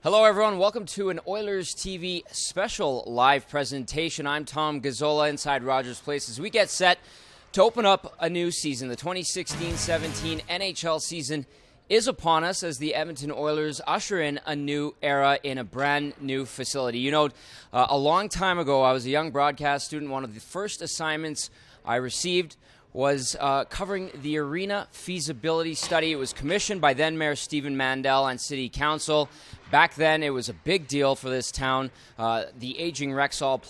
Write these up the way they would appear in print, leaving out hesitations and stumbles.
Hello, everyone. Welcome to an Oilers TV special live presentation. I'm Tom Gazzola inside Rogers Place as we get set to open up a new season. The 2016-17 NHL season is upon us as the Edmonton Oilers usher in a new era in a brand new facility. You know, a long time ago, I was a young broadcast student. One of the first assignments I received was covering the arena feasibility study. It was commissioned by then Mayor Stephen Mandel and City Council. Back then, it was a big deal for this town. The aging Rexall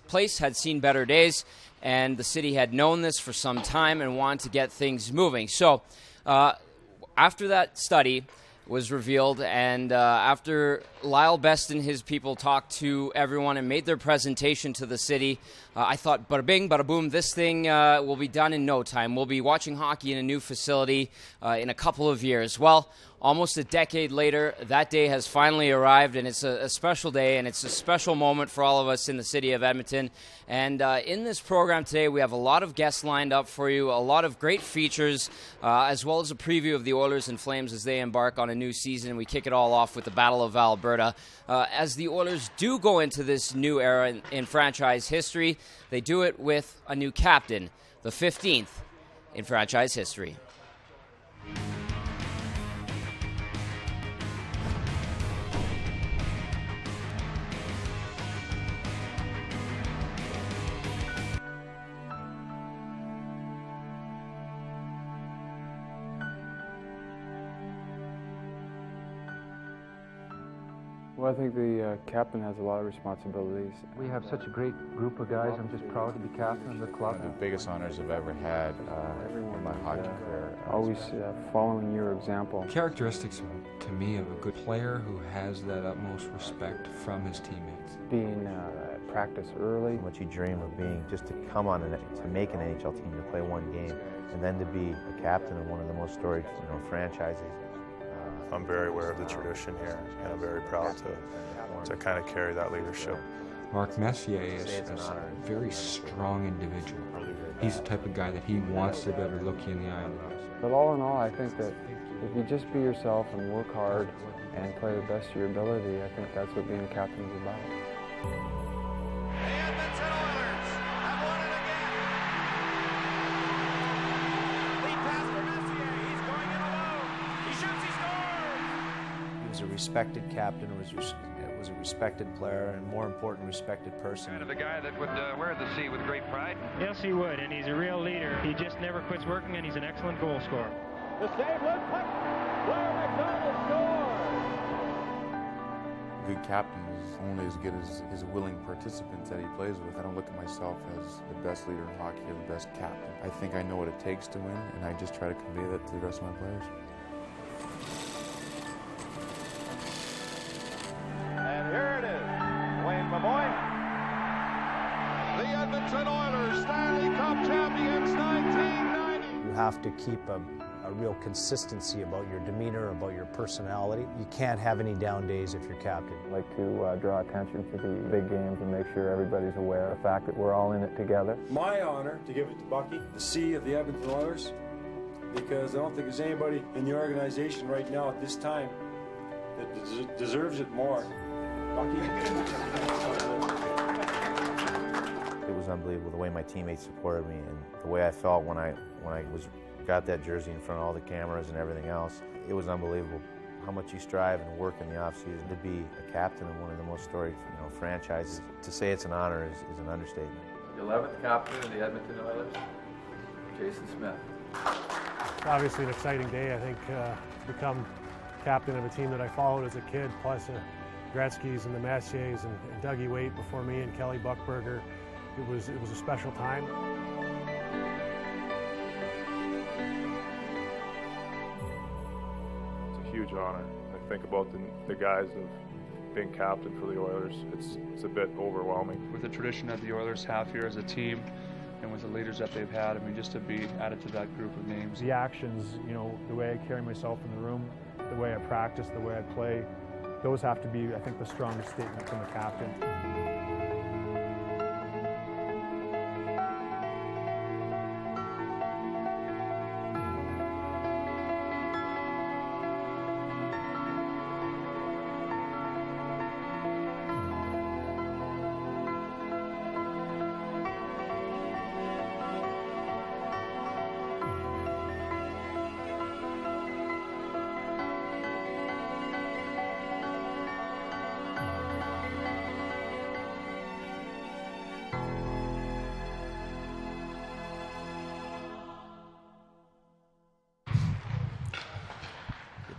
Place had seen better days, and the city had known this for some time and wanted to get things moving. So after that study was revealed, and after Lyle Best and his people talked to everyone and made their presentation to the city, I thought, bada bing, bada boom, this thing will be done in no time. We'll be watching hockey in a new facility in a couple of years. Well, almost a decade later, that day has finally arrived, and it's a special day, and it's a special moment for all of us in the city of Edmonton. And in this program today, we have a lot of guests lined up for you, a lot of great features, as well as a preview of the Oilers and Flames as they embark on a new season. And we kick it all off with the Battle of Alberta. As the Oilers do go into this new era in franchise history, they do it with a new captain, the 15th in franchise history. Well, I think the captain has a lot of responsibilities. We have such a great group of guys. I'm just proud to be captain of the club. One of the biggest honors I've ever had in my hockey career. Always following your example. Characteristics to me of a good player who has that utmost respect from his teammates. Being at practice early. What you dream of being, just to come on to make an NHL team, to play one game, and then to be a captain of one of the most storied franchises. I'm very aware of the tradition here, and I'm very proud to kind of carry that leadership. Mark Messier is a very strong individual. He's the type of guy that he wants to be able to look you in the eye. But all in all, I think that if you just be yourself and work hard and play the best of your ability, I think that's what being a captain is about. A respected captain, was a respected player, and more important, respected person. Kind of a guy that would wear the C with great pride. Yes, he would, and he's a real leader. He just never quits working, and he's an excellent goal scorer. The save, look, Blair McDonald scores! A good captain is only as good as his willing participants that he plays with. I don't look at myself as the best leader in hockey or the best captain. I think I know what it takes to win, and I just try to convey that to the rest of my players. And here it is, Wayne Mavoy. The Edmonton Oilers, Stanley Cup champions, 1990. You have to keep a real consistency about your demeanor, about your personality. You can't have any down days if you're captain. I like to draw attention to the big games and make sure everybody's aware of the fact that we're all in it together. My honor to give it to Bucky, the C of the Edmonton Oilers, because I don't think there's anybody in the organization right now at this time that deserves it more. It was unbelievable the way my teammates supported me and the way I felt when I got that jersey in front of all the cameras and everything else. It was unbelievable how much you strive and work in the off-season to be a captain of one of the most storied franchises. To say it's an honor is an understatement. The 11th captain of the Edmonton Oilers, Jason Smith. Obviously an exciting day. I think to become captain of a team that I followed as a kid, plus Gretzky's and the Messiers and Dougie Weight before me and Kelly Buchberger. It was a special time. It's a huge honor. I think about the guys of being captain for the Oilers. It's a bit overwhelming. With the tradition that the Oilers have here as a team, and with the leaders that they've had, I mean, just to be added to that group of names. The actions, the way I carry myself in the room, the way I practice, the way I play, those have to be, I think, the strongest statement from the captain.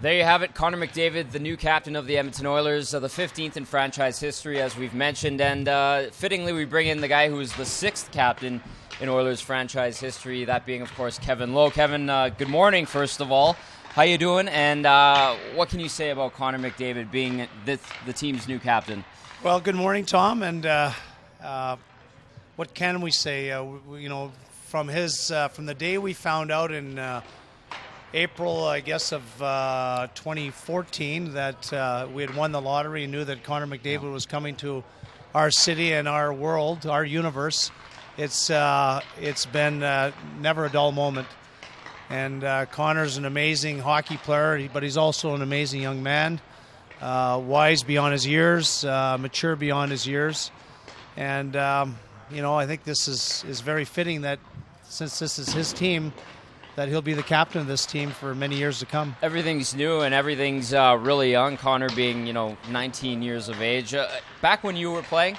There you have it, Connor McDavid, the new captain of the Edmonton Oilers, the 15th in franchise history, as we've mentioned. And fittingly, we bring in the guy who is the 6th captain in Oilers franchise history, that being, of course, Kevin Lowe. Kevin, good morning, first of all. How you doing? And what can you say about Connor McDavid being the team's new captain? Well, good morning, Tom. And what can we say? From the day we found out in April, I guess, of 2014 that we had won the lottery and knew that Connor McDavid was coming to our city and our world, our universe. It's been never a dull moment. And Connor's an amazing hockey player, but he's also an amazing young man, wise beyond his years, mature beyond his years. And, I think this is very fitting that since this is his team, that he'll be the captain of this team for many years to come. Everything's new and everything's really young, Connor being, 19 years of age. Back when you were playing,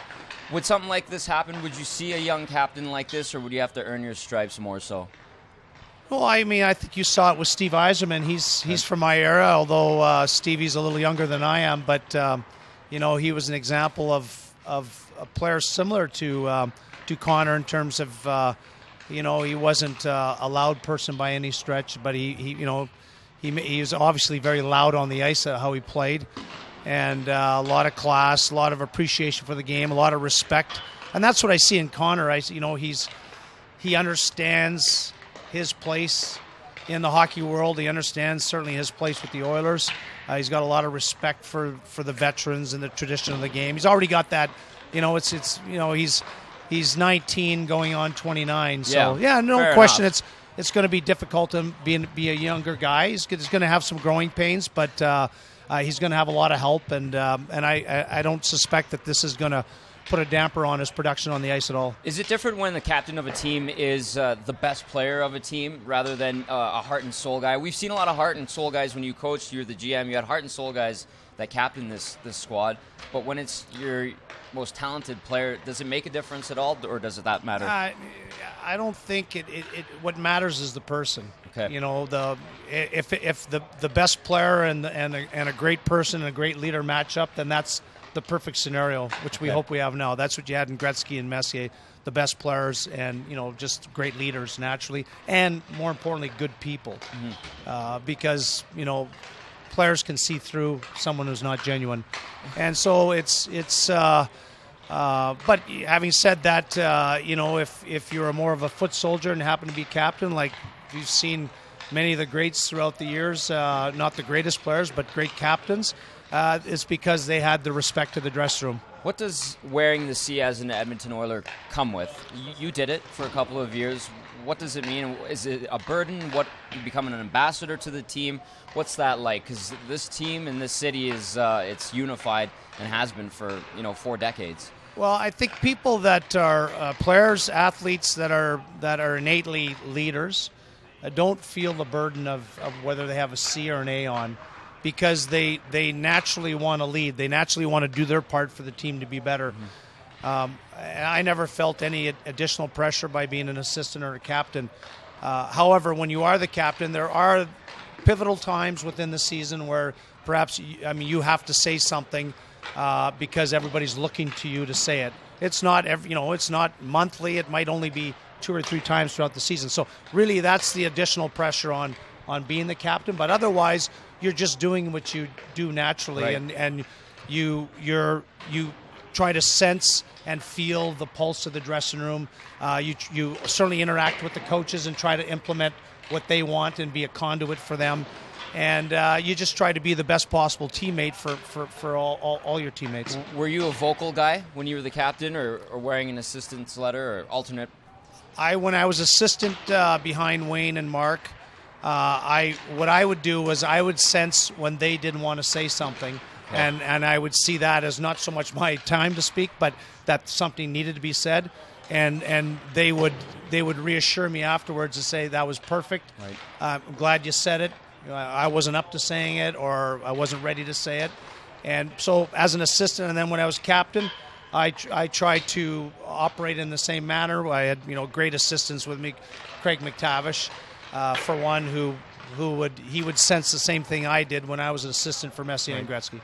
would something like this happen? Would you see a young captain like this, or would you have to earn your stripes more so? Well, I think you saw it with Steve Yzerman. He's from my era, although Stevie's a little younger than I am. But, he was an example of a player similar to Connor in terms of... he wasn't a loud person by any stretch, but he was obviously very loud on the ice at how he played, and a lot of class, a lot of appreciation for the game, a lot of respect, and that's what I see in Connor. He understands his place in the hockey world. He understands certainly his place with the Oilers. He's got a lot of respect for the veterans and the tradition of the game. He's already got that. He's 19 going on 29. So, no question enough. It's going to be difficult to be a younger guy. He's going to have some growing pains, but he's going to have a lot of help. And I don't suspect that this is going to put a damper on his production on the ice at all. Is it different when the captain of a team is the best player of a team rather than a heart and soul guy? We've seen a lot of heart and soul guys when you coached. You're the GM. You had heart and soul guys that captain this squad. But when it's your most talented player, does it make a difference at all, or does it not matter? I don't think it. What matters is the person. Okay. If the best player and a great person and a great leader match up, then that's the perfect scenario, which we hope we have now. That's what you had in Gretzky and Messier, the best players and just great leaders naturally, and more importantly, good people, because players can see through someone who's not genuine, and so it's. But having said that, if you're more of a foot soldier and happen to be captain, like you've seen many of the greats throughout the years, not the greatest players, but great captains, it's because they had the respect to the dressing room. What does wearing the C as an Edmonton Oiler come with? You did it for a couple of years. What does it mean? Is it a burden? What, becoming an ambassador to the team? What's that like? Because this team in this city is it's unified and has been for 4 decades. Well, I think people that are players, athletes that are innately leaders don't feel the burden of whether they have a C or an A on, because they naturally want to lead. They naturally want to do their part for the team to be better. I never felt any additional pressure by being an assistant or a captain. However, when you are the captain, there are pivotal times within the season where perhaps you have to say something because everybody's looking to you to say it. It's not it's not monthly. It might only be 2 or 3 times throughout the season. So really, that's the additional pressure on being the captain. But otherwise, you're just doing what you do naturally, right. and you try to sense and feel the pulse of the dressing room. You certainly interact with the coaches and try to implement what they want and be a conduit for them. And you just try to be the best possible teammate for all your teammates. Were you a vocal guy when you were the captain, or wearing an assistant's letter or alternate? When I was assistant behind Wayne and Mark, what I would do was I would sense when they didn't want to say something. And I would see that as not so much my time to speak, but that something needed to be said, and they would reassure me afterwards and say that was perfect. Right. I'm glad you said it. I wasn't up to saying it, or I wasn't ready to say it, and so as an assistant, and then when I was captain, I tried to operate in the same manner. I had great assistants with me, Craig McTavish, for one, who he would sense the same thing I did when I was an assistant for Messier and Gretzky.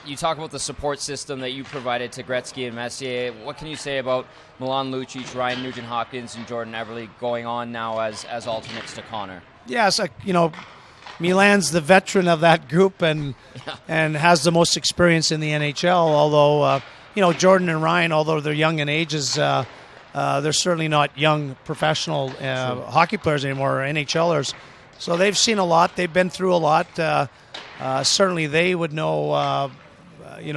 You talk about the support system that you provided to Gretzky and Messier. What can you say about Milan Lucic, Ryan Nugent-Hopkins, and Jordan Eberle going on now as alternates to Connor? Yeah, so, Milan's the veteran of that group and has the most experience in the NHL. Although Jordan and Ryan, although they're young in ages, they're certainly not young professional hockey players anymore, or NHLers. So they've seen a lot. They've been through a lot. Certainly, they would know,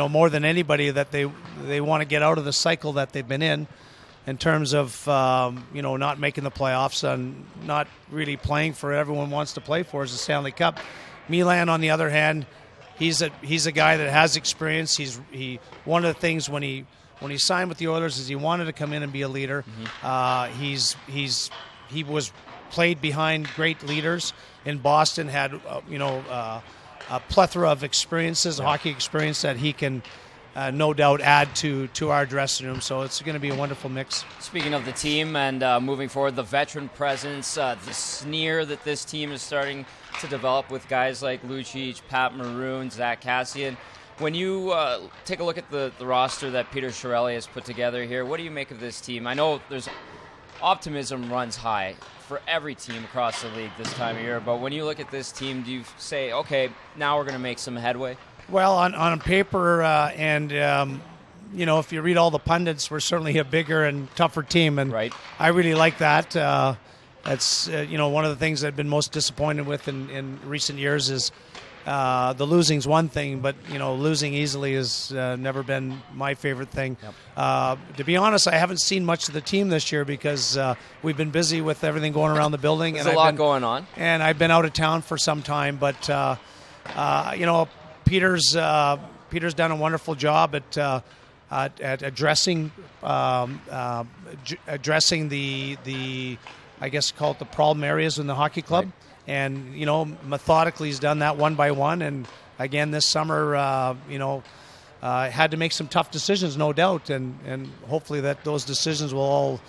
more than anybody that they want to get out of the cycle that they've been in terms of not making the playoffs and not really playing for everyone wants to play for is the Stanley Cup. Milan, on the other hand, he's a guy that has experience. One of the things when he signed with the Oilers is he wanted to come in and be a leader. He was played behind great leaders in Boston, had a plethora of experiences, hockey experience that he can no doubt add to our dressing room. So it's going to be a wonderful mix. Speaking of the team and moving forward, the veteran presence, the sneer that this team is starting to develop with guys like Lucic, Pat Maroon, Zach Kassian. When you take a look at the roster that Peter Chiarelli has put together here, what do you make of this team? I know there's optimism runs high for every team across the league this time of year, but when you look at this team, do you say, okay, now we're going to make some headway? Well, on paper, if you read all the pundits, we're certainly a bigger and tougher team, and I really like that. That's one of the things I've been most disappointed with in recent years is the losing's one thing, but losing easily has never been my favorite thing. To be honest, I haven't seen much of the team this year because we've been busy with everything going around the building. There's a lot going on, and I've been out of town for some time. But Peter's done a wonderful job at addressing the I guess call it the problem areas in the hockey club. Right. And, methodically he's done that one by one. And, again, this summer, had to make some tough decisions, no doubt. And hopefully that those decisions will all,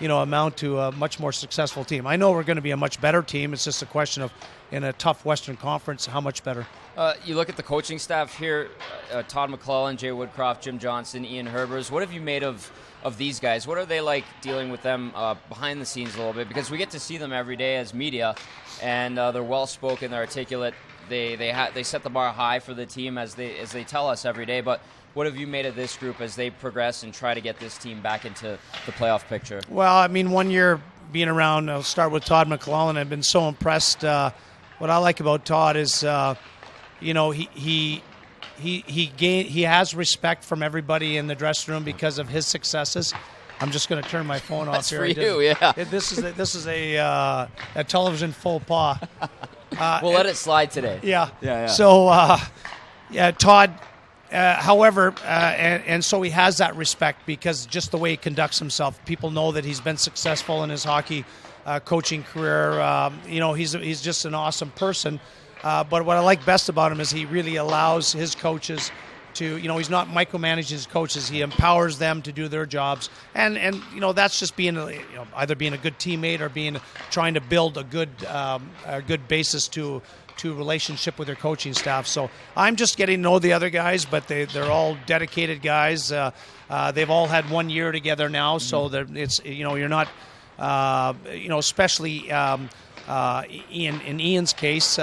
amount to a much more successful team. I know we're going to be a much better team. It's just a question of, in a tough Western Conference, how much better. You look at the coaching staff here, Todd McClellan, Jay Woodcroft, Jim Johnson, Ian Herbers. What have you made of these guys? What are they like dealing with them behind the scenes a little bit? Because we get to see them every day as media, and they're well-spoken, they're articulate. They set the bar high for the team as they tell us every day. But what have you made of this group as they progress and try to get this team back into the playoff picture? Well, 1 year being around, I'll start with Todd McClellan. I've been so impressed. What I like about Todd is, he has respect from everybody in the dressing room because of his successes. I'm just going to turn my phone off here. That's for you, yeah. This is a television faux pas. We'll let it slide today. Yeah. So, Todd. However, and so he has that respect because just the way he conducts himself, people know that he's been successful in his hockey coaching career. He's just an awesome person. But what I like best about him is he really allows his coaches to, he's not micromanaging his coaches. He empowers them to do their jobs. And that's just being, either being a good teammate or trying to build a good basis to relationship with their coaching staff. So I'm just getting to know the other guys, but they're all dedicated guys. They've all had 1 year together now, so it's you're not especially in Ian's case,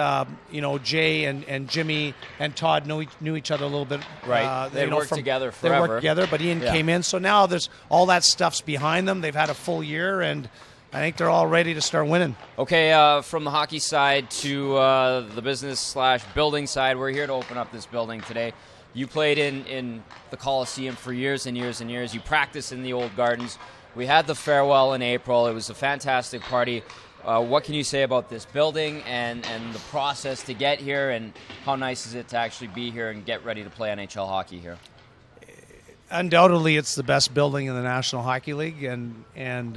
Jay and Jimmy and Todd knew each other a little bit. Right, they worked together forever. They worked together, but Ian came in, so now there's all that stuff's behind them. They've had a full year, and I think they're all ready to start winning. Okay, from the hockey side to the business/building side, we're here to open up this building today. You played in the Coliseum for years and years and years. You practiced in the old gardens. We had the farewell in April. It was a fantastic party. What can you say about this building and the process to get here, and how nice is it to actually be here and get ready to play NHL hockey here? Undoubtedly, it's the best building in the National Hockey League, and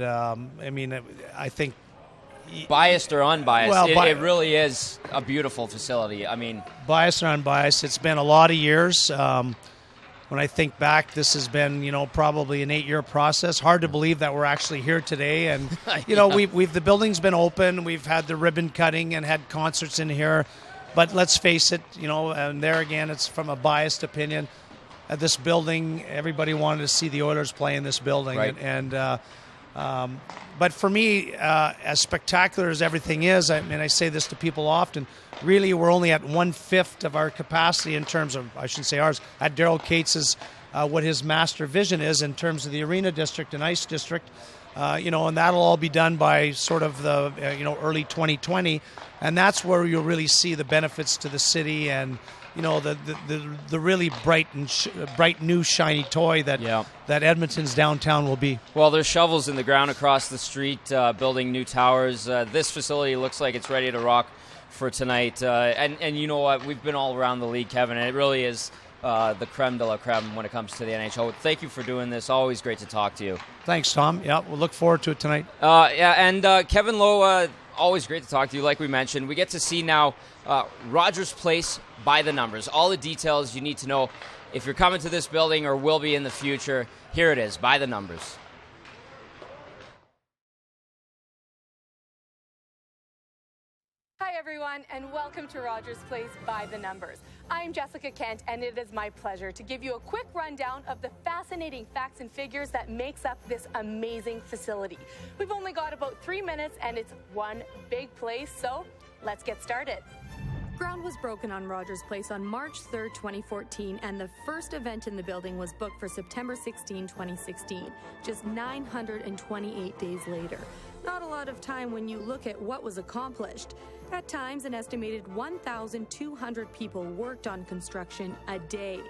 I think biased or unbiased, it really is a beautiful facility. Biased or unbiased, it's been a lot of years. when I think back, this has been, probably an 8-year process. Hard to believe that we're actually here today. And, we've the building's been open. We've had the ribbon cutting and had concerts in here. But let's face it, and there again, it's from a biased opinion. At this building, everybody wanted to see the Oilers play in this building. Right. But for me, as spectacular as everything is, I say this to people often, really we're only at 1/5 of our capacity in terms of, I shouldn't say ours, at Daryl Cates's, what his master vision is in terms of the arena district and ice district. And that'll all be done by sort of the, early 2020. And that's where you'll really see the benefits to the city and, the really bright new shiny toy that Edmonton's downtown will be. Well, there's shovels in the ground across the street, building new towers. This facility looks like it's ready to rock for tonight. And you know what? We've been all around the league, Kevin, and it really is the creme de la creme when it comes to the NHL. Thank you for doing this. Always great to talk to you. Thanks, Tom. Yeah, we'll look forward to it tonight. And Kevin Lowe, always great to talk to you. Like we mentioned, we get to see now Rogers Place by the numbers. All the details you need to know if you're coming to this building or will be in the future. Here it is, by the numbers. Hi everyone, and welcome to Rogers Place by the Numbers. I'm Jessica Kent, and it is my pleasure to give you a quick rundown of the fascinating facts and figures that makes up this amazing facility. We've only got about 3 minutes, and it's one big place, so let's get started. Ground was broken on Rogers Place on March 3rd, 2014, and the first event in the building was booked for September 16, 2016, just 928 days later. Not a lot of time when you look at what was accomplished. At times, an estimated 1,200 people worked on construction a day.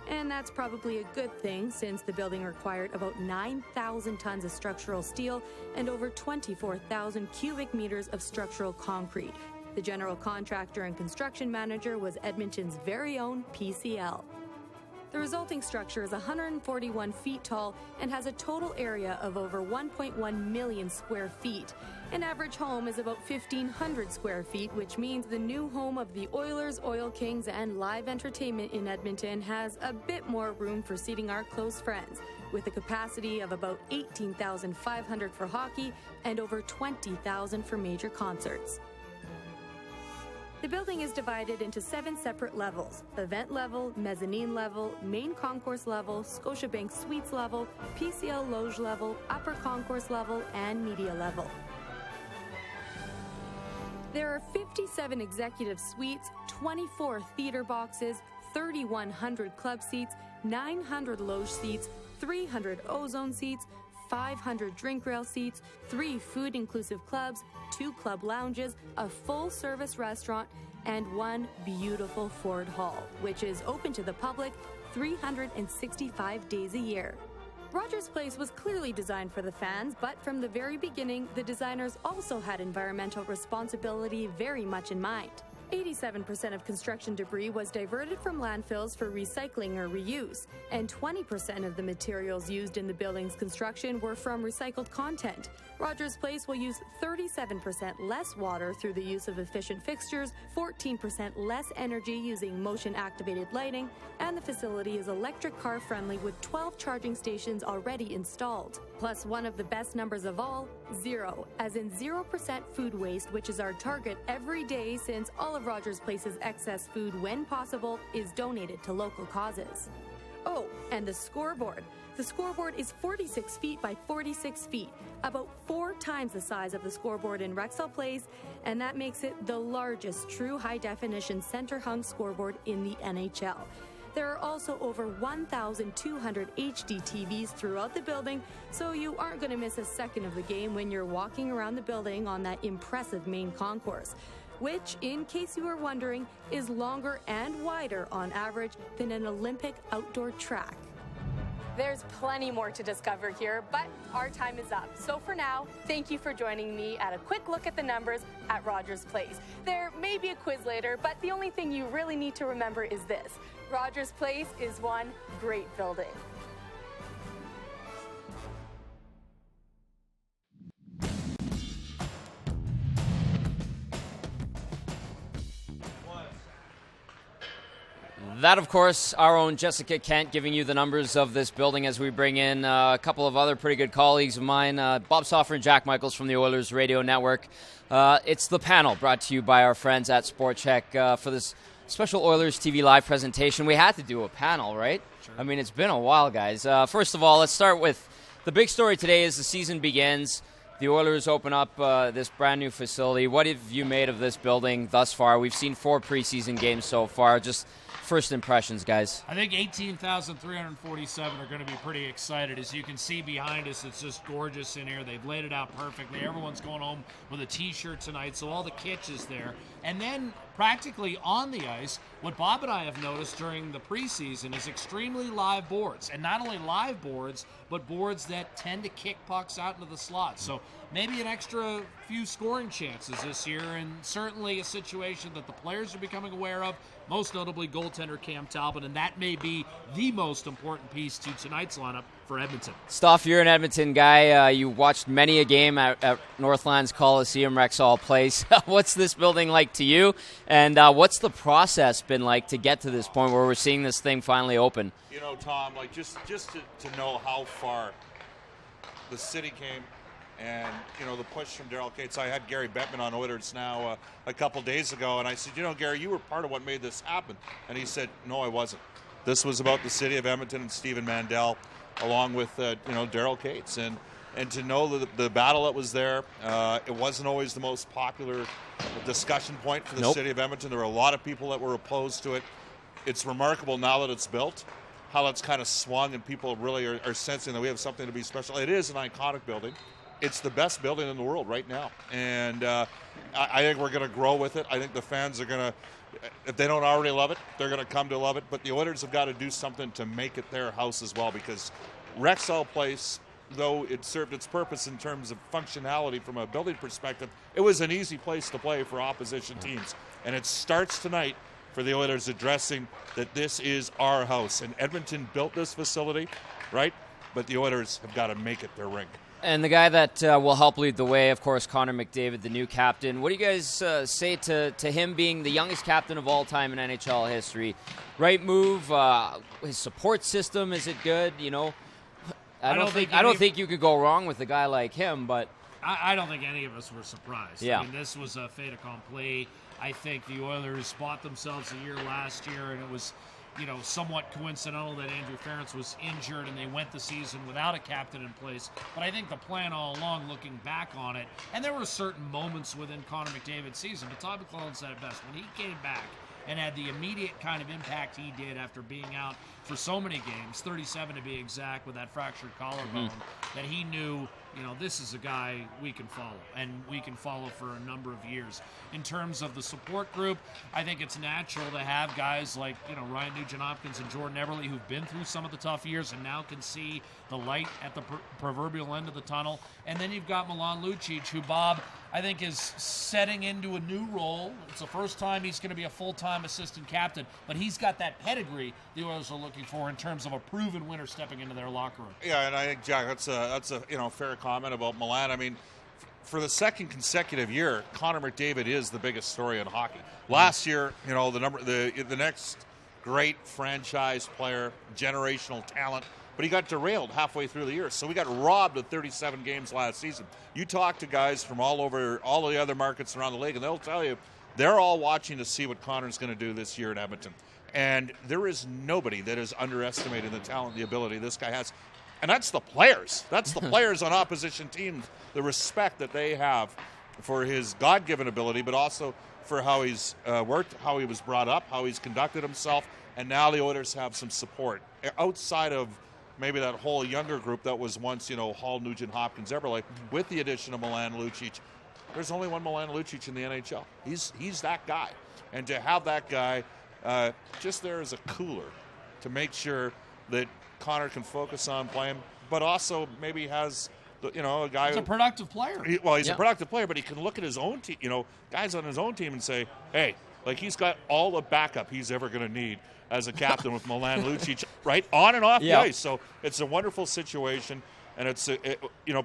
And that's probably a good thing, since the building required about 9,000 tons of structural steel and over 24,000 cubic meters of structural concrete. The general contractor and construction manager was Edmonton's very own PCL. The resulting structure is 141 feet tall and has a total area of over 1.1 million square feet. An average home is about 1,500 square feet, which means the new home of the Oilers, Oil Kings, and live entertainment in Edmonton has a bit more room for seating our close friends, with a capacity of about 18,500 for hockey and over 20,000 for major concerts. The building is divided into 7 separate levels: event level, mezzanine level, main concourse level, Scotiabank Suites level, PCL Loge level, upper concourse level, and media level. There are 57 executive suites, 24 theater boxes, 3,100 club seats, 900 loge seats, 300 ozone seats, 500 drink rail seats, 3 food-inclusive clubs, 2 club lounges, a full-service restaurant, and 1 beautiful Ford Hall, which is open to the public 365 days a year. Rogers Place was clearly designed for the fans, but from the very beginning, the designers also had environmental responsibility very much in mind. 87% of construction debris was diverted from landfills for recycling or reuse, and 20% of the materials used in the building's construction were from recycled content. Rogers Place will use 37% less water through the use of efficient fixtures, 14% less energy using motion-activated lighting, and the facility is electric car friendly with 12 charging stations already installed. Plus, one of the best numbers of all, 0, as in 0% food waste, which is our target every day, since all of Rogers Place's excess food, when possible, is donated to local causes. Oh, and the scoreboard. The scoreboard is 46 feet by 46 feet, about 4 times the size of the scoreboard in Rexall Place, and that makes it the largest true high-definition center-hung scoreboard in the NHL. There are also over 1,200 HD TVs throughout the building, so you aren't going to miss a second of the game when you're walking around the building on that impressive main concourse, which, in case you were wondering, is longer and wider on average than an Olympic outdoor track. There's plenty more to discover here, but our time is up. So for now, thank you for joining me at a quick look at the numbers at Rogers Place. There may be a quiz later, but the only thing you really need to remember is this: Rogers Place is one great building. That, of course, our own Jessica Kent giving you the numbers of this building as we bring in a couple of other pretty good colleagues of mine, Bob Stauffer and Jack Michaels from the Oilers Radio Network. It's The Panel, brought to you by our friends at Sport Check for this special Oilers TV live presentation. We had to do a panel, right? Sure. I mean, it's been a while, guys. First of all, let's start with the big story today as the season begins. The Oilers open up this brand-new facility. What have you made of this building thus far? We've seen 4 preseason games so far. Just first impressions, guys. I think 18,347 are going to be pretty excited. As you can see behind us, it's just gorgeous in here. They've laid it out perfectly. Everyone's going home with a T-shirt tonight, so all the kitsch is there. And then practically on the ice, what Bob and I have noticed during the preseason is extremely live boards. And not only live boards, but boards that tend to kick pucks out into the slot. So maybe an extra few scoring chances this year, and certainly a situation that the players are becoming aware of, most notably goaltender Cam Talbot, and that may be the most important piece to tonight's lineup for Edmonton. Staff, you're an Edmonton guy. You watched many a game at Northlands Coliseum, Rexall Place. What's this building like to you, and what's the process been like to get to this point where we're seeing this thing finally open? You know, Tom, like just to know how far the city came, and, you know, the push from Daryl Cates. I had Gary Bettman on Oilers Now a couple days ago, and I said, you know, Gary, you were part of what made this happen. And he said, no, I wasn't. This was about the city of Edmonton and Stephen Mandel, along with, Daryl Cates. And to know the battle that was there, it wasn't always the most popular discussion point for the city of Edmonton. There were a lot of people that were opposed to it. It's remarkable now that it's built, how it's kind of swung, and people really are sensing that we have something to be special. It is an iconic building. It's the best building in the world right now. And I think we're going to grow with it. I think the fans are going to, if they don't already love it, they're going to come to love it. But the Oilers have got to do something to make it their house as well, because Rexall Place, though it served its purpose in terms of functionality from a building perspective, it was an easy place to play for opposition teams. And it starts tonight for the Oilers addressing that this is our house. And Edmonton built this facility, right? But the Oilers have got to make it their rink. And the guy that will help lead the way, of course, Connor McDavid, the new captain. What do you guys say to him being the youngest captain of all time in NHL history? Right move? His support system, is it good? You know, I don't think you could go wrong with a guy like him. But I don't think any of us were surprised. Yeah. I mean, this was a fait accompli. I think the Oilers bought themselves a year last year, and it was, somewhat coincidental that Andrew Ference was injured and they went the season without a captain in place. But I think the plan all along, looking back on it, and there were certain moments within Connor McDavid's season, but Todd McLellan said it best. When he came back and had the immediate kind of impact he did after being out for so many games, 37 to be exact, with that fractured collarbone, that he knew, this is a guy we can follow, and we can follow for a number of years. In terms of the support group, I think it's natural to have guys like, Ryan Nugent-Hopkins and Jordan Eberle, who've been through some of the tough years and now can see the light at the proverbial end of the tunnel. And then you've got Milan Lucic, who, Bob, I think is setting into a new role. It's the first time he's going to be a full-time assistant captain, but he's got that pedigree the Oilers are looking for in terms of a proven winner stepping into their locker room. Yeah, and I think, Jack, that's a fair comment about Milan. I mean, for the second consecutive year, Connor McDavid is the biggest story in hockey. Last year, the next great franchise player, generational talent, but he got derailed halfway through the year. So we got robbed of 37 games last season. You talk to guys from all over all of the other markets around the league, and they'll tell you they're all watching to see what Connor's going to do this year in Edmonton. And there is nobody that is underestimating the talent and the ability this guy has. And that's the players. That's the players on opposition teams, the respect that they have for his God-given ability, but also for how he's worked, how he was brought up, how he's conducted himself. And now the Oilers have some support outside of maybe that whole younger group that was once, Hall, Nugent, Hopkins, Eberle, with the addition of Milan Lucic. There's only one Milan Lucic in the NHL. He's that guy. And to have that guy just there as a cooler to make sure that Connor can focus on playing, but also maybe has, a guy. He's a productive player. He's a productive player, but he can look at his own team, guys on his own team and say, hey, like he's got all the backup he's ever going to need as a captain with Milan Lucic, right, on and off the ice. So it's a wonderful situation, and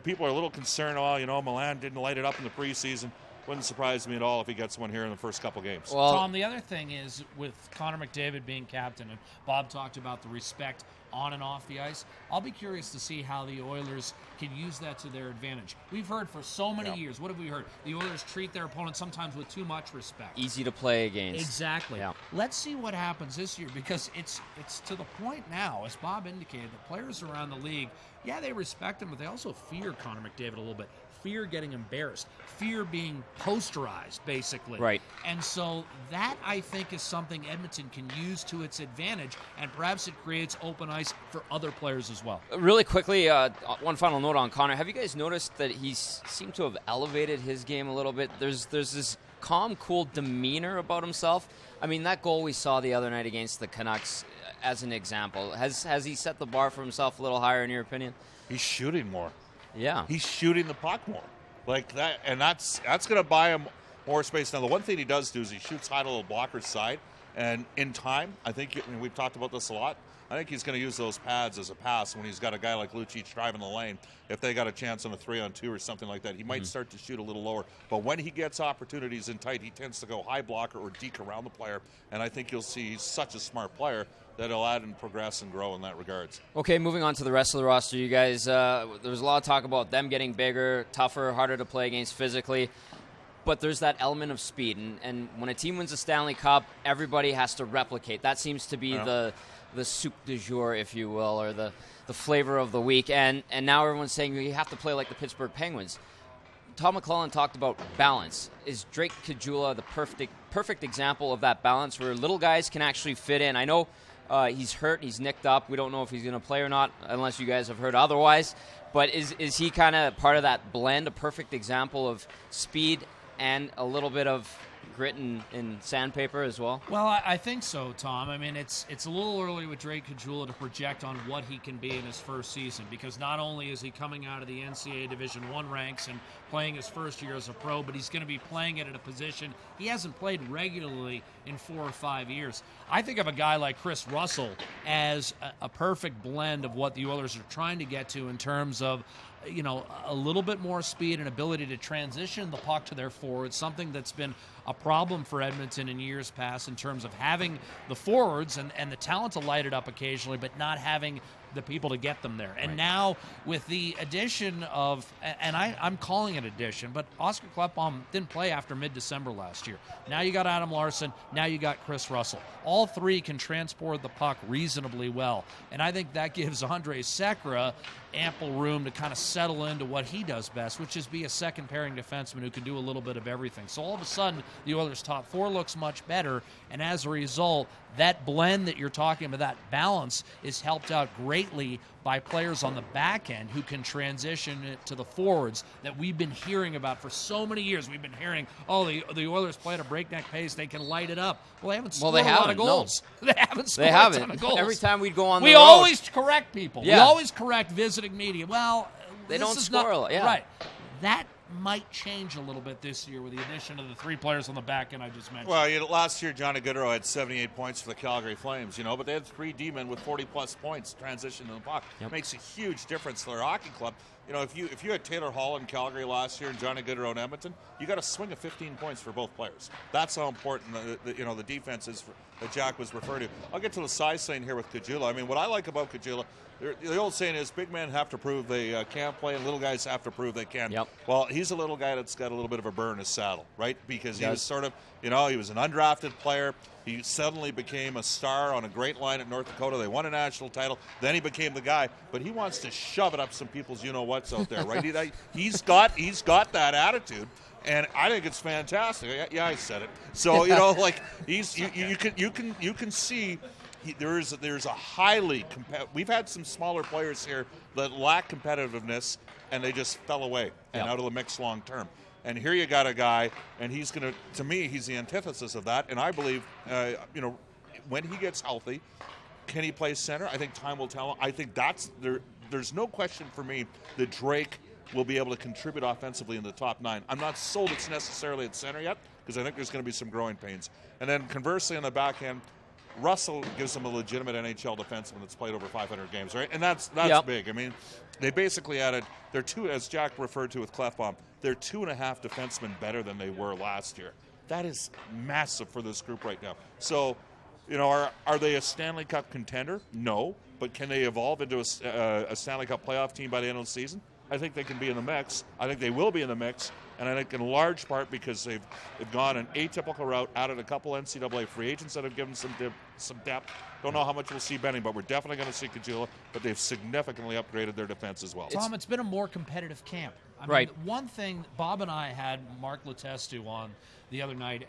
people are a little concerned, Milan didn't light it up in the preseason. wouldn't surprise me at all if he gets one here in the first couple games. Well, Tom, the other thing is with Connor McDavid being captain, and Bob talked about the respect on and off the ice, I'll be curious to see how the Oilers can use that to their advantage. We've heard for so many years, what have we heard? The Oilers treat their opponents sometimes with too much respect. Easy to play against. Exactly. Yeah. Let's see what happens this year, because it's to the point now, as Bob indicated, the players around the league, yeah, they respect him, but they also fear Connor McDavid a little bit. Fear getting embarrassed. Fear being posterized, basically. Right. And so that, I think, is something Edmonton can use to its advantage, and perhaps it creates open ice for other players as well. Really quickly, one final note on Connor. Have you guys noticed that he's seemed to have elevated his game a little bit? There's this calm, cool demeanor about himself. I mean, that goal we saw the other night against the Canucks, as an example, has he set the bar for himself a little higher, in your opinion? He's shooting more. Yeah. He's shooting the puck more. Like that, and that's going to buy him more space. Now, the one thing he does do is he shoots high to the blocker's side, and in time, I think, and we've talked about this a lot, I think he's going to use those pads as a pass when he's got a guy like Lucic driving the lane. If they got a chance on a 3-on-2 or something like that, he might start to shoot a little lower. But when he gets opportunities in tight, he tends to go high blocker or deke around the player. And I think you'll see he's such a smart player that he'll add and progress and grow in that regards. Okay, moving on to the rest of the roster, you guys. There was a lot of talk about them getting bigger, tougher, harder to play against physically. But there's that element of speed. And when a team wins a Stanley Cup, everybody has to replicate. That seems to be the soup du jour, if you will, or the flavor of the week. And now everyone's saying you have to play like the Pittsburgh Penguins. Tom McClellan talked about balance. Is Drake Caggiula the perfect example of that balance where little guys can actually fit in? I know he's hurt, he's nicked up. We don't know if he's going to play or not, unless you guys have heard otherwise. But is he kind of part of that blend, a perfect example of speed and a little bit of grit and sandpaper as well? Well, I think so, Tom. I mean, it's a little early with Drake Caggiula to project on what he can be in his first season, because not only is he coming out of the NCAA Division I ranks and playing his first year as a pro, but he's going to be playing it at a position he hasn't played regularly in 4 or 5 years. I think of a guy like Chris Russell as a perfect blend of what the Oilers are trying to get to in terms of, you know, a little bit more speed and ability to transition the puck to their forwards, something that's been a problem for Edmonton in years past in terms of having the forwards and the talent to light it up occasionally, but not having the people to get them there. And now with the addition of, and I'm calling it addition, but Oscar Klefbom didn't play after mid-December last year. Now you got Adam Larson, now you got Chris Russell. All three can transport the puck reasonably well. And I think that gives Andrej Sekera ample room to kind of settle into what he does best, which is be a second pairing defenseman who can do a little bit of everything. So all of a sudden, the Oilers' top four looks much better, and as a result, that blend that you're talking about, that balance, is helped out greatly by players on the back end who can transition it to the forwards that we've been hearing about for so many years. We've been hearing, the Oilers play at a breakneck pace, they can light it up. Well, they haven't scored a lot of goals. No. They haven't scored a ton of goals. Every time we'd go on we the road, always correct people. Yeah. We always correct visiting media. Well, they don't score a lot. Yeah. Right. That might change a little bit this year with the addition of the three players on the back end I just mentioned. Well, last year Johnny Gaudreau had 78 points for the Calgary Flames, but they had 3 D-men with 40-plus points transition to the puck. Yep. It makes a huge difference to their hockey club. If you had Taylor Hall in Calgary last year and Johnny Gaudreau in Edmonton, you got a swing of 15 points for both players. That's how important the defense is that Jack was referring to. I'll get to the size thing here with Caggiula. I mean, what I like about Caggiula, the old saying is big men have to prove they can't play and little guys have to prove they can. Yep. Well, he's a little guy that's got a little bit of a burr in his saddle, right? Because he was sort of, he was an undrafted player. He suddenly became a star on a great line at North Dakota. They won a national title. Then he became the guy. But he wants to shove it up some people's you-know-whats out there, right? He's got that attitude. And I think it's fantastic. Yeah, I said it. So you can see there's a highly we've had some smaller players here that lack competitiveness, and they just fell away and out of the mix long term. And here you got a guy, and he's going to me, he's the antithesis of that. And I believe, when he gets healthy, can he play center? I think time will tell. I think there's no question for me that Drake will be able to contribute offensively in the top 9. I'm not sold it's necessarily at center yet, because I think there's going to be some growing pains. And then conversely on the back end, Russell gives them a legitimate NHL defenseman that's played over 500 games, right? And that's big. I mean, they basically added, they're two, as Jack referred to with Clefbaum, they're 2.5 defensemen better than they were last year. That is massive for this group right now. So, you know, are they a Stanley Cup contender? No. But can they evolve into a Stanley Cup playoff team by the end of the season? I think they can be in the mix. I think they will be in the mix. And I think in large part because they've gone an atypical route, added a couple NCAA free agents that have given some depth. Don't know how much we'll see Benning, but we're definitely going to see Caggiula. But they've significantly upgraded their defense as well. Tom, it's been a more competitive camp. I Right. mean, one thing, Bob and I had Mark Letestu on the other night,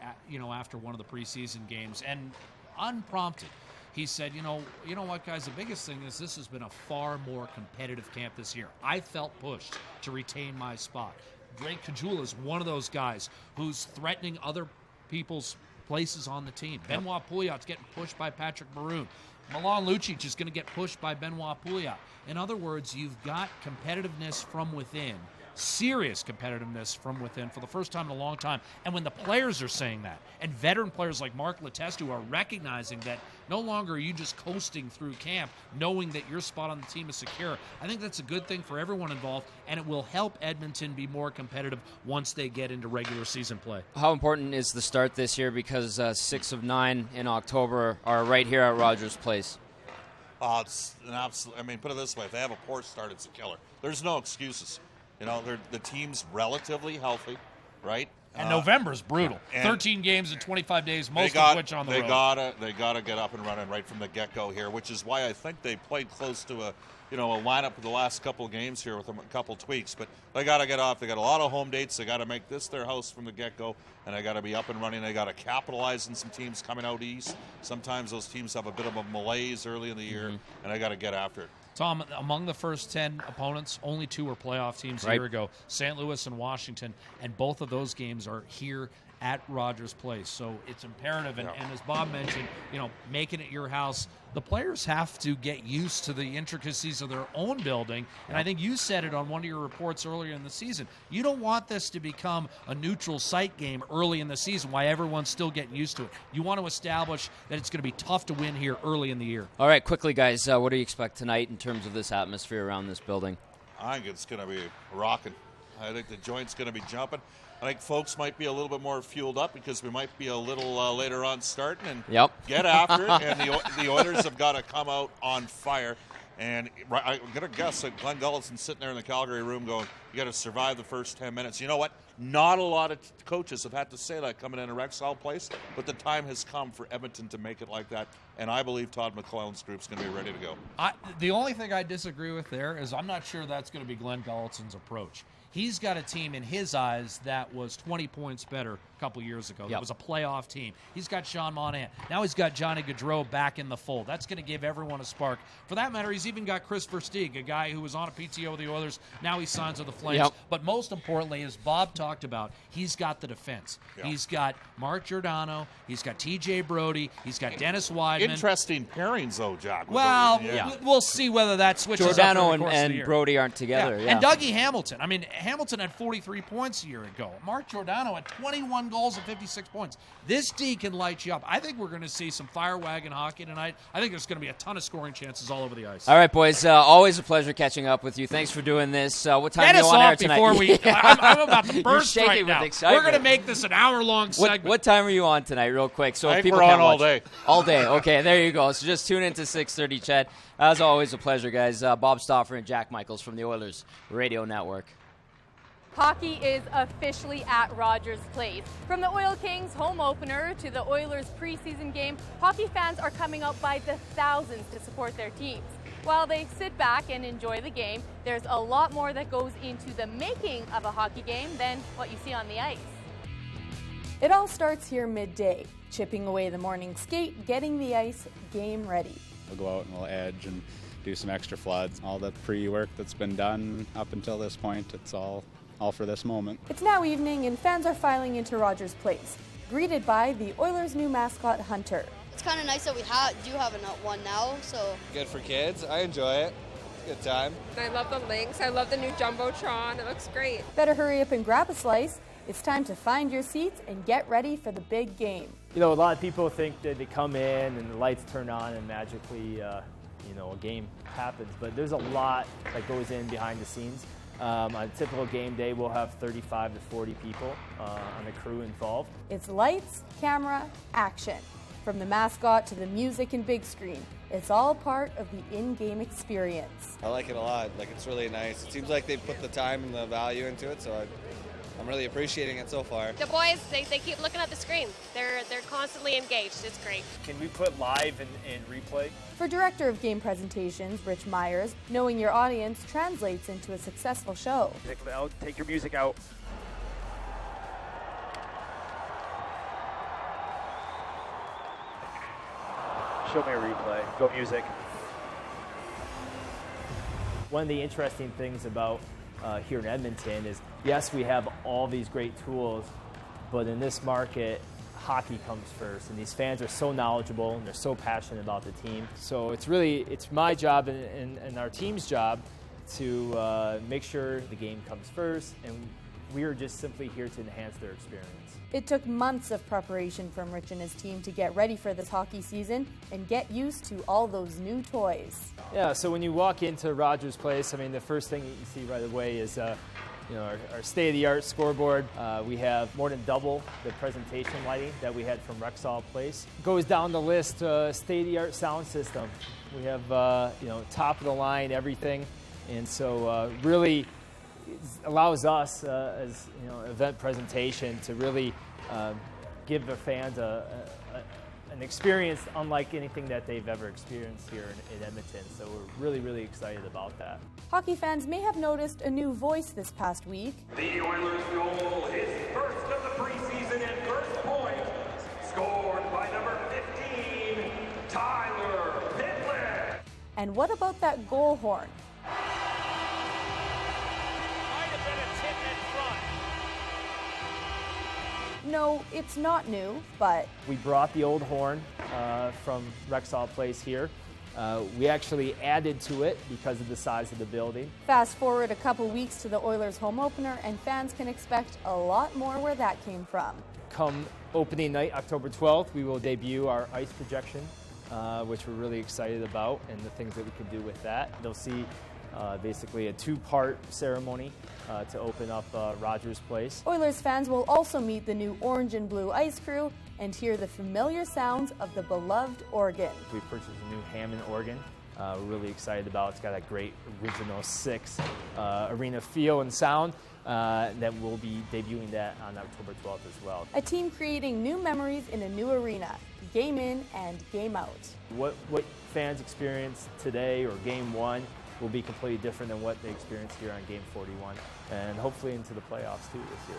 after one of the preseason games, and unprompted, he said, you know what, guys, the biggest thing is this has been a far more competitive camp this year. I felt pushed to retain my spot. Drake Caggiula is one of those guys who's threatening other people's places on the team. Benoit Pouliot's getting pushed by Patrick Maroon. Milan Lucic is going to get pushed by Benoit Pouliot. In other words, you've got competitiveness from within, serious competitiveness from within for the first time in a long time. And when the players are saying that, and veteran players like Mark Letestu are recognizing that no longer are you just coasting through camp, knowing that your spot on the team is secure, I think that's a good thing for everyone involved, and it will help Edmonton be more competitive once they get into regular season play. How important is the start this year? Because 6 of 9 in October are right here at Rogers Place. It's an absolute. I mean, put it this way: if they have a poor start, it's a killer. There's no excuses. You know, the team's relatively healthy, right? And November's brutal. 13 games in 25 days, most of which on the road. They gotta get up and running right from the get-go here, which is why I think they played close to a lineup of the last couple of games here with a couple tweaks. But they gotta get off. They got a lot of home dates. They gotta make this their house from the get-go, and they gotta be up and running. They gotta capitalize on some teams coming out east. Sometimes those teams have a bit of a malaise early in the year, and they gotta get after it. Tom, among the first 10 opponents, only 2 were playoff teams a year ago, St. Louis and Washington, and both of those games are here at Rogers Place. So it's imperative, and as Bob mentioned, making it your house, the players have to get used to the intricacies of their own building, and I think you said it on one of your reports earlier in the season. You don't want this to become a neutral site game early in the season while everyone's still getting used to it. You want to establish that it's going to be tough to win here early in the year. All right, quickly, guys, what do you expect tonight in terms of this atmosphere around this building? I think it's going to be rocking. I think the joint's going to be jumping. I think folks might be a little bit more fueled up because we might be a little later on starting and get after it. And the Oilers have got to come out on fire. And I'm going to guess that Glenn Gullickson's sitting there in the Calgary room going, you got to survive the first 10 minutes. You know what? Not a lot of coaches have had to say that coming into Rexall Place, but the time has come for Edmonton to make it like that. And I believe Todd McClellan's group's going to be ready to go. The only thing I disagree with there is I'm not sure that's going to be Glenn Gullickson's approach. He's got a team in his eyes that was 20 points better a couple years ago. That was a playoff team. He's got Sean Monahan. Now he's got Johnny Gaudreau back in the fold. That's going to give everyone a spark. For that matter, he's even got Chris Versteeg, a guy who was on a PTO with the Oilers. Now he signs with the Flames. But most importantly, as Bob talked about, he's got the defense. He's got Mark Giordano. He's got T.J. Brody. He's got Dennis Weidman. Interesting pairings, though, Jack. Well, we'll see whether that switches Giordano up over the course of the and year. Brody aren't together. And Dougie Hamilton. I mean, Hamilton had 43 points a year ago. Mark Giordano had 21 goals and 56 points. This D can light you up. I think we're going to see some fire wagon hockey tonight. I think there's going to be a ton of scoring chances all over the ice. All right, boys. Always a pleasure catching up with you. Thanks for doing this. What time are you on air tonight? Before we, I'm about to burst You're right shaking now. with excitement. We're going to make this an hour-long segment. What time are you on tonight, real quick? So I if think people we're can on all watch. day. All day. Okay, there you go. So just tune into 6:30, Ched. As always, a pleasure, guys. Bob Stauffer and Jack Michaels from the Oilers Radio Network. Hockey is officially at Rogers Place. From the Oil Kings home opener to the Oilers preseason game, hockey fans are coming out by the thousands to support their teams. While they sit back and enjoy the game, there's a lot more that goes into the making of a hockey game than what you see on the ice. It all starts here midday, chipping away the morning skate, getting the ice game ready. We'll go out and we'll edge and do some extra floods. All the pre-work that's been done up until this point, it's all for this moment. It's now evening and fans are filing into Rogers Place, greeted by the Oilers' new mascot, Hunter. It's kind of nice that we do have one now, so. Good for kids. I enjoy it. Good time. I love the links. I love the new Jumbotron. It looks great. Better hurry up and grab a slice. It's time to find your seats and get ready for the big game. You know, a lot of people think that they come in and the lights turn on and magically, you know, a game happens. But there's a lot that goes in behind the scenes. On a typical game day, we'll have 35 to 40 people on the crew involved. It's lights, camera, action. From the mascot to the music and big screen, it's all part of the in-game experience. I like it a lot. Like, it's really nice. It seems like they put the time and the value into it, so I'm really appreciating it so far. The boys, they keep looking at the screen. They're constantly engaged. It's great. Can we put live and replay? For Director of Game Presentations, Rich Myers, knowing your audience translates into a successful show. Take your music out. Show me a replay. Go music. One of the interesting things about here in Edmonton is, yes, we have all these great tools, but in this market, hockey comes first, and these fans are so knowledgeable and they're so passionate about the team. So it's my job and our team's job to make sure the game comes first, and we are just simply here to enhance their experience. It took months of preparation from Rich and his team to get ready for this hockey season and get used to all those new toys. Yeah, so when you walk into Rogers Place, I mean, the first thing you see right away is you know, our state-of-the-art scoreboard. We have more than double the presentation lighting that we had from Rexall Place. Goes down the list, state-of-the-art sound system. We have you know, top-of-the-line everything, and so really allows us as you know, event presentation to really give the fans an experience unlike anything that they've ever experienced here in Edmonton. So we're really, really excited about that. Hockey fans may have noticed a new voice this past week. The Oilers goal is first of the preseason and first point, scored by number 15, Tyler Pitlick. And what about that goal horn? No, it's not new, but we brought the old horn from Rexall Place here. We actually added to it because of the size of the building. Fast forward a couple weeks to the Oilers home opener, and fans can expect a lot more where that came from. Come opening night, October 12th, we will debut our ice projection, which we're really excited about, and the things that we can do with that. They'll see basically a two-part ceremony to open up Rogers Place. Oilers fans will also meet the new orange and blue ice crew and hear the familiar sounds of the beloved organ. We purchased a new Hammond organ. We're really excited about it. It's got a great original 6 arena feel and sound. That we'll be debuting that on October 12th as well. A team creating new memories in a new arena, game in and game out. What fans experience today or game 1 will be completely different than what they experienced here on Game 41, and hopefully into the playoffs too this year.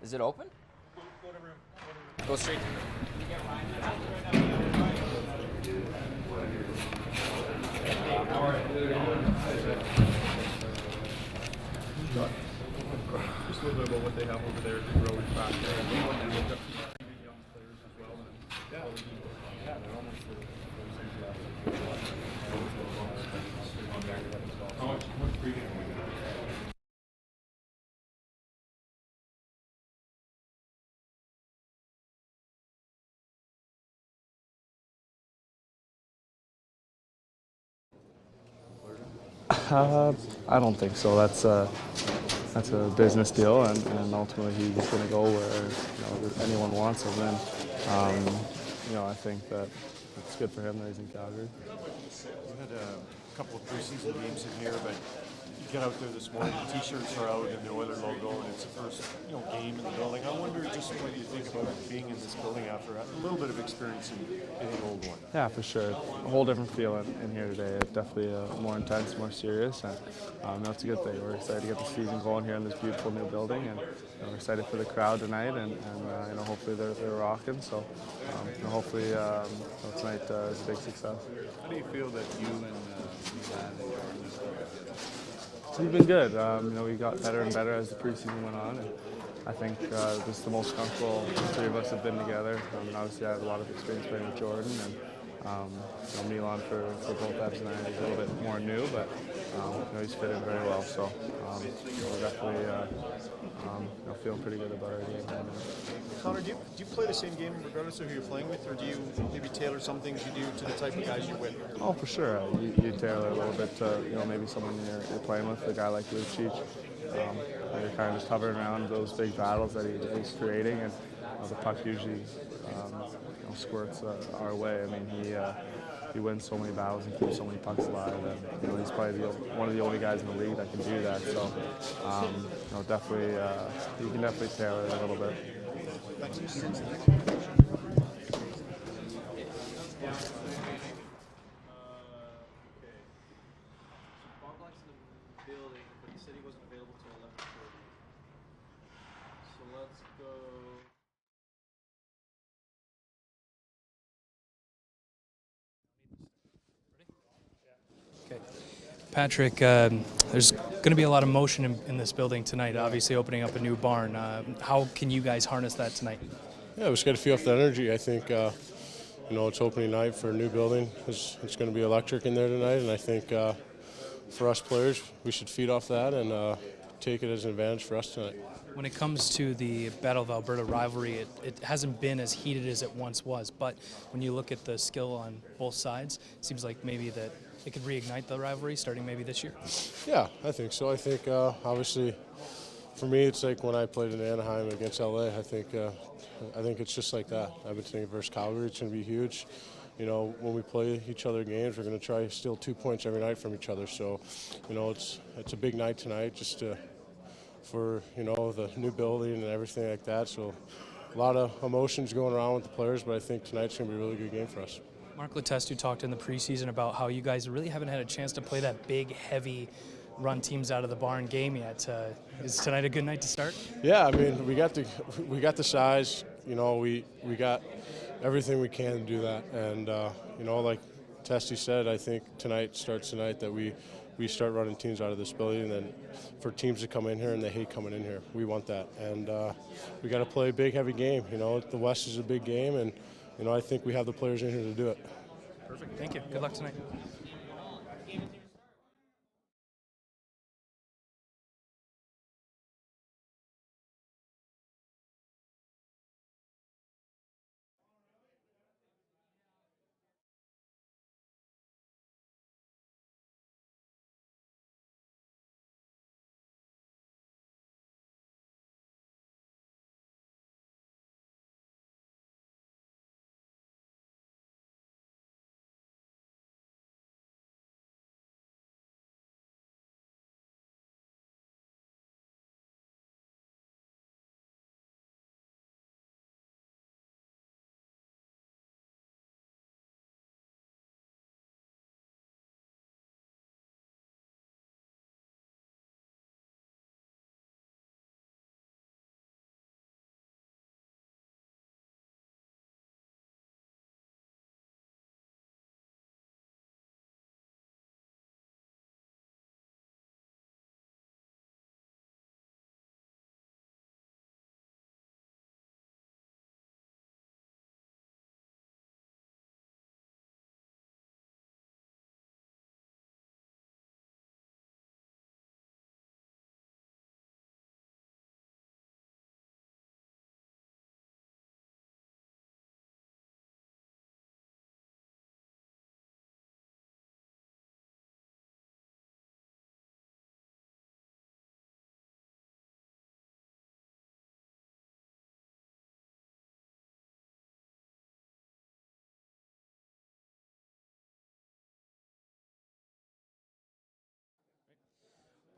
Is it open? Go straight to Just a little bit about what they have over there to grow back there. I don't think so. That's a business deal, and ultimately he's going to go where anyone wants him. And I think that it's good for him that he's in Calgary. We had a couple of preseason games in here, but you get out there this morning, the T-shirts are out and the Oiler logo, and it's the first game in the building. I wonder just what you think about being in this building after a little bit of experience in the old one. Yeah, for sure. A whole different feel in here today. It's definitely more intense, more serious, and that's a good thing. We're excited to get the season going here in this beautiful new building, and we're excited for the crowd tonight, and hopefully they're rocking. So hopefully tonight is a big success. How do you feel that you and Milan and Jordan have worked together? We've been good. We got better and better as the preseason went on, and I think this is the most comfortable the three of us have been together. Obviously, I have a lot of experience playing with Jordan, Milan for both Evs and I is a little bit more new, but he's fit in very well. So we're definitely feeling pretty good about our game. Connor, do you play the same game regardless of who you're playing with, or do you maybe tailor some things you do to the type of guys you're with? Oh, for sure. You tailor a little bit to maybe someone you're playing with, a guy like Lucic. You're kind of just hovering around those big battles that he's creating, and the puck usually squirts our way. I mean, he wins so many battles and keeps so many pucks alive, and he's probably one of the only guys in the league that can do that. So, definitely, you can definitely tailor it a little bit. Patrick, there's going to be a lot of motion in this building tonight, obviously opening up a new barn. How can you guys harness that tonight? Yeah, we just got to feel off that energy. I think, it's opening night for a new building. It's going to be electric in there tonight, and I think for us players, we should feed off that and take it as an advantage for us tonight. When it comes to the Battle of Alberta rivalry, it hasn't been as heated as it once was, but when you look at the skill on both sides, it seems like maybe that it could reignite the rivalry starting maybe this year. Yeah, I think so. I think obviously for me it's like when I played in Anaheim against LA. I think it's just like that. Edmonton versus Calgary, it's going to be huge. When we play each other games, we're going to try to steal 2 points every night from each other. So, it's a big night tonight just for the new building and everything like that. So a lot of emotions going around with the players, but I think tonight's going to be a really good game for us. Mark Letestu talked in the preseason about how you guys really haven't had a chance to play that big, heavy, run teams out of the barn game yet. Is tonight a good night to start? Yeah, I mean, we got the size. We got everything we can to do that. And like Testy said, I think tonight starts tonight that we start running teams out of this building, and then for teams to come in here and they hate coming in here, we want that. And we got to play a big, heavy game. The West is a big game, and I think we have the players in here to do it. Perfect. Thank you. Good luck tonight.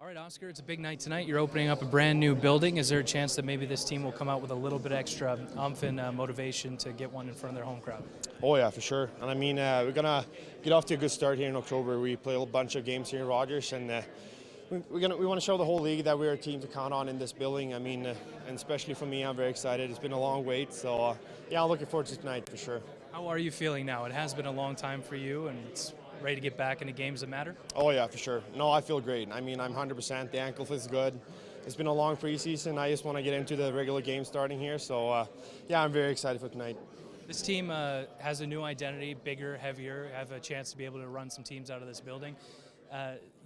All right, Oscar, it's a big night tonight. You're opening up a brand new building. Is there a chance that maybe this team will come out with a little bit extra oomph and motivation to get one in front of their home crowd? Oh yeah, for sure. And I mean, we're gonna get off to a good start here in October. We play a bunch of games here in Rogers, and we want to show the whole league that we're a team to count on in this building. I mean, and especially for me, I'm very excited. It's been a long wait, so yeah, I'm looking forward to tonight for sure. How are you feeling now? It has been a long time for you, and it's ready to get back into games that matter? Oh yeah, for sure. No, I feel great. I mean, I'm 100%. The ankle feels good. It's been a long preseason. I just want to get into the regular game starting here. So yeah, I'm very excited for tonight. This team has a new identity, bigger, heavier, have a chance to be able to run some teams out of this building.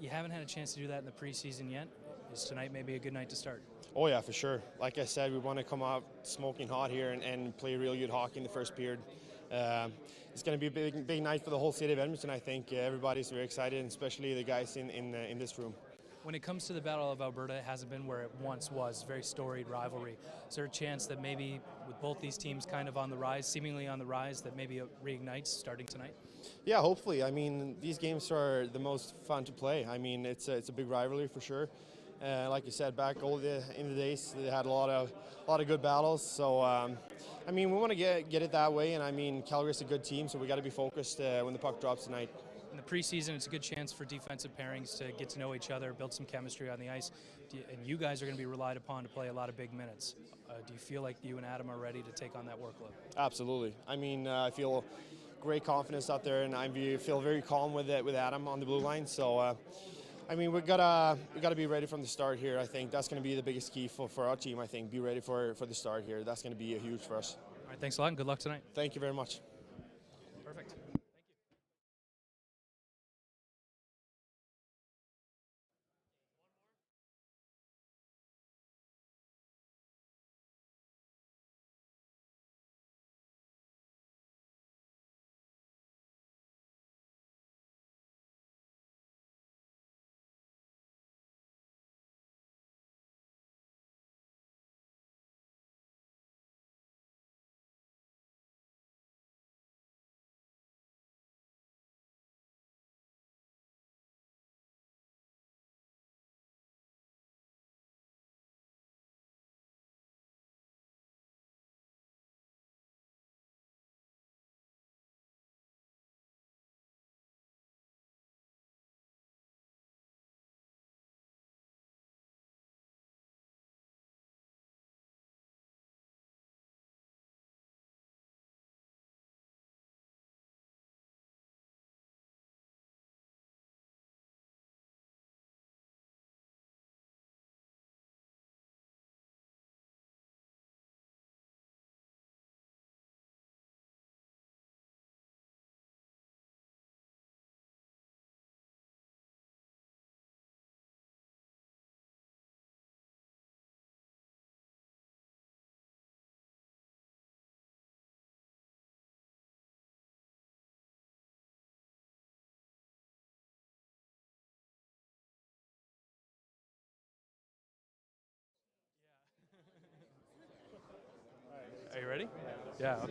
You haven't had a chance to do that in the preseason yet. Is tonight maybe a good night to start? Oh yeah, for sure. Like I said, we want to come out smoking hot here and play real good hockey in the first period. It's going to be a big night for the whole city of Edmonton. I think everybody's very excited, and especially the guys in this room. When it comes to the Battle of Alberta, it hasn't been where it once was. Very storied rivalry. Is there a chance that maybe with both these teams kind of on the rise, seemingly on the rise, that maybe it reignites starting tonight? Yeah, hopefully. I mean, these games are the most fun to play. I mean, it's a big rivalry for sure. Like you said, back in the days, they had a lot of good battles. So, I mean, we want to get it that way. And I mean, Calgary's a good team, so we got to be focused when the puck drops tonight. In the preseason, it's a good chance for defensive pairings to get to know each other, build some chemistry on the ice. And you guys are going to be relied upon to play a lot of big minutes. Do you feel like you and Adam are ready to take on that workload? Absolutely. I mean, I feel great confidence out there, and I feel very calm with Adam on the blue line. So, I mean, we gotta be ready from the start here. I think that's going to be the biggest key for our team. I think be ready for the start here. That's going to be huge for us. All right, thanks a lot, and good luck tonight. Thank you very much. Perfect. Are you ready? Yeah,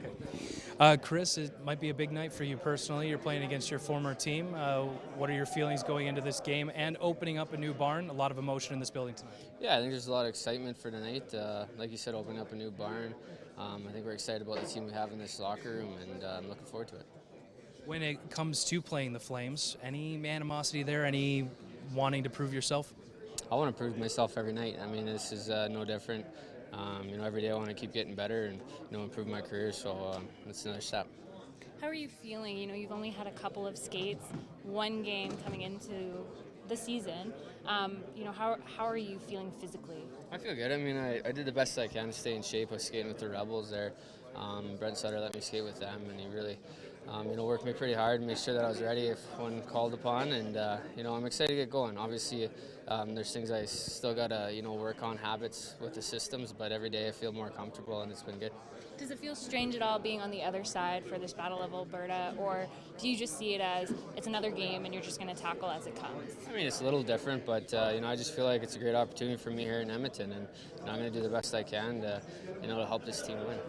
okay. Chris, it might be a big night for you personally. You're playing against your former team. What are your feelings going into this game and opening up a new barn? A lot of emotion in this building tonight. Yeah, I think there's a lot of excitement for tonight. Like you said, opening up a new barn. I think we're excited about the team we have in this locker room, and I'm looking forward to it. When it comes to playing the Flames, any animosity there? Any wanting to prove yourself? I want to prove myself every night. I mean, this is no different. Every day I want to keep getting better and improve my career. So that's another step. How are you feeling? You've only had a couple of skates, one game coming into the season. How are you feeling physically? I feel good. I mean, I did the best I can to stay in shape. I was skating with the Rebels there. Brent Sutter let me skate with them, and he really, worked me pretty hard and made sure that I was ready if when called upon. And I'm excited to get going. Obviously, there's things I still gotta work on, habits with the systems. But every day I feel more comfortable, and it's been good. Does it feel strange at all being on the other side for this Battle of Alberta, or do you just see it as it's another game and you're just going to tackle as it comes? I mean, it's a little different, but I just feel like it's a great opportunity for me here in Edmonton, and I'm going to do the best I can to help this team win.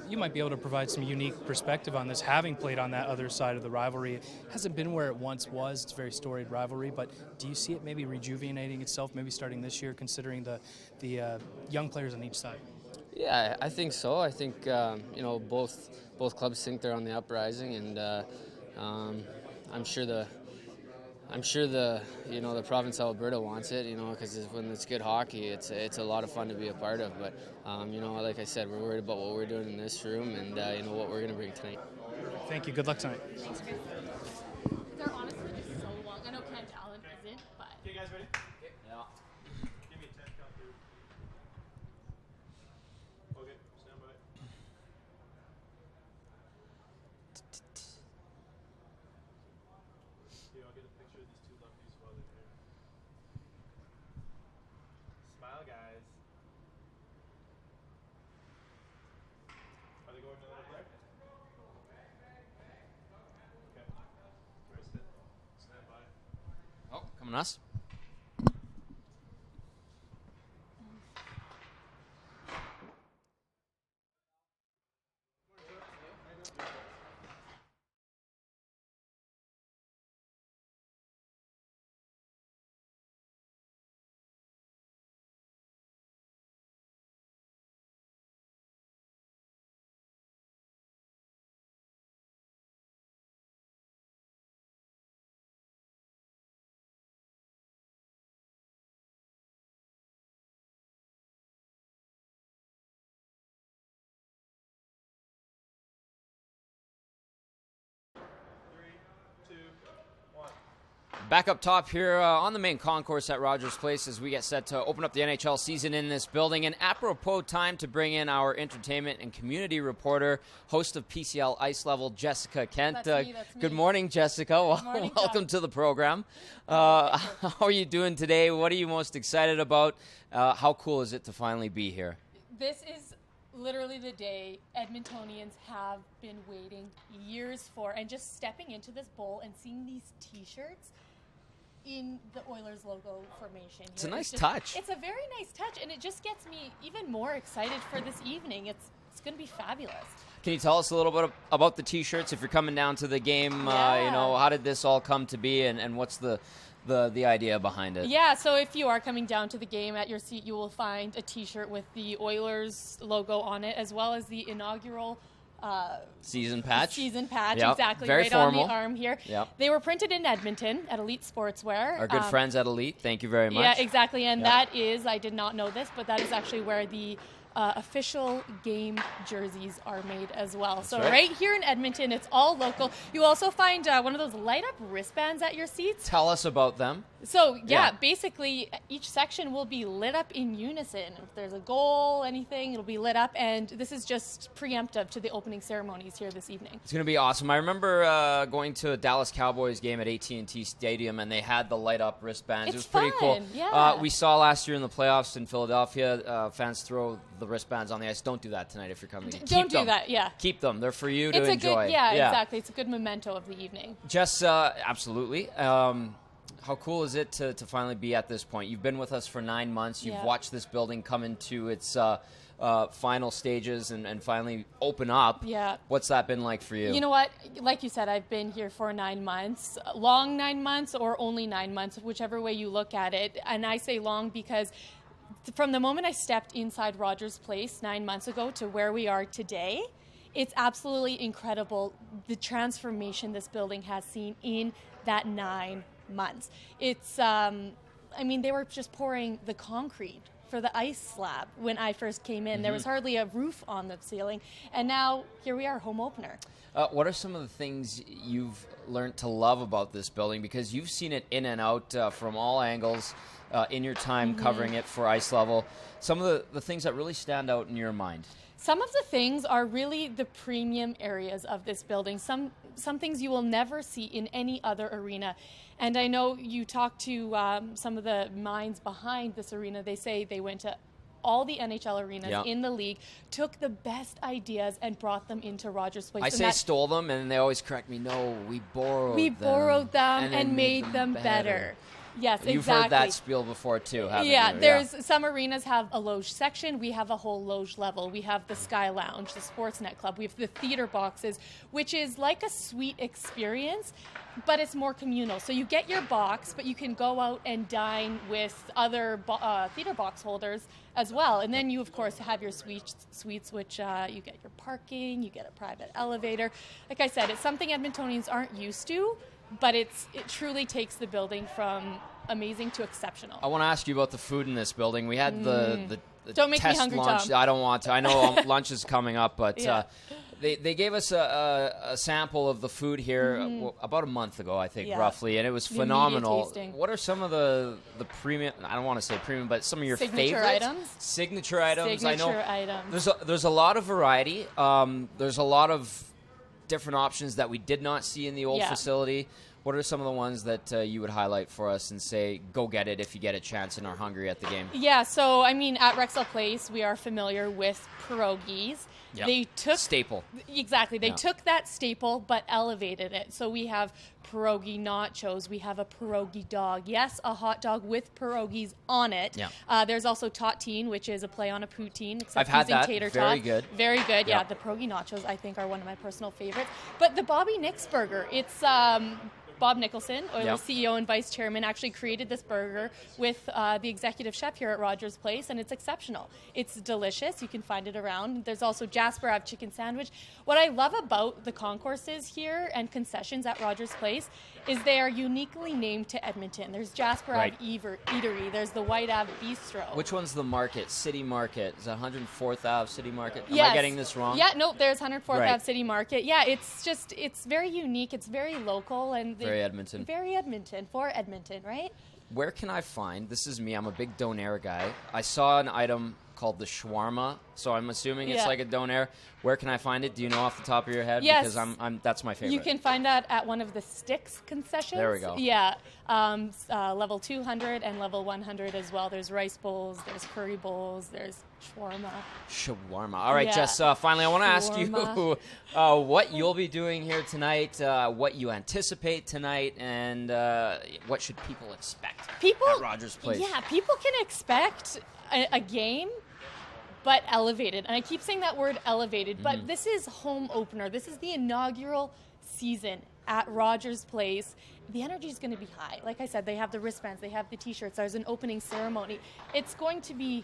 You might be able to provide some unique perspective on this, having played on that other side of the rivalry. It hasn't been where it once was. It's a very storied rivalry, but do you see it maybe rejuvenating itself, maybe starting this year, considering the young players on each side? Yeah, I think so. I think both clubs think they're on the uprising, and I'm sure the province of Alberta wants it. Because when it's good hockey, it's a lot of fun to be a part of. But like I said, we're worried about what we're doing in this room and what we're going to bring tonight. Thank you. Good luck tonight. Thanks, Chris. They're honestly just so long. I know Kent Allen isn't, but. You guys ready? Yeah. Give me a 10 count, dude. Okay, stand by. on us. Back up top here on the main concourse at Rogers Place as we get set to open up the NHL season in this building. An apropos time to bring in our entertainment and community reporter, host of PCL Ice Level, Jessica Kent. That's me. Good morning, Jessica. Good morning, Welcome to the program. How are you doing today? What are you most excited about? How cool is it to finally be here? This is literally the day Edmontonians have been waiting years for, and just stepping into this bowl and seeing these T-shirts in the Oilers logo formation here. It's a nice touch. It's a very nice touch, and it just gets me even more excited for this evening. It's going to be fabulous. Can you tell us a little bit about the T-shirts? If you're coming down to the game, how did this all come to be, and what's the idea behind it? Yeah, so if you are coming down to the game, at your seat you will find a T-shirt with the Oilers logo on it, as well as the inaugural season patch. Yep, exactly. Very right formal. on the arm here. Yep. They were printed in Edmonton at Elite Sportswear. Our good friends at Elite, thank you very much. Yeah, exactly. And Yep. that is, I did not know this, but that is actually where the official game jerseys are made as well. That's so right. here in Edmonton, it's all local. You also find one of those light-up wristbands at your seats. Tell us about them. So, Yeah. basically, each section will be lit up in unison. If there's a goal, anything, it'll be lit up. And this is just preemptive to the opening ceremonies here this evening. It's going to be awesome. I remember going to a Dallas Cowboys game at AT&T Stadium, and they had the light-up wristbands. It's it was pretty cool. fun, yeah. We saw last year in the playoffs in Philadelphia, fans throw the wristbands on the ice. Don't do that tonight if you're coming. Don't do that, yeah. Keep them. They're for you to It's enjoy. a good, exactly. It's a good memento of the evening. Jess, absolutely. How cool is it to finally be at this point? You've been with us for 9 months. You've Yeah. watched this building come into its final stages and finally open up. Yeah. What's that been like for you? You know what? Like you said, I've been here for 9 months. Long 9 months or only 9 months, whichever way you look at it. And I say long because from the moment I stepped inside Rogers Place 9 months ago to where we are today, it's absolutely incredible the transformation this building has seen in that 9 months. It's, they were just pouring the concrete for the ice slab when I first came in. There was hardly a roof on the ceiling, and now here we are, home opener. What are some of the things you've learned to love about this building? Because you've seen it in and out from all angles in your time covering it for Ice Level. Some of the things that really stand out in your mind. Some of the things are really the premium areas of this building. Some things you will never see in any other arena. And I know you talk to some of the minds behind this arena. They say they went to all the NHL arenas in the league, took the best ideas and brought them into Rogers Place. I say stole them, and they always correct me. No, we borrowed them. We borrowed them and then made them better. Yes, exactly. You've heard that spiel before, too, haven't you? There's some arenas have a loge section. We have a whole loge level. We have the Sky Lounge, the Sportsnet Club. We have the theater boxes, which is like a suite experience, but it's more communal. So you get your box, but you can go out and dine with other theater box holders as well. And then you, of course, have your suites, which you get your parking, you get a private elevator. Like I said, it's something Edmontonians aren't used to, but it truly takes the building from amazing to exceptional. I want to ask you about the food in this building. We had the Don't make me test hungry, lunch. Tom. I don't want to. I know lunch is coming up, but Yeah. they gave us a sample of the food here about a month ago, I think, roughly, and it was phenomenal. tasting. What are some of the premium? I don't want to say premium, but some of your Signature favorites? items? Signature items. I know Signature items. there's a lot of variety. There's a lot of different options that we did not see in the old Yeah. facility. What are some of the ones that you would highlight for us and say, go get it if you get a chance and are hungry at the game? Yeah, so I mean, at Rexall Place, we are familiar with pierogies. Yep. They took staple. Exactly. They Yeah. took that staple but elevated it. So we have pierogi nachos. We have a pierogi dog. Yes, a hot dog with pierogies on it. Yeah. There's also tatine, which is a play on a poutine, except I've had using that. tater Very tot. good. Very good. Yeah, Yep. the pierogi nachos I think are one of my personal favorites. But the Bobby Nix burger, it's Bob Nicholson, Oilers Yep. CEO and Vice Chairman, actually created this burger with the executive chef here at Rogers Place, and it's exceptional. It's delicious. You can find it around. There's also Jasper Ave chicken sandwich. What I love about the concourses here and concessions at Rogers Place is they are uniquely named to Edmonton. There's Jasper Right. Ave Eatery. There's the White Ave Bistro. Which one's the market? City Market. Is that 104th Ave City Market? Am Yes. I getting this wrong? Yeah, no, there's 104th Right. Ave City Market. Yeah, it's very unique. It's very local. And Very Edmonton. Very Edmonton, for Edmonton, right? Where can I find, this is me, I'm a big donair guy. I saw an item called the shawarma, so I'm assuming it's Yeah. like a donair. Where can I find it? Do you know off the top of your head? Yes. Because I'm that's my favorite. You can find that at one of the Sticks concessions. There we go. Yeah, level 200 and level 100 as well. There's rice bowls, there's curry bowls, there's shawarma. Shawarma. All right, Yeah. Jess, finally I want to ask you Shawarma. what you'll be doing here tonight, what you anticipate tonight, and what should people expect at Rogers Place? Yeah, people can expect a game, but elevated. And I keep saying that word elevated, Mm-hmm. but this is home opener. This is the inaugural season at Rogers Place. The energy is going to be high. Like I said, they have the wristbands, they have the T-shirts. There's an opening ceremony. It's going to be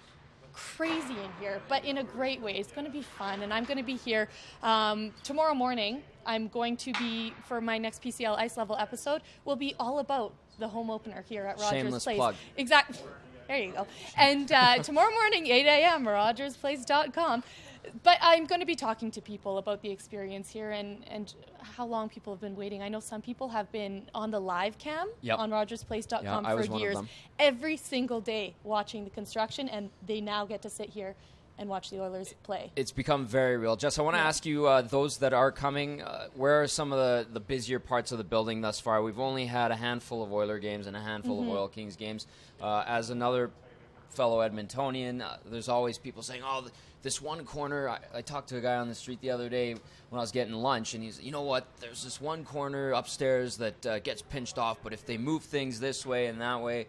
crazy in here, but in a great way. It's going to be fun, and I'm going to be here tomorrow morning. I'm going to be, for my next PCL Ice Level episode, will be all about the home opener here at Rogers Shameless Place. plug. Exactly. There you go. And tomorrow morning, 8 a.m., rogersplace.com. But I'm going to be talking to people about the experience here and how long people have been waiting. I know some people have been on the live cam on rogersplace.com Yeah, I was for one of years, them. every single day watching the construction, and they now get to sit here and watch the Oilers play. It's become very real. Jess, I want to ask you, those that are coming, where are some of the busier parts of the building thus far? We've only had a handful of Oiler games and a handful of Oil Kings games. As another fellow Edmontonian, there's always people saying, this one corner. I talked to a guy on the street the other day when I was getting lunch, and he's, you know what, there's this one corner upstairs that gets pinched off, but if they move things this way and that way,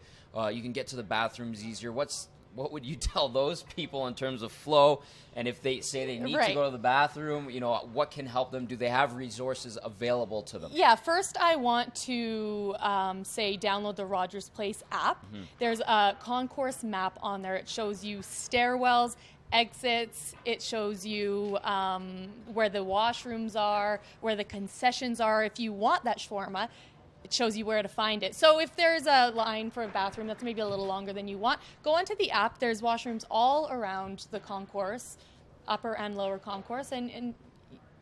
you can get to the bathrooms easier. What would you tell those people in terms of flow? And if they say they need to go to the bathroom, what can help them? Do they have resources available to them? Yeah, first I want to say download the Rogers Place app. There's a concourse map on there. It shows you stairwells, exits. It shows you where the washrooms are, where the concessions are. If you want that shawarma, it shows you where to find it. So if there's a line for a bathroom that's maybe a little longer than you want, go onto the app. There's washrooms all around the concourse, upper and lower concourse, and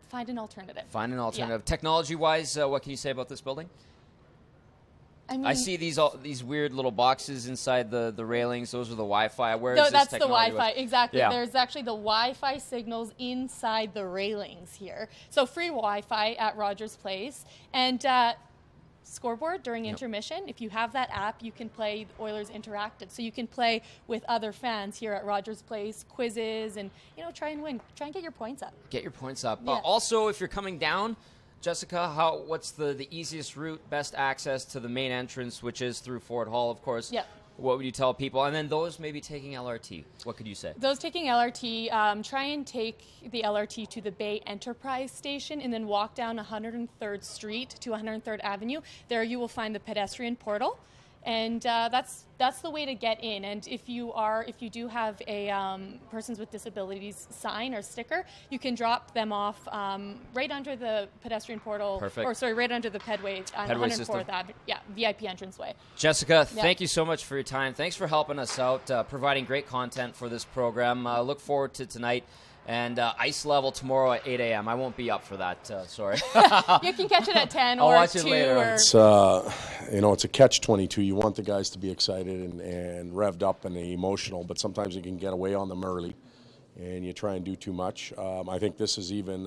find an alternative. Find an alternative. Technology-wise, what can you say about this building? I see these weird little boxes inside the railings. Those are the Wi-Fi. Where is this that's the technology-wise? Wi-Fi, exactly. Yeah. There's actually the Wi-Fi signals inside the railings here. So free Wi-Fi at Rogers Place. And scoreboard during intermission. If you have that app, you can play Oilers Interactive. So you can play with other fans here at Rogers Place, quizzes, and try and win. Try and get your points up. Get your points up. Yeah. Also, if you're coming down, Jessica, what's the easiest route, best access to the main entrance, which is through Ford Hall, of course? Yeah. What would you tell people? And then those maybe taking LRT. What could you say? Those taking LRT, try and take the LRT to the Bay Enterprise Station and then walk down 103rd Street to 103rd Avenue. There you will find the pedestrian portal. And that's the way to get in. And if you do have a persons with disabilities sign or sticker, you can drop them off right under the pedestrian portal. Perfect. Or sorry, right under the pedway on Pedway 104th system. Avenue. Yeah, VIP entranceway. Jessica, Yeah. thank you so much for your time. Thanks for helping us out, providing great content for this program. Look forward to tonight. And ice level tomorrow at 8 a.m. I won't be up for that, sorry. You can catch it at 10 I'll or watch 2. it later. Or It's it's a catch-22. You want the guys to be excited and revved up and emotional, but sometimes you can get away on them early, and you try and do too much. I think this is even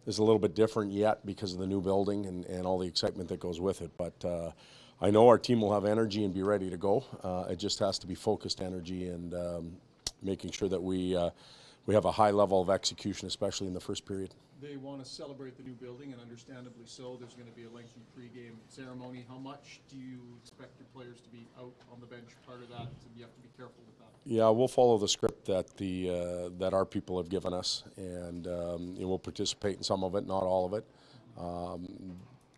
is a little bit different yet because of the new building and all the excitement that goes with it. But I know our team will have energy and be ready to go. It just has to be focused energy and making sure that we have a high level of execution, especially in the first period. They want to celebrate the new building, and understandably so. There's going to be a lengthy pregame ceremony. How much do you expect your players to be out on the bench? Part of that, you have to be careful with that. Yeah, we'll follow the script that that our people have given us, and we'll participate in some of it, not all of it.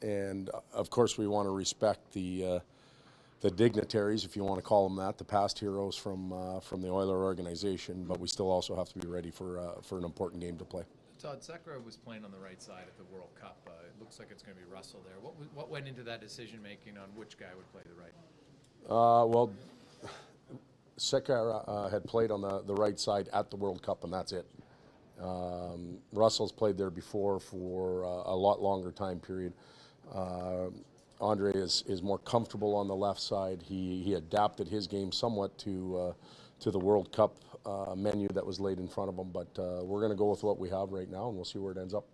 And of course, we want to respect the dignitaries, if you want to call them that, the past heroes from the Oiler organization. But we still also have to be ready for an important game to play. Todd, Sekera was playing on the right side at the World Cup. It looks like it's going to be Russell there. What went into that decision making on which guy would play the right? Well, Sekera had played on the right side at the World Cup, and that's it. Russell's played there before for a lot longer time period. Andre is more comfortable on the left side. He adapted his game somewhat to the World Cup menu that was laid in front of him, but we're going to go with what we have right now, and we'll see where it ends up.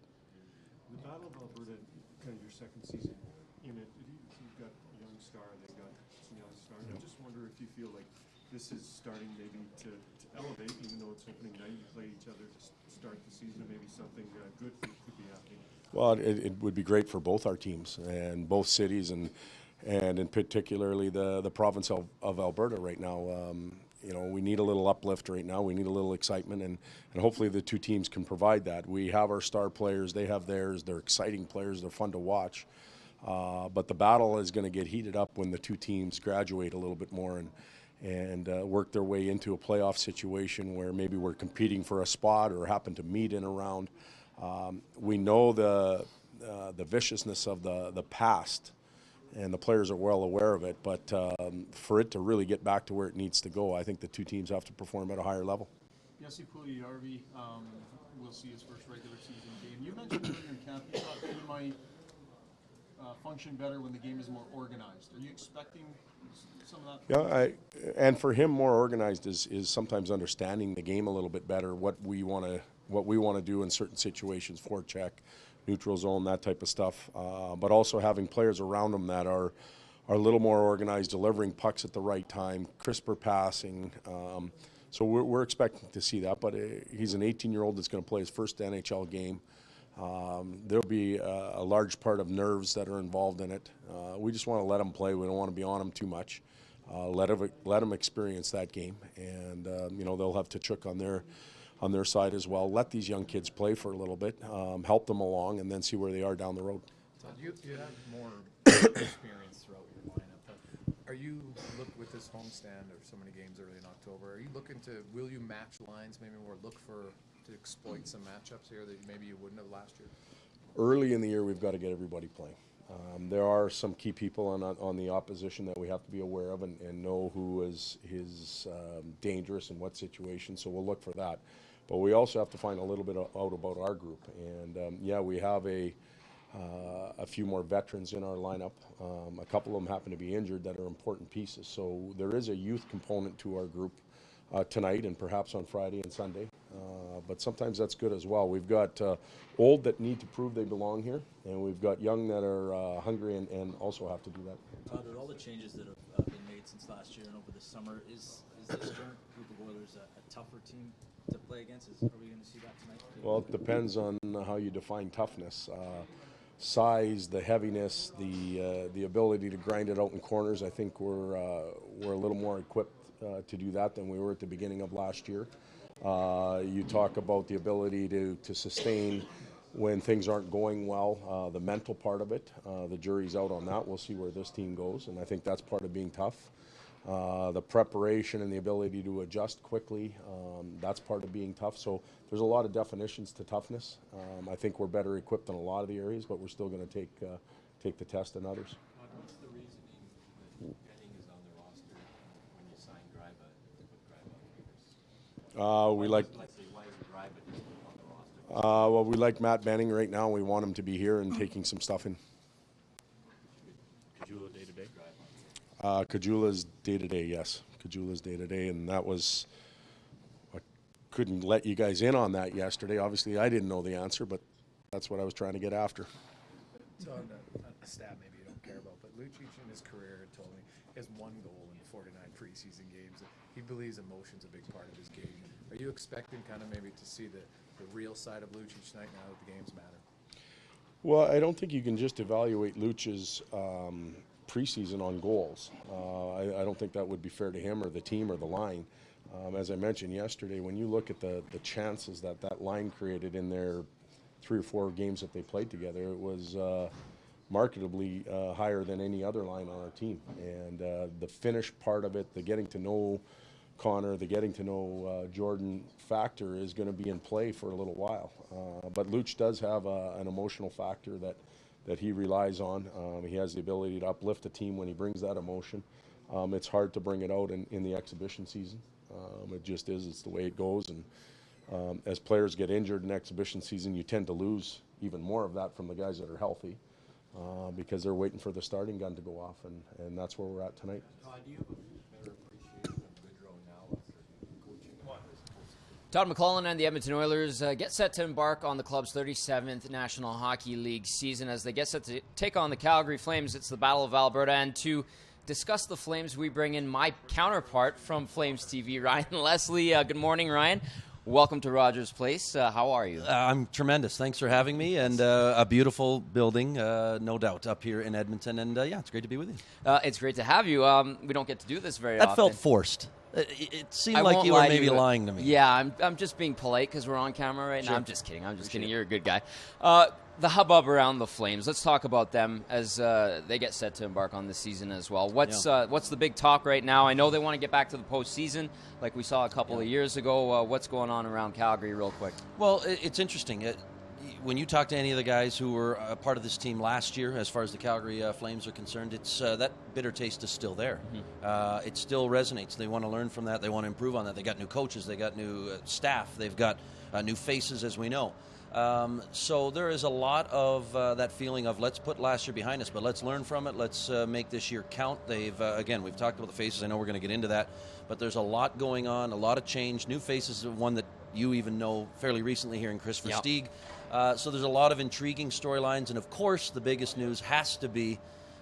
The Battle of Alberta, kind of your second season in it, you've got a young star, they've got some young stars. I just wonder if you feel like this is starting maybe to elevate, even though it's opening night, you play each other to start the season, maybe something good could be happening. Well, it would be great for both our teams and both cities, and in particularly the province of Alberta right now. We need a little uplift right now. We need a little excitement, and hopefully the two teams can provide that. We have our star players. They have theirs. They're exciting players. They're fun to watch. But the battle is going to get heated up when the two teams graduate a little bit more and work their way into a playoff situation where maybe we're competing for a spot or happen to meet in a round. We know the viciousness of the past, and the players are well aware of it, but for it to really get back to where it needs to go, I think the two teams have to perform at a higher level. Jesse Puljujarvi will see his first regular season game. You mentioned earlier in camp you thought he might function better when the game is more organized. Are you expecting some of that? Yeah, and for him, more organized is sometimes understanding the game a little bit better, what we want to do in certain situations, forecheck, neutral zone, that type of stuff, but also having players around him that are a little more organized, delivering pucks at the right time, crisper passing. So we're expecting to see that, but he's an 18-year-old that's going to play his first NHL game. There'll be a large part of nerves that are involved in it. We just want to let him play. We don't want to be on him too much. Let him experience that game, and they'll have Tkachuk on their side as well. Let these young kids play for a little bit, help them along, and then see where they are down the road. Todd, you have more experience throughout your lineup. Are you look with this homestand or so many games early in October? Are you looking to? Will you match lines? Maybe more look to exploit some matchups here that maybe you wouldn't have last year. Early in the year, we've got to get everybody playing. There are some key people on the opposition that we have to be aware of and know who is dangerous in what situation. So we'll look for that. But we also have to find a little bit out about our group. And we have a few more veterans in our lineup. A couple of them happen to be injured that are important pieces. So there is a youth component to our group tonight and perhaps on Friday and Sunday. But sometimes that's good as well. We've got old that need to prove they belong here, and we've got young that are hungry and also have to do that. Todd, with all the changes that have been made since last year and over the summer, is this current group of Oilers a tougher team to play against? Are we going to see that tonight? Well, it depends on how you define toughness. Size, the heaviness, the ability to grind it out in corners. I think we're a little more equipped to do that than we were at the beginning of last year. You talk about the ability to sustain when things aren't going well, the mental part of it. The jury's out on that. We'll see where this team goes, and I think that's part of being tough. The preparation and the ability to adjust quickly, that's part of being tough. So there's a lot of definitions to toughness. I think we're better equipped in a lot of the areas, but we're still going to take the test in others. What's the reasoning that Benning is on the roster when you signed Greiba to put Greiba on waivers? We like. Why is Greiba just on the roster? Well, we like Matt Benning right now. We want him to be here and taking some stuff in. Caggiula day to day. Caggiula's day-to-day, yes. Caggiula's day-to-day, and that was, I couldn't let you guys in on that yesterday. Obviously, I didn't know the answer, but that's what I was trying to get after. So a stat maybe you don't care about, but Lucic in his career told me he has 1 goal in 49 preseason games. He believes emotion's a big part of his game. Are you expecting kind of maybe to see the real side of Lucic tonight now that the games matter? Well, I don't think you can just evaluate Lucic's preseason on goals. I don't think that would be fair to him or the team or the line. As I mentioned yesterday, when you look at the chances that line created in their 3 or 4 games that they played together, it was marketably higher than any other line on our team. And the finish part of it, the getting to know Connor, the getting to know Jordan factor is going to be in play for a little while. But Luch does have an emotional factor that he relies on. He has the ability to uplift a team when he brings that emotion. It's hard to bring it out in the exhibition season. It just is. It's the way it goes. And as players get injured in exhibition season, you tend to lose even more of that from the guys that are healthy because they're waiting for the starting gun to go off, and that's where we're at tonight. Todd McLellan and the Edmonton Oilers get set to embark on the club's 37th National Hockey League season as they get set to take on the Calgary Flames. It's the Battle of Alberta, and to discuss the Flames, we bring in my counterpart from Flames TV, Ryan Leslie. Good morning, Ryan. Welcome to Rogers Place. How are you? I'm tremendous. Thanks for having me, and a beautiful building, no doubt, up here in Edmonton. And yeah, it's great to be with you. It's great to have you. We don't get to do this very often. That felt forced. It seemed like you were maybe lying to me. Yeah, I'm just being polite because we're on camera right now. I'm just kidding. I'm just kidding. You're a good guy. The hubbub around the Flames. Let's talk about them as they get set to embark on this season as well. What's the big talk right now? I know they want to get back to the postseason like we saw a couple of years ago. What's going on around Calgary real quick? Well, it's interesting. When you talk to any of the guys who were a part of this team last year, as far as the Calgary Flames are concerned, it's that bitter taste is still there. Mm-hmm. It still resonates. They want to learn from that. They want to improve on that. They got new coaches. They got new staff. They've got new faces, as we know. So there is a lot of that feeling of let's put last year behind us, but let's learn from it. Let's make this year count. They've again, we've talked about the faces. I know we're going to get into that, but there's a lot going on, a lot of change. New faces, one that you even know fairly recently here in Chris Versteeg. So there's a lot of intriguing storylines, and of course, the biggest news has to be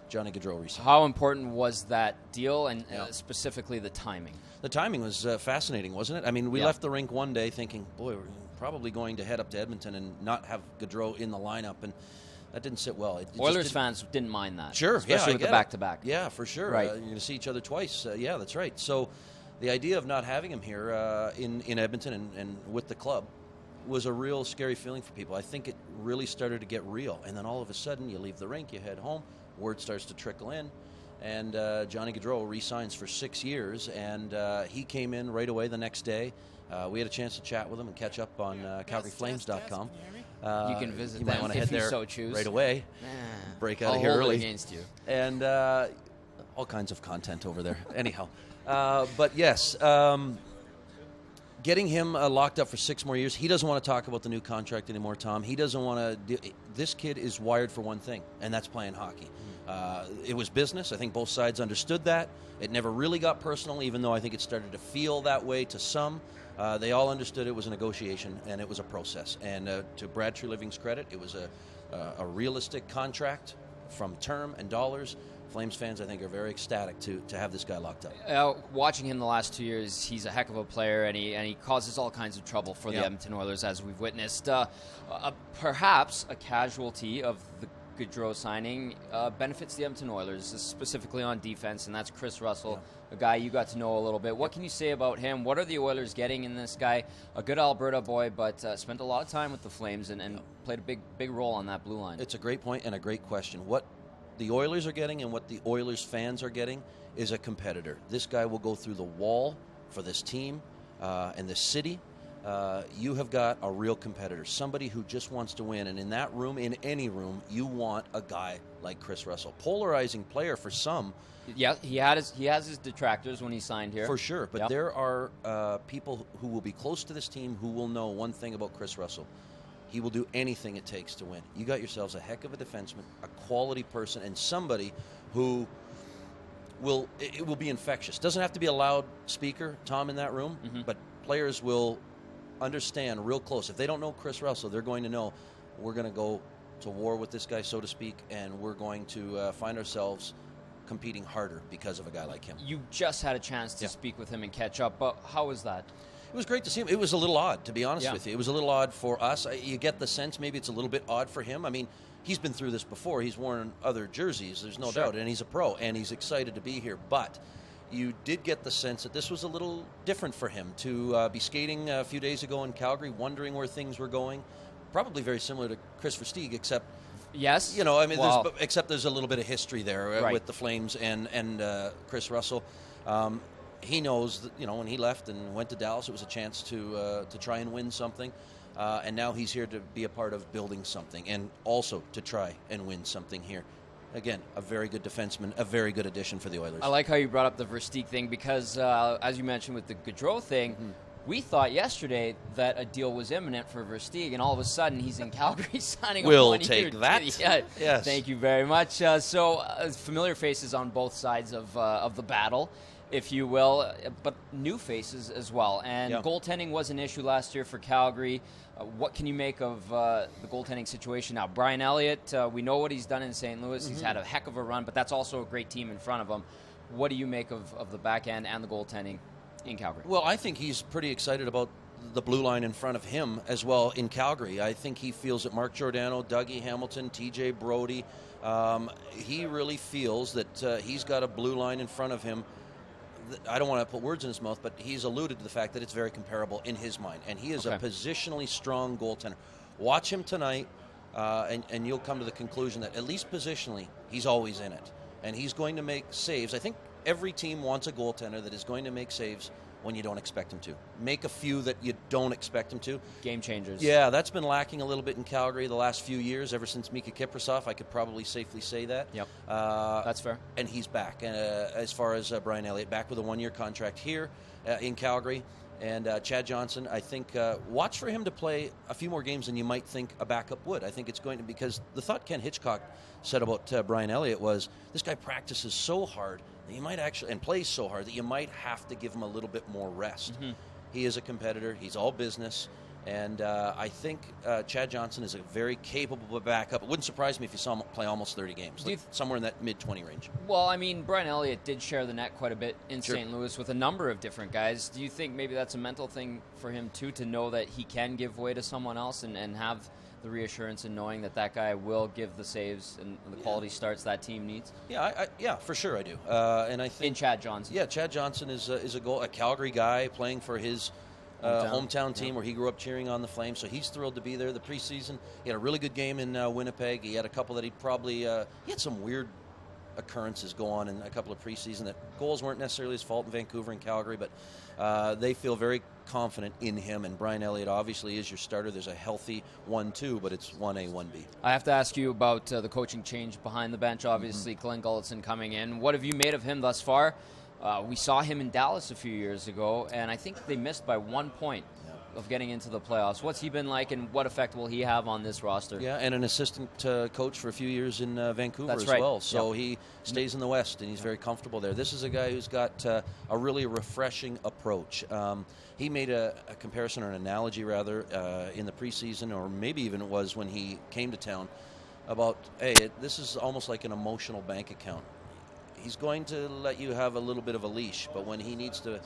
Johnny Gaudreau recently. How important was that deal, and specifically the timing? The timing was fascinating, wasn't it? I mean, we left the rink one day thinking, boy, we're probably going to head up to Edmonton and not have Gaudreau in the lineup, and that didn't sit well. Oilers fans didn't mind that. Sure, especially with the back-to-back. Yeah, for sure. Right. You're going to see each other twice. Yeah, that's right. So the idea of not having him here in Edmonton and with the club was a real scary feeling for people. I think it really started to get real, and then all of a sudden you leave the rink, you head home, word starts to trickle in, and Johnny Gaudreau re-signs for 6 years, and he came in right away the next day. We had a chance to chat with him and catch up on CalgaryFlames.com. You can visit you them might want to if head there you so choose. right away. Break out of here I'll hold early. it against you. And all kinds of content over there. Anyhow, but yes, getting him locked up for 6 more years. He doesn't want to talk about the new contract anymore, Tom. He doesn't want to. This kid is wired for one thing, and that's playing hockey. It was business. I think both sides understood that. It never really got personal, even though I think it started to feel that way to some. They all understood it was a negotiation, and it was a process. And to Brad Treliving's credit, it was a realistic contract from term and dollars. Flames fans, I think, are very ecstatic to have this guy locked up. Watching him the last 2 years, he's a heck of a player, and he causes all kinds of trouble for the Edmonton Oilers, as we've witnessed. Perhaps a casualty of the Gaudreau signing benefits the Edmonton Oilers, specifically on defense, and that's Chris Russell, a guy you got to know a little bit. What can you say about him? What are the Oilers getting in this guy? A good Alberta boy, but spent a lot of time with the Flames and played a big role on that blue line. It's a great point and a great question. What the Oilers are getting and what the Oilers fans are getting is a competitor. This guy will go through the wall for this team and this city. You have got a real competitor, somebody who just wants to win. And in that room, in any room, you want a guy like Chris Russell. Polarizing player for some. Yeah, he has his detractors when he signed here. For sure, but there are people who will be close to this team who will know one thing about Chris Russell. He will do anything it takes to win. You got yourselves a heck of a defenseman, a quality person, and somebody who will be infectious. Doesn't have to be a loud speaker, Tom, in that room, but players will understand real close. If they don't know Chris Russell, they're going to know we're going to go to war with this guy, so to speak, and we're going to find ourselves competing harder because of a guy like him. You just had a chance to speak with him and catch up, but how was that? It was great to see him. It was a little odd, to be honest with you. It was a little odd for us. You get the sense maybe it's a little bit odd for him. I mean, he's been through this before. He's worn other jerseys, there's no doubt, and he's a pro, and he's excited to be here. But you did get the sense that this was a little different for him to be skating a few days ago in Calgary, wondering where things were going. Probably very similar to Chris Versteeg, except yes, you know, I mean, wow. except there's a little bit of history there with the Flames and Chris Russell. He knows that, you know, when he left and went to Dallas, it was a chance to try and win something, and now he's here to be a part of building something, and also to try and win something here. Again, a very good defenseman, a very good addition for the Oilers. I like how you brought up the Versteeg thing because, as you mentioned with the Gaudreau thing, we thought yesterday that a deal was imminent for Versteeg, and all of a sudden he's in Calgary signing We'll a one-year take that. Yeah. Yes. Thank you very much. Familiar faces on both sides of the battle, if you will, but new faces as well. And goaltending was an issue last year for Calgary. What can you make of the goaltending situation now? Brian Elliott, we know what he's done in St. Louis. He's had a heck of a run, but that's also a great team in front of him. What do you make of the back end and the goaltending in Calgary? Well, I think he's pretty excited about the blue line in front of him as well in Calgary. I think he feels that Mark Giordano, Dougie Hamilton, TJ Brody, he really feels that he's got a blue line in front of him. I don't want to put words in his mouth, but he's alluded to the fact that it's very comparable in his mind. And he is a positionally strong goaltender. Watch him tonight, and you'll come to the conclusion that at least positionally, he's always in it. And he's going to make saves. I think every team wants a goaltender that is going to make saves when you don't expect him to. Make a few that you don't expect him to. Game changers. Yeah, that's been lacking a little bit in Calgary the last few years, ever since Mika Kiprasov. I could probably safely say that. Yep, that's fair. And he's back, as far as Brian Elliott, back with a one-year contract here in Calgary. And Chad Johnson, I think, watch for him to play a few more games than you might think a backup would. I think it's going to, because the thought Ken Hitchcock said about Brian Elliott was, this guy practices so hard that you might actually, and plays so hard that you might have to give him a little bit more rest. He is a competitor. He's all business. And I think Chad Johnson is a very capable backup. It wouldn't surprise me if you saw him play almost 30 games, somewhere in that mid-20 range. Well, I mean, Brian Elliott did share the net quite a bit in St. Louis with a number of different guys. Do you think maybe that's a mental thing for him, too, to know that he can give way to someone else and have the reassurance in knowing that that guy will give the saves and the quality starts that team needs? Yeah, for sure I do. And I think in Chad Johnson. Yeah, Chad Johnson is a Calgary guy playing for his hometown team where he grew up cheering on the Flames, so he's thrilled to be there. The preseason, he had a really good game in Winnipeg. He had a couple that he had some weird occurrences go on in a couple of preseason that goals weren't necessarily his fault in Vancouver and Calgary, but they feel very confident in him, and Brian Elliott obviously is your starter. There's a healthy 1-2, but it's 1A, 1B. I have to ask you about the coaching change behind the bench. Obviously, Glenn Gulutzan coming in. What have you made of him thus far? We saw him in Dallas a few years ago, and I think they missed by 1 point of getting into the playoffs. What's he been like, and what effect will he have on this roster? Yeah, and an assistant coach for a few years in Vancouver as well. So he stays in the West, and he's very comfortable there. This is a guy who's got a really refreshing approach. He made a comparison, or an analogy rather, in the preseason, or maybe even it was when he came to town, about, hey, this is almost like an emotional bank account. He's going to let you have a little bit of a leash, but when he needs to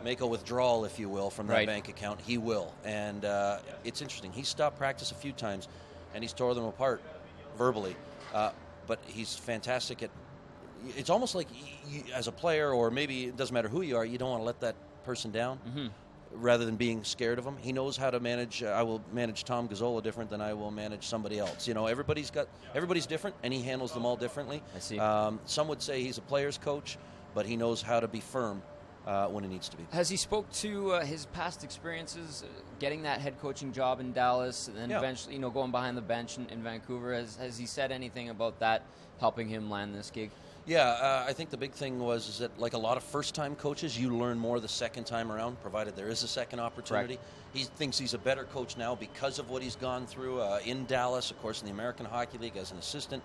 make a withdrawal, if you will, from that bank account, he will. And it's interesting. He stopped practice a few times, and he's tore them apart verbally. But he's fantastic at. It's almost like as a player, or maybe it doesn't matter who you are, you don't want to let that person down. Rather than being scared of him, he knows how to manage. I will manage Tom Gazzola different than I will manage somebody else. You know, everybody's different, and he handles them all differently. I see. Some would say he's a player's coach, but he knows how to be firm when it needs to be. Has he spoke to his past experiences, getting that head coaching job in Dallas, and then eventually, going behind the bench in Vancouver? Has he said anything about that helping him land this gig? Yeah, I think the big thing is that, like a lot of first-time coaches, you learn more the second time around, provided there is a second opportunity. Correct. He thinks he's a better coach now because of what he's gone through in Dallas, of course, in the American Hockey League as an assistant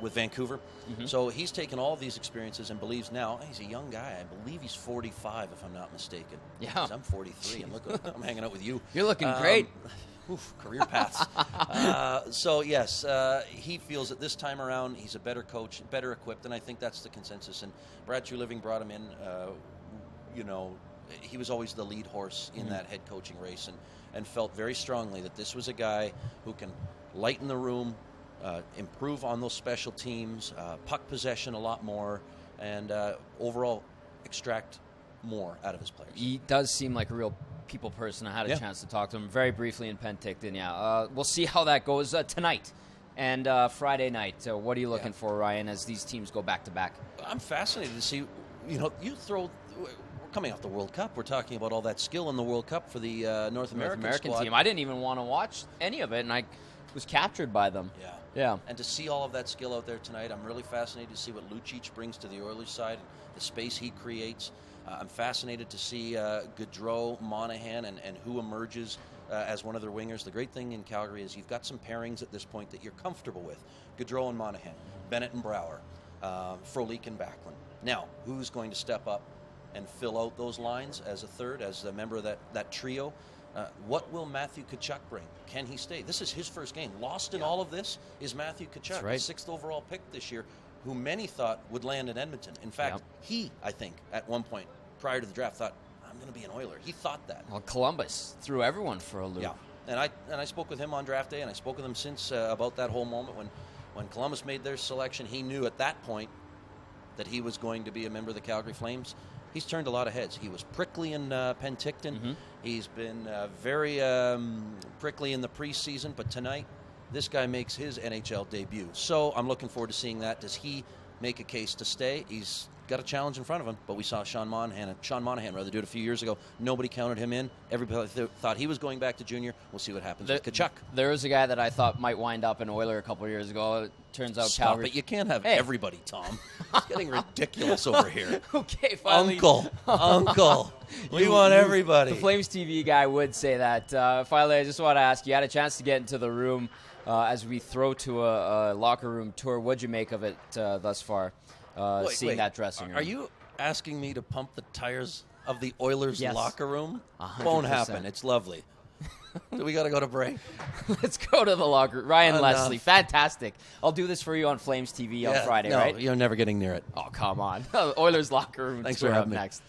with Vancouver. So he's taken all of these experiences and believes now, he's a young guy. I believe he's 45, if I'm not mistaken. Yeah. I'm 43, and look, I'm hanging out with you. You're looking great. career paths. So yes, he feels that this time around he's a better coach, better equipped, and I think that's the consensus. And Brad Treliving brought him in. He was always the lead horse in that head coaching race, and felt very strongly that this was a guy who can lighten the room, improve on those special teams, puck possession a lot more, and overall extract more out of his players. He does seem like a real people person. I had a chance to talk to him very briefly in Penticton. We'll see how that goes tonight and Friday night. What are you looking for, Ryan, as these teams go back to back? I'm fascinated to see. We're coming off the World Cup. We're talking about all that skill in the World Cup for the North American squad. team. I didn't even want to watch any of it, and I was captured by them. Yeah. And to see all of that skill out there tonight, I'm really fascinated to see what Lucic brings to the Oilers side, the space he creates. I'm fascinated to see Gaudreau, Monahan, and who emerges as one of their wingers. The great thing in Calgary is you've got some pairings at this point that you're comfortable with. Gaudreau and Monahan, Bennett and Brouwer, Frolik and Backlund. Now, who's going to step up and fill out those lines as a third, as a member of that trio? What will Matthew Tkachuk bring? Can he stay? This is his first game. Lost in all of this is Matthew Tkachuk, the 6th overall pick this year, who many thought would land in Edmonton. In fact, he, I think, at one point prior to the draft, thought, I'm going to be an Oiler. He thought that. Well, Columbus threw everyone for a loop. Yeah, and I spoke with him on draft day, and I spoke with him since about that whole moment when Columbus made their selection. He knew at that point that he was going to be a member of the Calgary Flames. He's turned a lot of heads. He was prickly in Penticton. He's been very prickly in the preseason, but tonight, this guy makes his NHL debut. So I'm looking forward to seeing that. Does he make a case to stay? He's got a challenge in front of him, but we saw Sean Monahan do it a few years ago. Nobody counted him in. Everybody thought he was going back to junior. We'll see what happens with Tkachuk. There was a guy that I thought might wind up an Oiler a couple of years ago. It turns out Stop Calgary. it. You can't have everybody, Tom. It's getting ridiculous over here. Okay, finally. Uncle. We want everybody. The Flames TV guy would say that. Finally, I just want to ask, you had a chance to get into the room as we throw to a locker room tour. What'd you make of it thus far? Seeing that dressing room. Are you asking me to pump the tires of the Oilers locker room? 100%. Won't happen. It's lovely. We got to go to break. Let's go to the locker room. Ryan Leslie, fantastic. I'll do this for you on Flames TV on Friday, right? No, you're never getting near it. Oh, come on. Oilers locker room Thanks tour for up having me. next.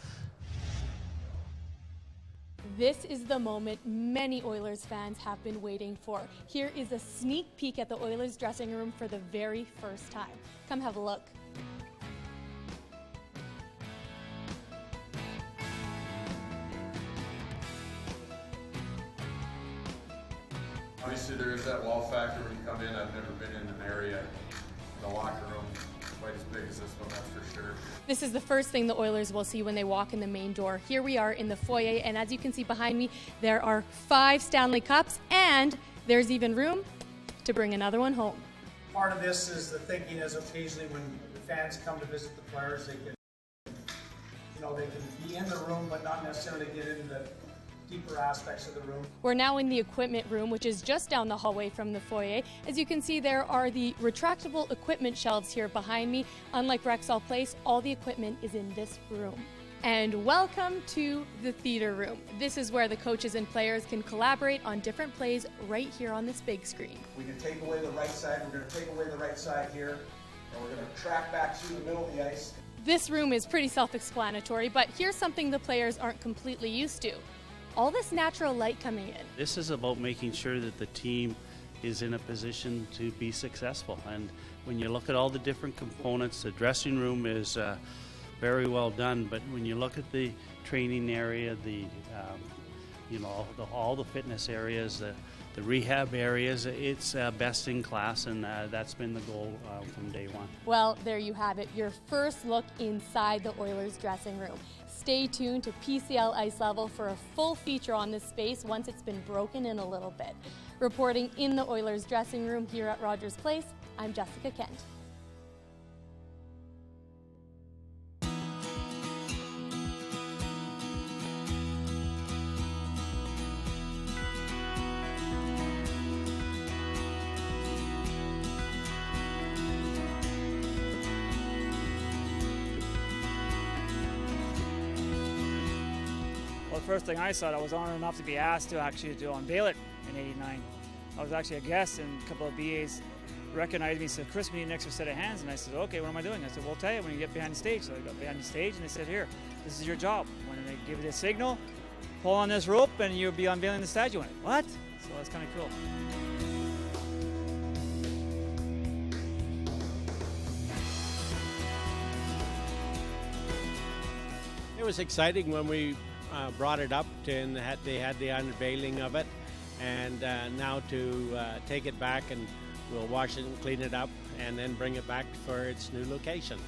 This is the moment many Oilers fans have been waiting for. Here is a sneak peek at the Oilers dressing room for the very first time. Come have a look. Obviously, there is that wow factor when you come in. I've never been in an area, in the locker room, quite as big as this one, that's for sure. This is the first thing the Oilers will see when they walk in the main door. Here we are in the foyer, and as you can see behind me, there are 5 Stanley Cups, and there's even room to bring another one home. Part of this is the thinking is occasionally when the fans come to visit the players, they can, they can be in the room, but not necessarily get into the deeper aspects of the room. We're now in the equipment room, which is just down the hallway from the foyer. As you can see, there are the retractable equipment shelves here behind me. Unlike Rexall Place, all the equipment is in this room. And welcome to the theater room. This is where the coaches and players can collaborate on different plays right here on this big screen. We can take away the right side. We're going to take away the right side here, and we're going to track back through the middle of the ice. This room is pretty self-explanatory, but here's something the players aren't completely used to. All this natural light coming in. This is about making sure that the team is in a position to be successful. And when you look at all the different components, the dressing room is very well done. But when you look at the training area, all the fitness areas, the rehab areas, it's best in class, and that's been the goal from day one. Well, there you have it, your first look inside the Oilers dressing room. Stay tuned to PCL Ice Level for a full feature on this space once it's been broken in a little bit. Reporting in the Oilers dressing room here at Rogers Place, I'm Jessica Kent. Well, the first thing I saw, I was honored enough to be asked to actually to unveil it in '89. I was actually a guest, and a couple of BAs recognized me and said, "Chris, we need an extra set of hands." And I said, "Okay, what am I doing?" I said, "Well, I'll tell you when you get behind the stage." So I got behind the stage, and they said, "Here, this is your job. When they give you the signal, pull on this rope, and you'll be unveiling the statue." I went, "What?" So that's kind of cool. It was exciting when we brought it up and they had the unveiling of it, and now to take it back, and we'll wash it and clean it up and then bring it back for its new location.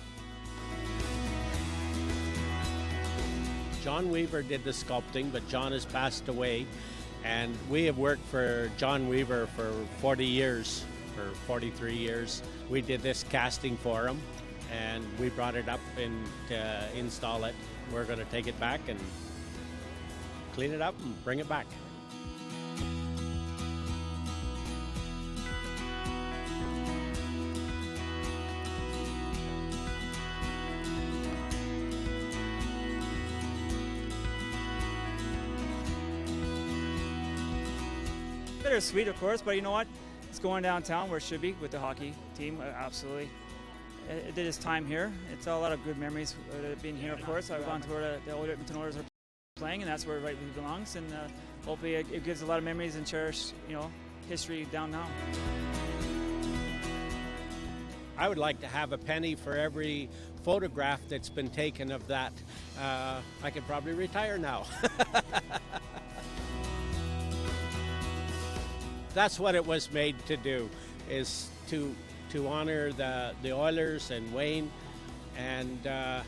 John Weaver did the sculpting, but John has passed away, and we have worked for John Weaver for 40 years, or 43 years. We did this casting for him, and we brought it up and to install it. We're going to take it back and clean it up and bring it back. Bittersweet, of course, but you know what? It's going downtown where it should be with the hockey team, absolutely. It did its time here. It's a lot of good memories being here, of course. I've gone to where the Edmonton Oilers are playing, and that's where it rightly belongs. And hopefully it gives a lot of memories and cherished, history downtown. I would like to have a penny for every photograph that's been taken of that. I could probably retire now. That's what it was made to do, is to honor the Oilers and Wayne, and to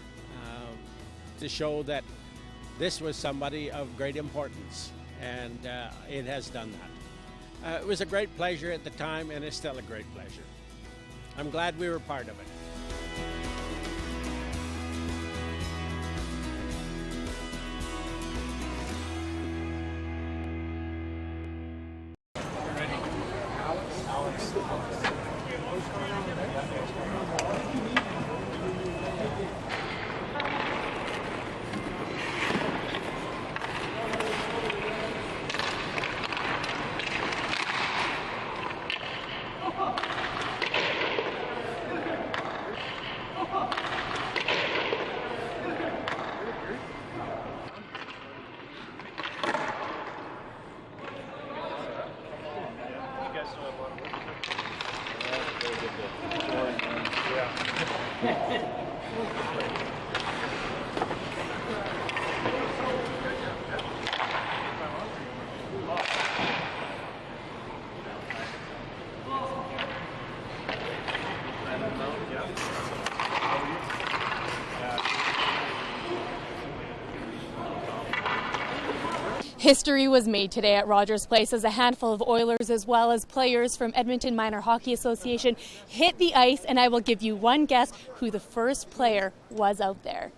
show that this was somebody of great importance, and it has done that. It was a great pleasure at the time, and it's still a great pleasure. I'm glad we were part of it. History was made today at Rogers Place as a handful of Oilers as well as players from Edmonton Minor Hockey Association hit the ice, and I will give you one guess who the first player was out there.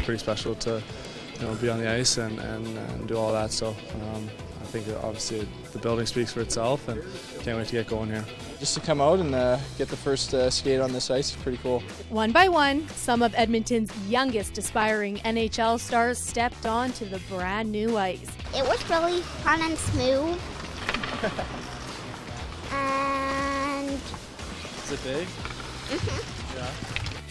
Pretty special to be on the ice and do all that, so I think obviously the building speaks for itself, and can't wait to get going here. Just to come out and get the first skate on this ice is pretty cool. One by one, some of Edmonton's youngest aspiring NHL stars stepped onto the brand new ice. It was really fun and smooth. And is it big? Mm-hmm. Yeah.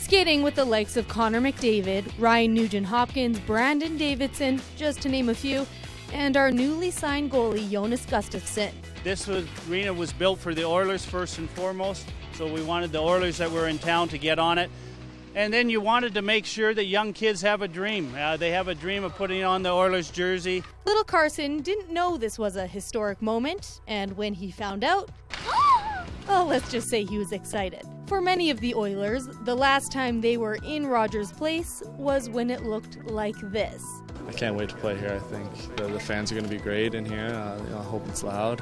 Skating with the likes of Connor McDavid, Ryan Nugent-Hopkins, Brandon Davidson, just to name a few, and our newly signed goalie Jonas Gustafsson. This arena was built for the Oilers first and foremost, so we wanted the Oilers that were in town to get on it. And then you wanted to make sure that young kids have a dream. They have a dream of putting on the Oilers jersey. Little Carson didn't know this was a historic moment, and when he found out, well, let's just say he was excited. For many of the Oilers, the last time they were in Rogers Place was when it looked like this. I can't wait to play here. I think the fans are going to be great in here. I hope it's loud.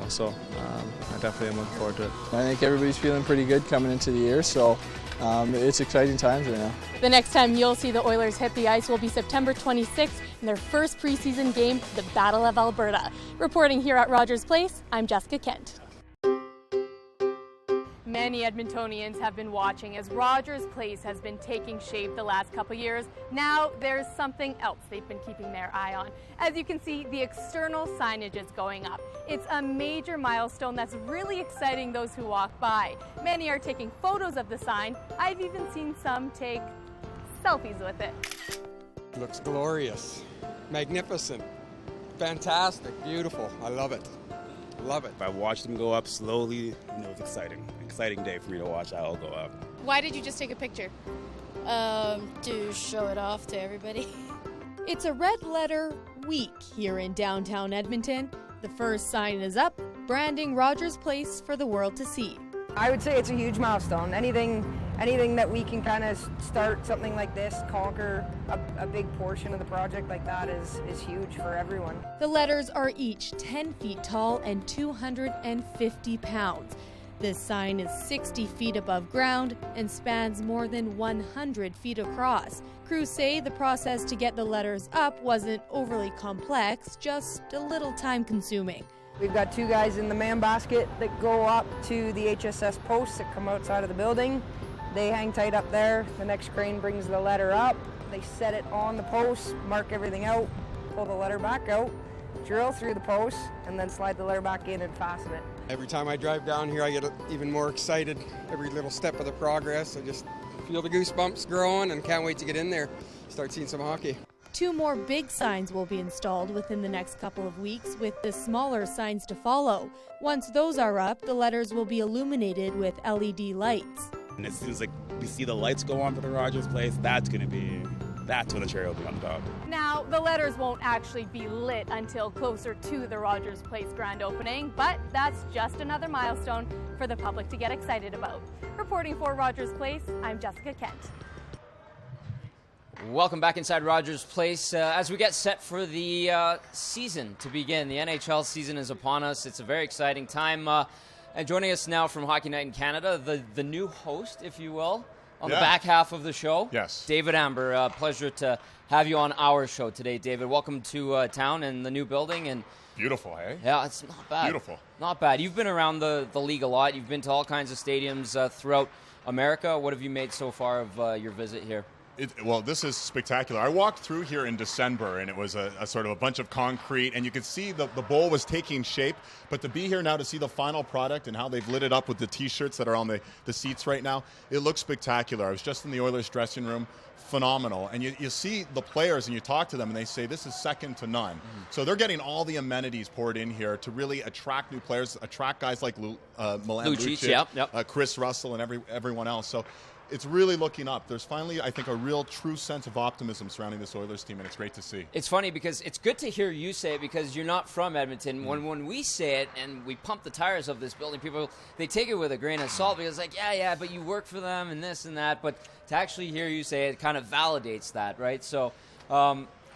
So I definitely am looking forward to it. I think everybody's feeling pretty good coming into the year, so it's exciting times right now. The next time you'll see the Oilers hit the ice will be September 26th in their first preseason game, the Battle of Alberta. Reporting here at Rogers Place, I'm Jessica Kent. Many Edmontonians have been watching as Rogers Place has been taking shape the last couple years. Now there's something else they've been keeping their eye on. As you can see, the external signage is going up. It's a major milestone that's really exciting those who walk by. Many are taking photos of the sign. I've even seen some take selfies with it. Looks glorious, magnificent, fantastic, beautiful. I love it. Love it. I watched them go up slowly. It's exciting day for me to watch how it'll go up. Why did you just take a picture? To show it off to everybody. It's a red letter week here in downtown Edmonton. The first sign is up, branding Rogers Place for the world to see. I would say it's a huge milestone. Anything that we can kind of start something like this, conquer a big portion of the project like that is huge for everyone. The letters are each 10 feet tall and 250 pounds. This sign is 60 feet above ground and spans more than 100 feet across. Crews say the process to get the letters up wasn't overly complex, just a little time consuming. We've got 2 guys in the man basket that go up to the HSS posts that come outside of the building. They hang tight up there. The next crane brings the letter up. They set it on the post, mark everything out, pull the letter back out, drill through the post, and then slide the letter back in and fasten it. Every time I drive down here, I get even more excited. Every little step of the progress, I just feel the goosebumps growing and can't wait to get in there, start seeing some hockey. 2 more big signs will be installed within the next couple of weeks, with the smaller signs to follow. Once those are up, the letters will be illuminated with LED lights. And as soon as we see the lights go on for the Rogers Place, that's when the cherry will be on top. Now, the letters won't actually be lit until closer to the Rogers Place grand opening, but that's just another milestone for the public to get excited about. Reporting for Rogers Place, I'm Jessica Kent. Welcome back inside Rogers Place. As we get set for the season to begin, the NHL season is upon us. It's a very exciting time. And joining us now from Hockey Night in Canada, the new host, if you will, on the back half of the show. Yes. David Amber, pleasure to have you on our show today, David. Welcome to town and the new building. And beautiful, hey? Yeah, it's not bad. Beautiful. Not bad. You've been around the league a lot. You've been to all kinds of stadiums throughout America. What have you made so far of your visit here? Well, this is spectacular. I walked through here in December, and it was a sort of a bunch of concrete, and you could see the bowl was taking shape. But to be here now to see the final product and how they've lit it up with the T-shirts that are on the seats right now, it looks spectacular. I was just in the Oilers dressing room. Phenomenal. And you see the players and you talk to them and they say this is second to none. So they're getting all the amenities poured in here to really attract new players, attract guys like Milan Lucic, yep. Chris Russell, and everyone else. So it's really looking up. There's finally, I think, a real true sense of optimism surrounding this Oilers team, and it's great to see. It's funny because it's good to hear you say it because you're not from Edmonton. When we say it and we pump the tires of this building, people, they take it with a grain of salt because it's like, yeah, but you work for them and this and that. But to actually hear you say it kind of validates that, right? So,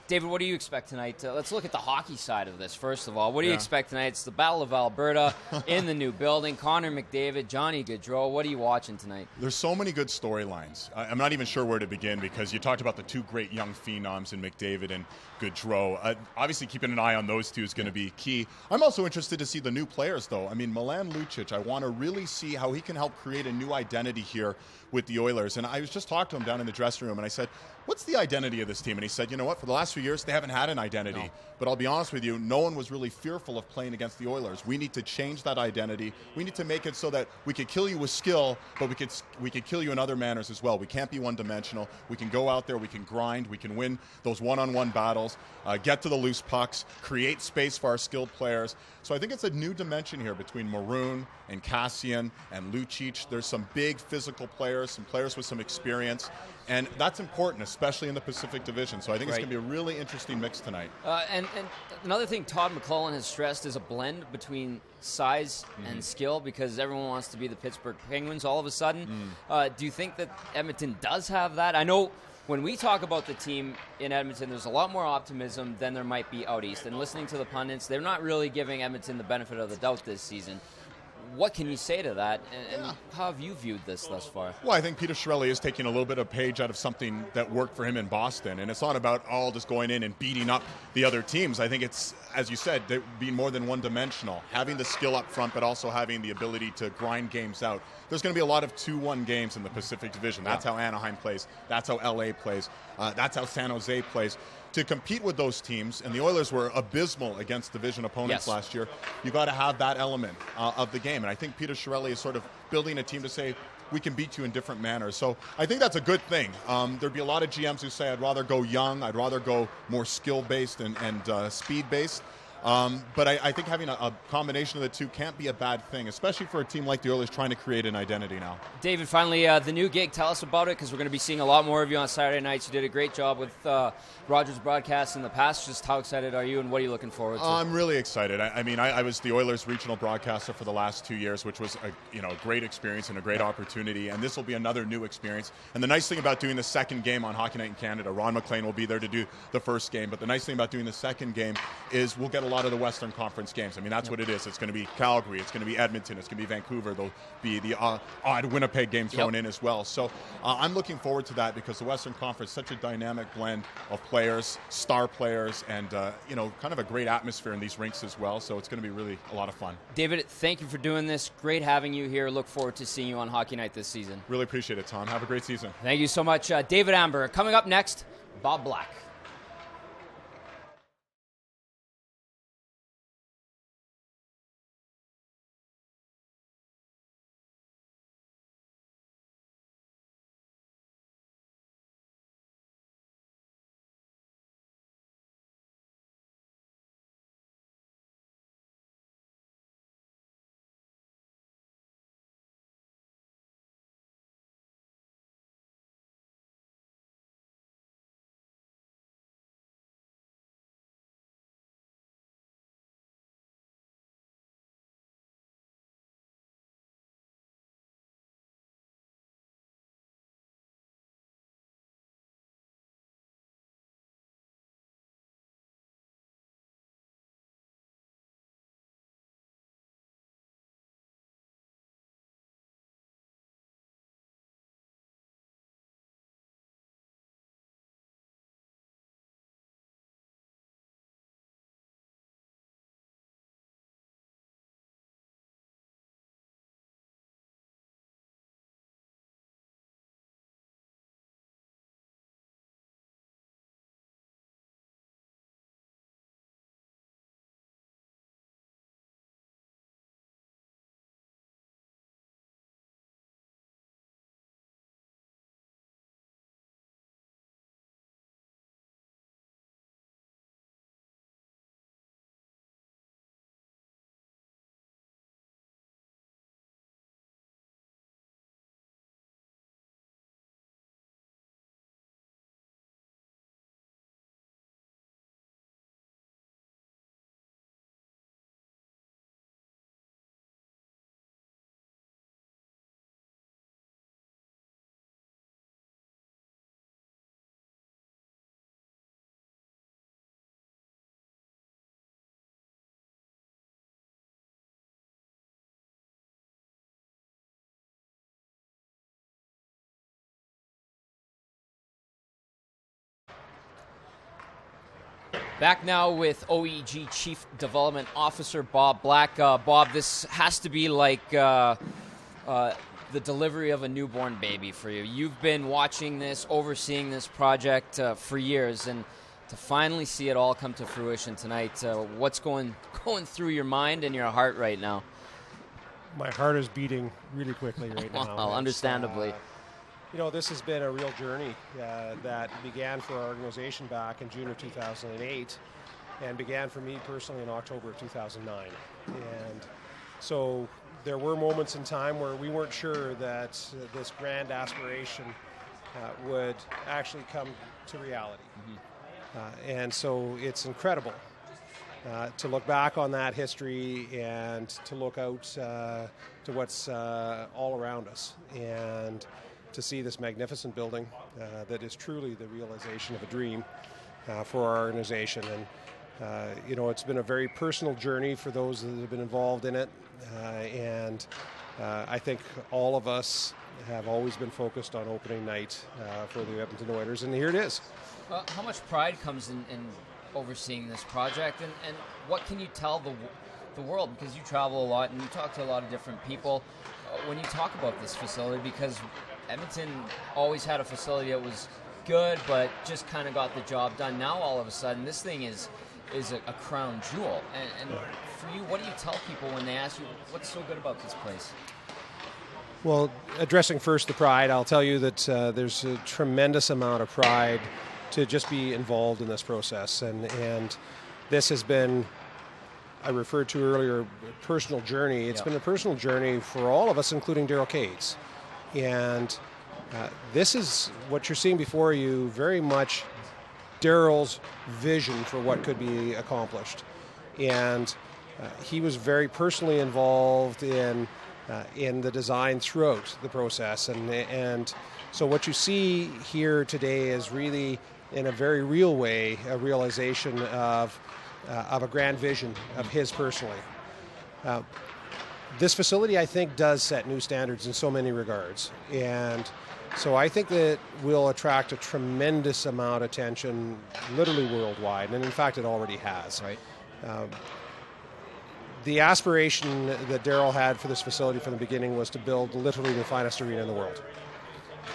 David, what do you expect tonight? Let's look at the hockey side of this, first of all. What do you expect tonight? It's the Battle of Alberta in the new building. Connor McDavid, Johnny Gaudreau. What are you watching tonight? There's so many good storylines. I'm not even sure where to begin because you talked about the 2 great young phenoms in McDavid and Gaudreau. Obviously, keeping an eye on those 2 is going to be key. I'm also interested to see the new players, though. I mean, Milan Lucic, I want to really see how he can help create a new identity here with the Oilers. And I was just talking to him down in the dressing room, and I said, what's the identity of this team? And he said, you know what, for the last few years, they haven't had an identity. No. But I'll be honest with you, no one was really fearful of playing against the Oilers. We need to change that identity. We need to make it so that we could kill you with skill, but we could kill you in other manners as well. We can't be one-dimensional. We can go out there, we can grind, we can win those one-on-one battles, get to the loose pucks, create space for our skilled players. So I think it's a new dimension here between Maroon and Kassian and Lucic. There's some big physical players, some players with some experience, and that's important, especially in the Pacific Division. So I think it's going to be a really interesting mix tonight. And another thing Todd McClellan has stressed is a blend between size and skill because everyone wants to be the Pittsburgh Penguins all of a sudden. Do you think that Edmonton does have that? I know when we talk about the team in Edmonton, there's a lot more optimism than there might be out east. And listening to the pundits, they're not really giving Edmonton the benefit of the doubt this season. what can you say to that, and how have you viewed this thus far? Well, I think Peter Chiarelli is taking a little bit of page out of something that worked for him in Boston, and it's not about all just going in and beating up the other teams. I think it's, as you said, being more than one-dimensional, having the skill up front, but also having the ability to grind games out. There's going to be a lot of 2-1 games in the Pacific Division. That's how Anaheim plays. That's how LA plays. That's how San Jose plays. To compete with those teams, and the Oilers were abysmal against division opponents last year, you got to have that element of the game. And I think Peter Chiarelli is sort of building a team to say, we can beat you in different manners. So I think that's a good thing. There'd be a lot of GMs who say, I'd rather go young, I'd rather go more skill-based and speed-based. But I think having a combination of the two can't be a bad thing, especially for a team like the Oilers trying to create an identity now. David, finally, the new gig, tell us about it, because we're going to be seeing a lot more of you on Saturday nights. You did a great job with Rogers Broadcast in the past. Just how excited are you, and what are you looking forward to? I'm really excited. I was the Oilers regional broadcaster for the last 2 years, which was a great experience and a great opportunity, and this will be another new experience. And the nice thing about doing the second game on Hockey Night in Canada, Ron McLean will be there to do the first game, but the nice thing about doing the second game is we'll get a lot of the Western Conference games. I mean, that's what it is. It's going to be Calgary, it's going to be Edmonton, it's going to be Vancouver. There'll be the odd Winnipeg game thrown in as well. So I'm looking forward to that, because the Western Conference is such a dynamic blend of players, star players, and kind of a great atmosphere in these rinks as well. So it's going to be really a lot of fun. David, thank you for doing this. Great having you here. Look forward to seeing you on Hockey Night this season. Really appreciate it, Tom. Have a great season. Thank you so much. David Amber. Coming up next, Bob Black. Back now with OEG Chief Development Officer Bob Black. Bob, this has to be like the delivery of a newborn baby for you. You've been watching this, overseeing this project for years, and to finally see it all come to fruition tonight, what's going through your mind and your heart right now? My heart is beating really quickly right now. Well, understandably. This has been a real journey that began for our organization back in June of 2008 and began for me personally in October of 2009. And so there were moments in time where we weren't sure that this grand aspiration would actually come to reality. Mm-hmm. And so it's incredible to look back on that history and to look out to what's all around us, and to see this magnificent building that is truly the realization of a dream for our organization. It's been a very personal journey for those that have been involved in it, and I think all of us have always been focused on opening night for the Edmonton Oilers, and here it is. How much pride comes in overseeing this project, and what can you tell the world, because you travel a lot and you talk to a lot of different people when you talk about this facility, because Edmonton always had a facility that was good but just kind of got the job done. Now all of a sudden this thing is a crown jewel, and for you, what do you tell people when they ask you what's so good about this place? Well, addressing first the pride, I'll tell you that there's a tremendous amount of pride to just be involved in this process, and this has been, I referred to earlier, a personal journey. It's been a personal journey for all of us, including Daryl Cates. And this is what you're seeing before you, very much Daryl's vision for what could be accomplished. And he was very personally involved in the design throughout the process. And so what you see here today is really, in a very real way, a realization of a grand vision of his personally. This facility, I think, does set new standards in so many regards. And so I think that will attract a tremendous amount of attention, literally worldwide, and in fact it already has. Right. The aspiration that Daryl had for this facility from the beginning was to build literally the finest arena in the world.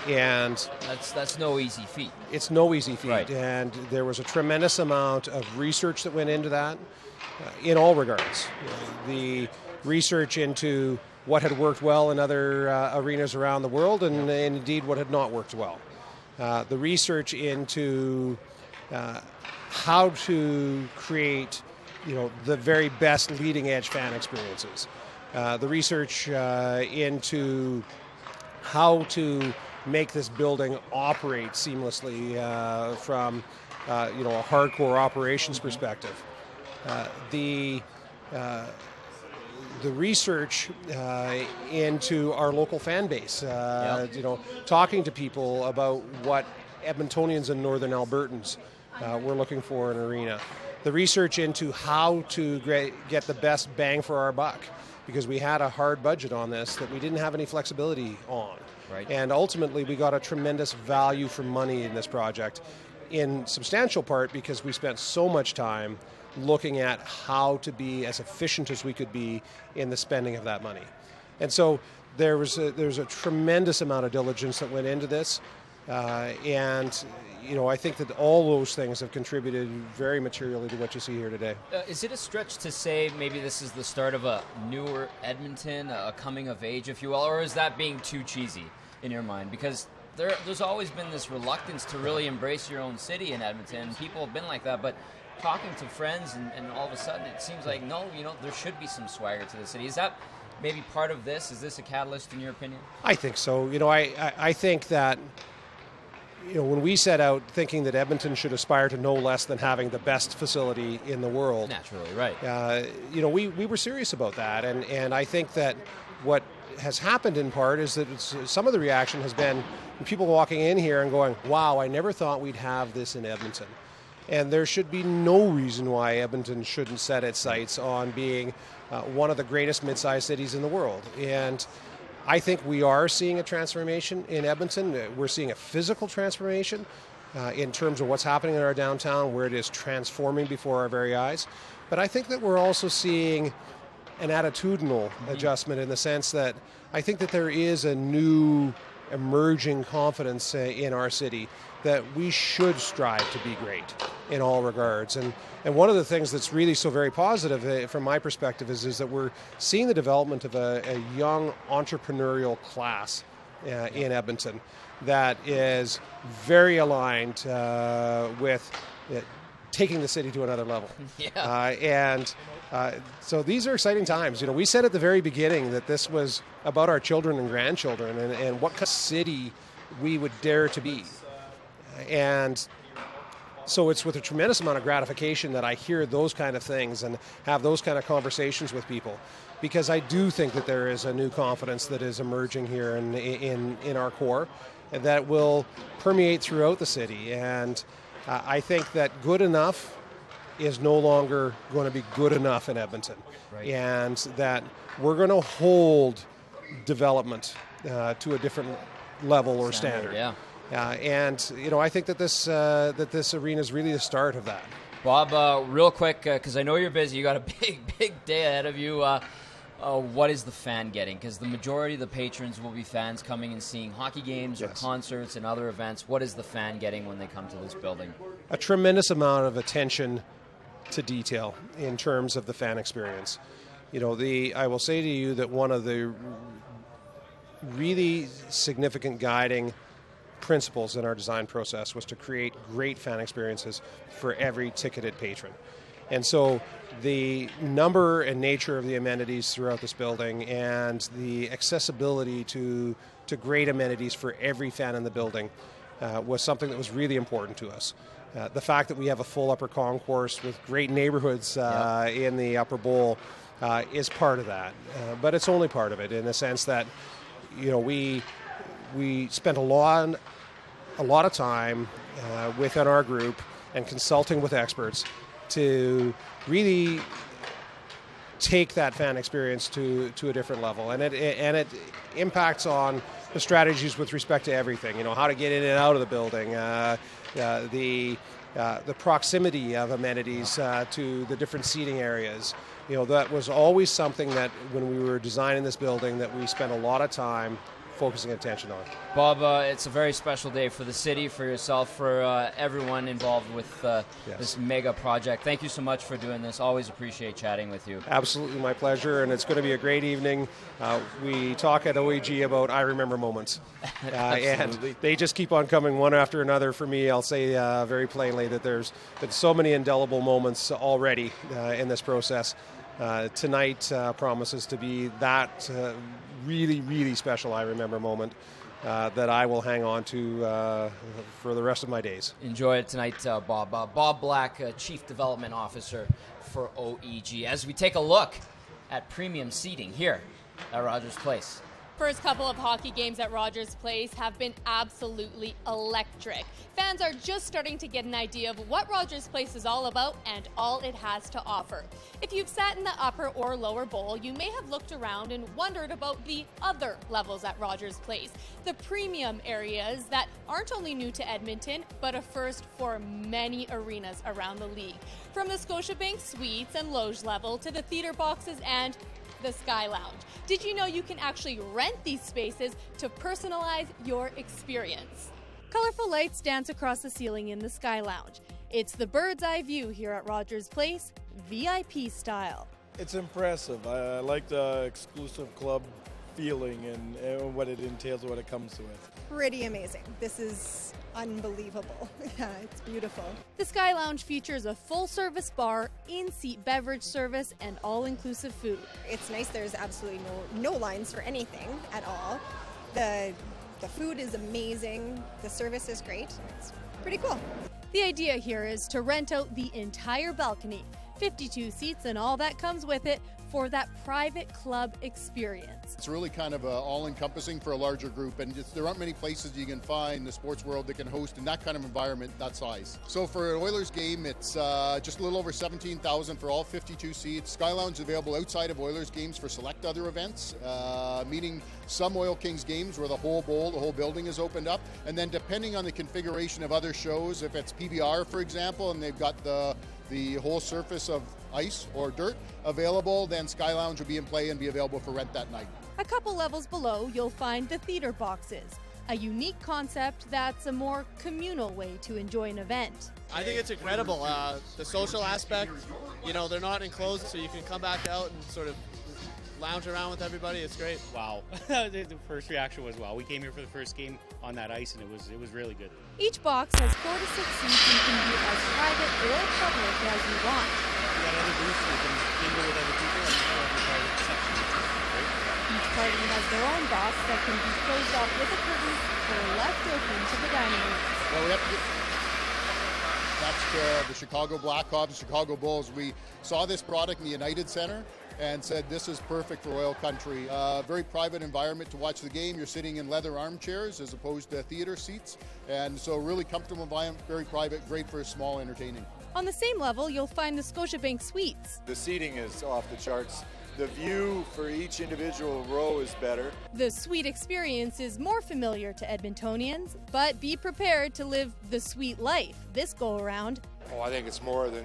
And that's no easy feat. It's no easy feat. Right. And there was a tremendous amount of research that went into that in all regards. The research into what had worked well in other arenas around the world, and indeed what had not worked well. The research into how to create, the very best leading edge fan experiences. The research into how to make this building operate seamlessly from a hardcore operations perspective. The research into our local fan base, talking to people about what Edmontonians and Northern Albertans were looking for in an arena. The research into how to get the best bang for our buck, because we had a hard budget on this that we didn't have any flexibility on. Right. And ultimately we got a tremendous value for money in this project, in substantial part because we spent so much time looking at how to be as efficient as we could be in the spending of that money. And so there's a tremendous amount of diligence that went into this, and I think that all those things have contributed very materially to what you see here today. Is it a stretch to say maybe this is the start of a newer Edmonton, a coming of age, if you will, or is that being too cheesy in your mind? Because there's always been this reluctance to really embrace your own city in Edmonton. People have been like that, but talking to friends and all of a sudden it seems like, no, there should be some swagger to the city. Is that maybe part of this? Is this a catalyst in your opinion? I think so. I think that when we set out thinking that Edmonton should aspire to no less than having the best facility in the world. Naturally, right. We were serious about that. And I think that what has happened in part is that some of the reaction has been people walking in here and going, wow, I never thought we'd have this in Edmonton. And there should be no reason why Edmonton shouldn't set its sights on being one of the greatest mid-sized cities in the world. And I think we are seeing a transformation in Edmonton. We're seeing a physical transformation in terms of what's happening in our downtown, where it is transforming before our very eyes. But I think that we're also seeing an attitudinal adjustment in the sense that I think that there is a new emerging confidence in our city that we should strive to be great in all regards. And one of the things that's really so very positive from my perspective is that we're seeing the development of a young entrepreneurial class in Edmonton that is very aligned with taking the city to another level. Yeah. So these are exciting times. We said at the very beginning that this was about our children and grandchildren and what kind of city we would dare to be. And so it's with a tremendous amount of gratification that I hear those kind of things and have those kind of conversations with people, because I do think that there is a new confidence that is emerging here in our core that will permeate throughout the city. And I think that good enough is no longer going to be good enough in Edmonton. Right. And that we're going to hold development to a different level or standard. Yeah. And I think that this arena is really the start of that. Bob, real quick, because I know you're busy, you got a big day ahead of you. What is the fan getting? Because the majority of the patrons will be fans coming and seeing hockey games or concerts and other events. What is the fan getting when they come to this building? A tremendous amount of attention to detail in terms of the fan experience. I will say to you that one of the really significant guiding principles in our design process was to create great fan experiences for every ticketed patron. And so the number and nature of the amenities throughout this building and the accessibility to great amenities for every fan in the building was something that was really important to us. The fact that we have a full upper concourse with great neighborhoods in the upper bowl is part of that. But it's only part of it in the sense that, we spent a lot of time within our group and consulting with experts to really take that fan experience to a different level, and it impacts on the strategies with respect to everything. How to get in and out of the building, the proximity of amenities to the different seating areas. That was always something that when we were designing this building that we spent a lot of time focusing attention on. Bob, it's a very special day for the city, for yourself, for everyone involved with this mega project. Thank you so much for doing this. Always appreciate chatting with you. Absolutely my pleasure, and it's going to be a great evening. We talk at OEG about I remember moments, and they just keep on coming one after another for me. I'll say very plainly that there's been so many indelible moments already in this process. Tonight promises to be that really, really special I remember moment that I will hang on to for the rest of my days. Enjoy it tonight, Bob. Bob Black, Chief Development Officer for OEG. As we take a look at premium seating here at Rogers Place. First couple of hockey games at Rogers Place have been absolutely electric. Fans are just starting to get an idea of what Rogers Place is all about and all it has to offer. If you've sat in the upper or lower bowl, you may have looked around and wondered about the other levels at Rogers Place, the premium areas that aren't only new to Edmonton, but a first for many arenas around the league. From the Scotiabank Suites and Loge level to the theater boxes and the Sky Lounge. Did you know you can actually rent these spaces to personalize your experience? Colorful lights dance across the ceiling in the Sky Lounge. It's the bird's eye view here at Rogers Place, VIP style. It's impressive. I like the exclusive club feeling and what it entails, what it comes with. Pretty amazing. This is unbelievable. Yeah, it's beautiful. The Sky Lounge features a full-service bar, in-seat beverage service, and all-inclusive food. It's nice. There's absolutely no lines for anything at all. The food is amazing. The service is great. It's pretty cool. The idea here is to rent out the entire balcony, 52 seats and all that comes with it, for that private club experience. It's really kind of all-encompassing for a larger group, and there aren't many places you can find in the sports world that can host in that kind of environment that size. So for an Oilers game, it's just a little over $17,000 for all 52 seats. Sky Lounge is available outside of Oilers games for select other events, meaning some Oil Kings games where the whole bowl, the whole building is opened up, and then depending on the configuration of other shows, if it's PBR, for example, and they've got the whole surface of ice or dirt available, then Sky Lounge will be in play and be available for rent that night. A couple levels below, you'll find the theater boxes, a unique concept that's a more communal way to enjoy an event. I think it's incredible. The social aspect, they're not enclosed, so you can come back out and sort of lounge around with everybody. It's great. Wow. The first reaction was wow. We came here for the first game on that ice, and it was really good. Each box has 4 to 6 seats you can be as private or public as you want. We got other booths, we can mingle with other people, and every private section, which is great. Each party has their own box that can be closed off with a curtain or left open to the dining room. Well, we have to that's the Chicago Blackhawks, Chicago Bulls. We saw this product in the United Center and said this is perfect for oil country. Very private environment to watch the game. You're sitting in leather armchairs as opposed to theater seats, and so really comfortable environment, very private, great for small entertaining. On the same level, you'll find the Scotiabank Suites. The seating is off the charts. The view for each individual row is better. The suite experience is more familiar to Edmontonians, but be prepared to live the suite life this go-around. Oh, I think it's more than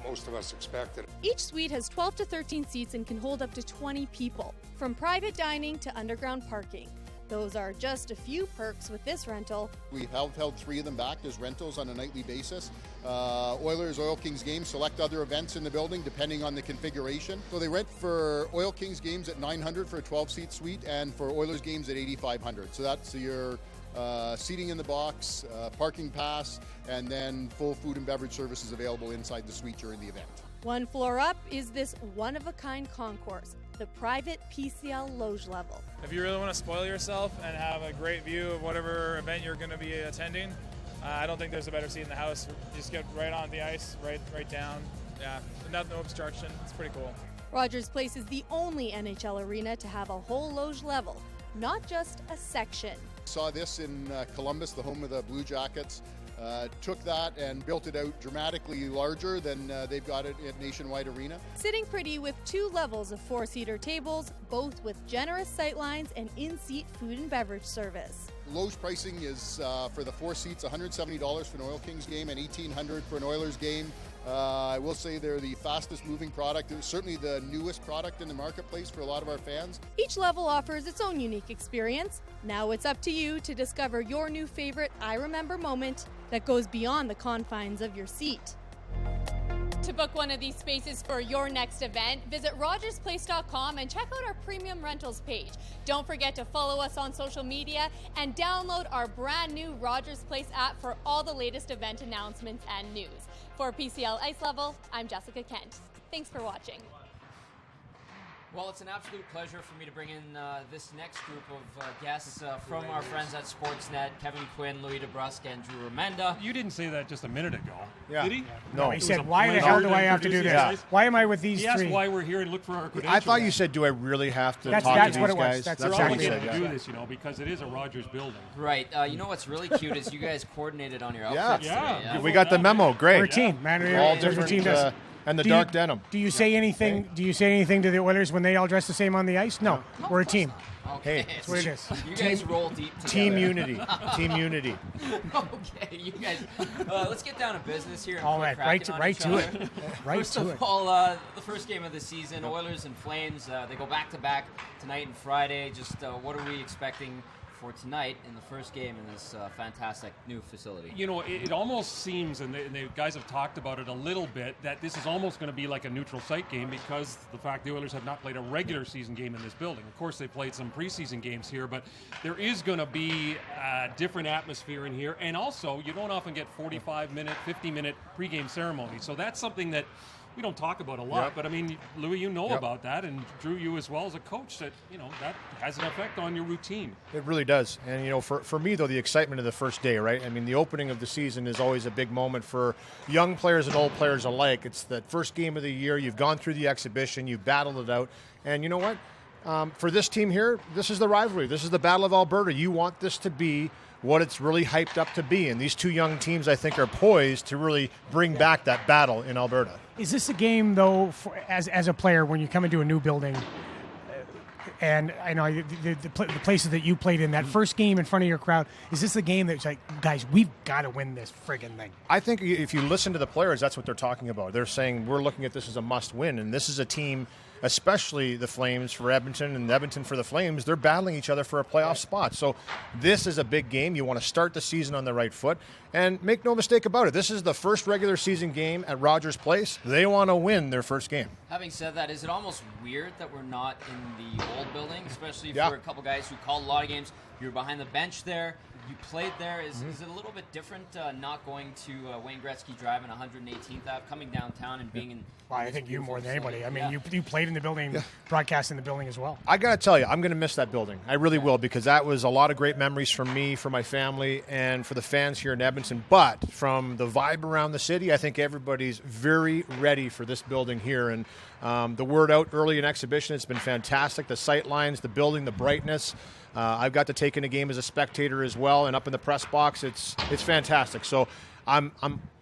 most of us expected. Each suite has 12 to 13 seats and can hold up to 20 people, from private dining to underground parking. Those are just a few perks with this rental. We have held 3 of them back as rentals on a nightly basis. Oilers, Oil Kings games, select other events in the building depending on the configuration. So they rent for Oil Kings games at $900 for a 12-seat suite and for Oilers games at $8,500. So that's your seating in the box, parking pass, and then full food and beverage services available inside the suite during the event. One floor up is this one-of-a-kind concourse, the private PCL Loge level. If you really want to spoil yourself and have a great view of whatever event you're going to be attending, I don't think there's a better seat in the house. You just get right on the ice, right down. Yeah, no obstruction. It's pretty cool. Rogers Place is the only NHL arena to have a whole Loge level, not just a section. Saw this in Columbus, the home of the Blue Jackets. Took that and built it out dramatically larger than they've got it at Nationwide Arena. Sitting pretty with 2 levels of 4-seater tables, both with generous sightlines and in-seat food and beverage service. Loge pricing is for the 4 seats, $170 for an Oil Kings game and $1,800 for an Oilers game. I will say they're the fastest moving product. It's certainly the newest product in the marketplace for a lot of our fans. Each level offers its own unique experience. Now it's up to you to discover your new favorite I Remember moment that goes beyond the confines of your seat. To book one of these spaces for your next event, visit rogersplace.com and check out our premium rentals page. Don't forget to follow us on social media and download our brand new Rogers Place app for all the latest event announcements and news. For PCL Ice Level, I'm Jessica Kent. Thanks for watching. Well, it's an absolute pleasure for me to bring in this next group of guests from our friends at Sportsnet, Kevin Quinn, Louis DeBrusque, and Drew Remenda. You didn't say that just a minute ago, yeah. Did he? No. He said, why the hell do I have to do this? Yeah. Why am I with these three? He asked why we're here and look for our credentials. I thought you said, do I really have to talk to these guys? That's what it was. That's exactly what to do this, because it is a Rogers building. Right. You know what's really cute is you guys coordinated on your outfits today. Yeah. We got the memo. Great. We're a team, man. All different. And the dark denim. Do you say anything? Do you say anything to the Oilers when they all dress the same on the ice? No, we're a team. Okay. Hey, that's what it is. You guys roll deep together. Team unity. Team unity. Okay, you guys. Let's get down to business here. All right, right to it. First of all, the first game of the season, Oilers and Flames. They go back to back tonight and Friday. Just what are we expecting for tonight in the first game in this fantastic new facility? It almost seems, and the guys have talked about it a little bit, that this is almost going to be like a neutral site game because the fact the Oilers have not played a regular season game in this building. Of course, they played some preseason games here, but there is going to be a different atmosphere in here. And also, you don't often get 45-minute, 50-minute pregame ceremonies. So that's something that we don't talk about a lot, but I mean, Louis, you know about that, and Drew, you as well as a coach, that that has an effect on your routine. It really does. And for me though, the excitement of the first day, right? I mean, the opening of the season is always a big moment for young players and old players alike. It's the first game of the year. You've gone through the exhibition, you've battled it out, and you know what? For this team here, this is the rivalry. This is the Battle of Alberta. You want this to be what it's really hyped up to be, and these two young teams, I think, are poised to really bring back that battle in Alberta. Is this a game, though, as a player, when you come into a new building, and I know the places that you played in, that first game in front of your crowd, is this a game that's like, guys, we've got to win this friggin' thing? I think if you listen to the players, that's what they're talking about. They're saying we're looking at this as a must-win, and this is a team, especially the Flames for Edmonton and Edmonton for the Flames, they're battling each other for a playoff spot. So this is a big game. You want to start the season on the right foot. And make no mistake about it, this is the first regular season game at Rogers Place. They want to win their first game. Having said that, is it almost weird that we're not in the old building, especially for a couple guys who called a lot of games? You were behind the bench there. You played there. Is it a little bit different not going to Wayne Gretzky Drive in 118th Ave, coming downtown and being in... Well, I think you more than anybody. I mean, you played in the building, broadcast in the building as well. I got to tell you, I'm going to miss that building. I really will, because that was a lot of great memories for me, for my family, and for the fans here in Edmonton. But from the vibe around the city, I think everybody's very ready for this building here. And the word out early in exhibition, it's been fantastic. The sight lines, the building, the brightness. I've got to take in a game as a spectator as well, and up in the press box, it's fantastic. So I'm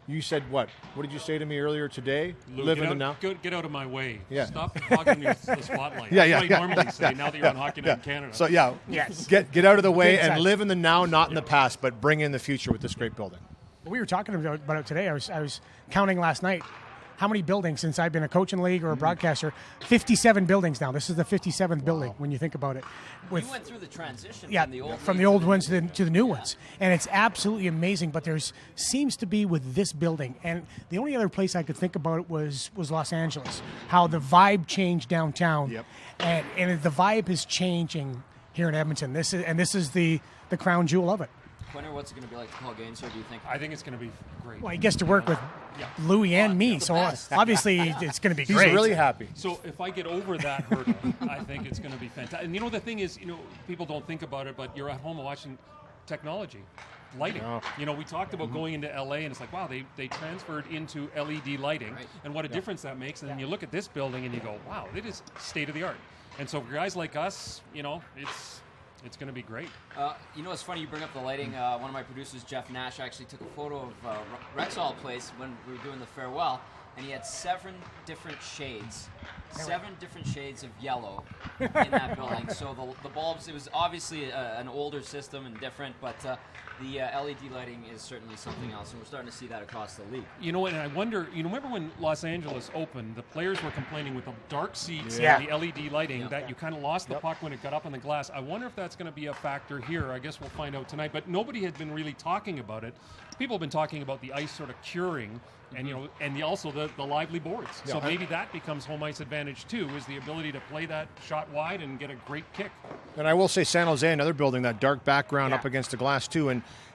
You said what? What did you say to me earlier today? Lou, Live in the now. Get out of my way. Yeah. Stop hogging the spotlight. Yeah, That's what I normally say. yeah, Now that you're on Hockey Night in Canada. So Yes. get out of the way and Exactly. live in the now, not in the past, but bring in the future with this great building. We were talking about it today. I was counting last night. How many buildings since I've been a coach in the league or a broadcaster? 57 buildings now. This is the 57th building when you think about it. You went through the transition from the old ones to the new ones, and it's absolutely amazing. But there's seems to be with this building, and the only other place I could think about it was Los Angeles. How the vibe changed downtown, and the vibe is changing here in Edmonton. This is the crown jewel of it. Quinter, what's it going to be like to call games here, do you think? I think it's going to be great. Well, he gets to work with Louis and me, so obviously it's going to be great. He's really happy. So if I get over that hurdle, I think it's going to be fantastic. And the thing is, people don't think about it, but you're at home watching technology, lighting. We talked about going into LA, and it's like, wow, they transferred into LED lighting, and what a difference that makes. And then you look at this building, and you go, wow, it is state of the art. And so for guys like us, it's going to be great. It's funny you bring up the lighting. One of my producers, Jeff Nash, actually took a photo of Rexall Place when we were doing the farewell, and he had 7 different shades of yellow in that building. So the bulbs, it was obviously an older system and different, but the LED lighting is certainly something else, and we're starting to see that across the league. And I wonder, remember when Los Angeles opened, the players were complaining with the dark seats and the LED lighting that you kind of lost the puck when it got up on the glass. I wonder if that's going to be a factor here. I guess we'll find out tonight, but nobody had been really talking about it. People have been talking about the ice sort of curing and also the lively boards. So maybe that becomes home ice advantage too, is the ability to play that shot wide and get a great kick. And I will say San Jose, another building, that dark background up against the glass too.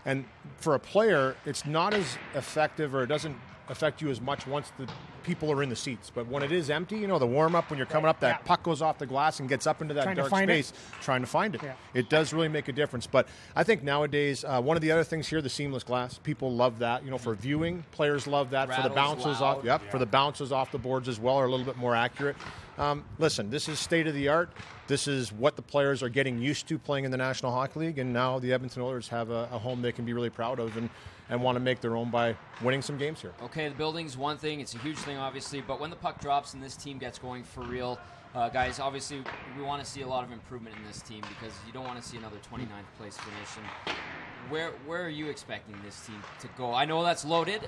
And for a player, it's not as effective, or it doesn't affect you as much once the people are in the seats. But when it is empty, the warm-up, when you're coming up, that puck goes off the glass and gets up into that dark space, trying to find it. Yeah. It does really make a difference. But I think nowadays, one of the other things here, the seamless glass, people love that. For viewing, players love that. For the bounces off, for the bounces off the boards as well are a little bit more accurate. Listen, this is state of the art. This is what the players are getting used to playing in the National Hockey League, and now the Edmonton Oilers have a home they can be really proud of and want to make their own by winning some games here. Okay, the building's one thing. It's a huge thing, obviously, but when the puck drops and this team gets going for real, guys, obviously we want to see a lot of improvement in this team, because you don't want to see another 29th place finish. And where are you expecting this team to go? I know that's loaded.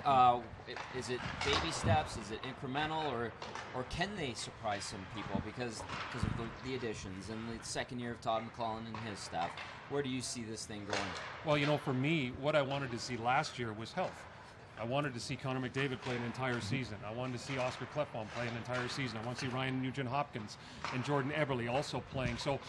Is it baby steps? Is it incremental? Or can they surprise some people because of the additions and the second year of Todd McLellan and his staff? Where do you see this thing going? Well, for me, what I wanted to see last year was health. I wanted to see Connor McDavid play an entire season. I wanted to see Oscar Klefbom play an entire season. I want to see Ryan Nugent-Hopkins and Jordan Eberle also playing. So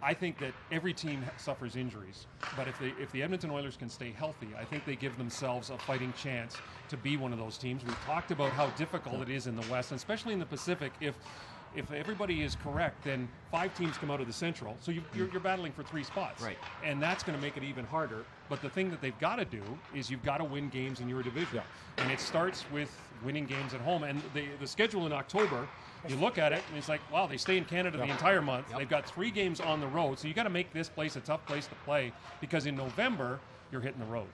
I think that every team suffers injuries, but if the Edmonton Oilers can stay healthy, I think they give themselves a fighting chance to be one of those teams. We've talked about how difficult it is in the West, and especially in the Pacific. If everybody is correct, then 5 teams come out of the Central, so you're battling for 3 spots. Right. And that's going to make it even harder. But the thing that they've got to do is you've got to win games in your division. And it starts with winning games at home. And the schedule in October, you look at it, and it's like, wow, they stay in Canada the entire month. They've got 3 games on the road, so you got to make this place a tough place to play, because in November, you're hitting the road.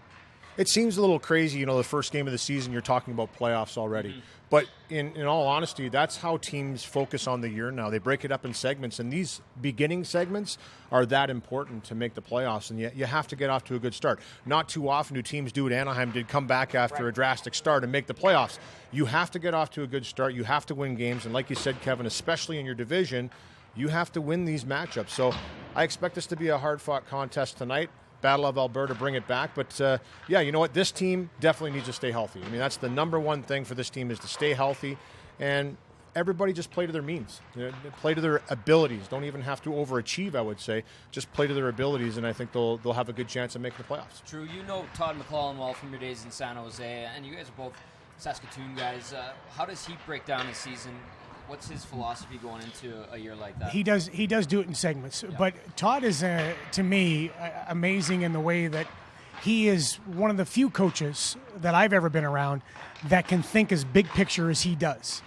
It seems a little crazy, the first game of the season, you're talking about playoffs already. Mm-hmm. But in all honesty, that's how teams focus on the year now. They break it up in segments, and these beginning segments are that important to make the playoffs, and you have to get off to a good start. Not too often do teams do what Anaheim did, come back after a drastic start and make the playoffs. You have to get off to a good start. You have to win games, and like you said, Kevin, especially in your division, you have to win these matchups. So I expect this to be a hard-fought contest tonight. Battle of Alberta, bring it back. But, you know what? This team definitely needs to stay healthy. I mean, that's the number one thing for this team, is to stay healthy. And everybody just play to their means. Play to their abilities. Don't even have to overachieve, I would say. Just play to their abilities, and I think they'll have a good chance of making the playoffs. True. You know Todd McLellan well from your days in San Jose, and you guys are both Saskatoon guys. How does he break down a season? What's his philosophy going into a year like that? He does do it in segments. Yeah. But Todd is, to me, amazing in the way that he is one of the few coaches that I've ever been around that can think as big picture as he does.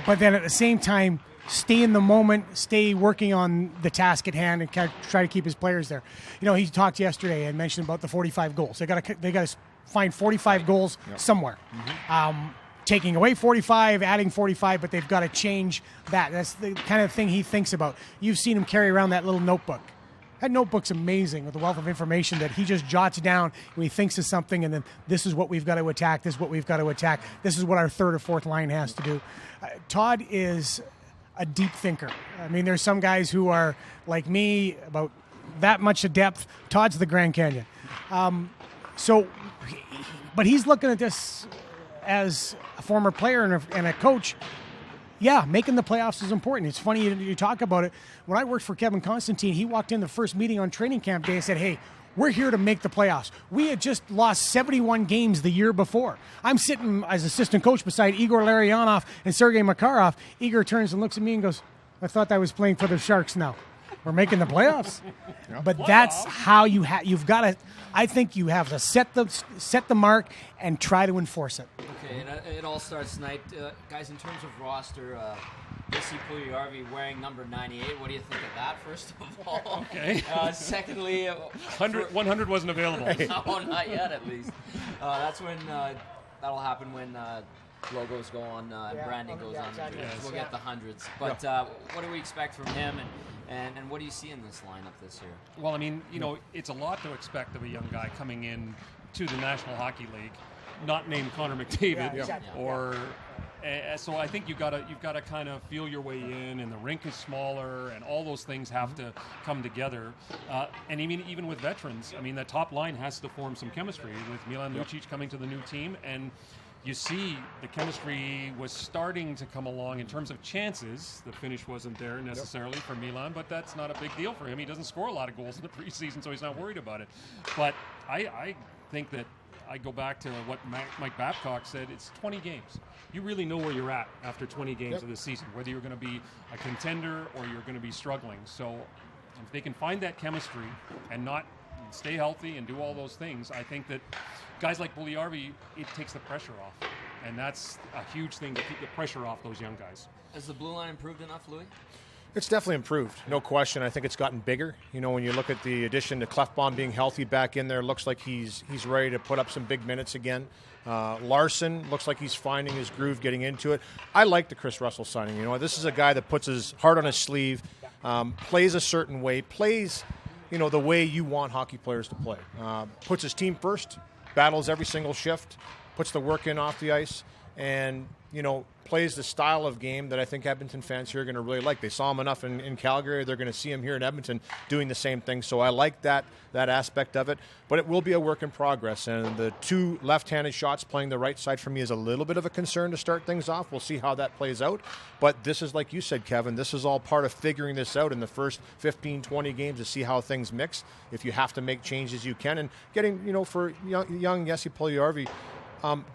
But then at the same time, stay in the moment, stay working on the task at hand, and try to keep his players there. He talked yesterday and mentioned about the 45 goals. They got to find 45 goals somewhere. Taking away 45, adding 45, but they've got to change that. That's the kind of thing he thinks about. You've seen him carry around that little notebook. That notebook's amazing with the wealth of information that he just jots down when he thinks of something, and then this is what we've got to attack, this is what we've got to attack, this is what our third or fourth line has to do. Todd is a deep thinker. I mean, there's some guys who are like me, about that much of depth. Todd's the Grand Canyon. But he's looking at this as a former player and a coach. Yeah, making the playoffs is important. It's funny you talk about it. When I worked for Kevin Constantine, he walked in the first meeting on training camp day and said, hey, we're here to make the playoffs. We had just lost 71 games the year before. I'm sitting as assistant coach beside Igor Larionov and Sergei Makarov. Igor turns and looks at me and goes, I thought I was playing for the Sharks now. We're making the playoffs. But that's how you've got to, I think you have to set the mark and try to enforce it. Okay, it all starts tonight. Guys, in terms of roster, Jesse Puljujarvi wearing number 98. What do you think of that, first of all? Okay. Secondly, 100 wasn't available. No, not yet, at least. That's when that'll happen when logos go on and branding goes on. Exactly. We'll get the hundreds. But what do we expect from him, and what do you see in this lineup this year? Well, I mean, it's a lot to expect of a young guy coming in to the National Hockey League, not named Connor McDavid, so I think you've got to kind of feel your way in, and the rink is smaller, and all those things have to come together. And even with veterans, I mean, the top line has to form some chemistry with Milan Lucic coming to the new team, and you see the chemistry was starting to come along in terms of chances. The finish wasn't there necessarily for Milan, but that's not a big deal for him. He doesn't score a lot of goals in the preseason, so he's not worried about it. But I think that I go back to what Mike Babcock said. It's 20 games. You really know where you're at after 20 games of the season, whether you're going to be a contender or you're going to be struggling. So if they can find that chemistry and not stay healthy and do all those things, I think that guys like Puljujarvi, it takes the pressure off. And that's a huge thing to keep the pressure off those young guys. Has the blue line improved enough, Louis? It's definitely improved, no question. I think it's gotten bigger. When you look at the addition to Klefbom being healthy back in there, looks like he's ready to put up some big minutes again. Larson looks like he's finding his groove, getting into it. I like the Chris Russell signing. This is a guy that puts his heart on his sleeve, plays a certain way, plays the way you want hockey players to play. Puts his team first, battles every single shift, puts the work in off the ice, and plays the style of game that I think Edmonton fans here are going to really like. They saw him enough in Calgary. They're going to see him here in Edmonton doing the same thing. So I like that aspect of it. But it will be a work in progress. And the two left-handed shots playing the right side for me is a little bit of a concern to start things off. We'll see how that plays out. But this is, like you said, Kevin, this is all part of figuring this out in the first 15, 20 games to see how things mix. If you have to make changes, you can. And getting, for young Jesse Puljujarvi,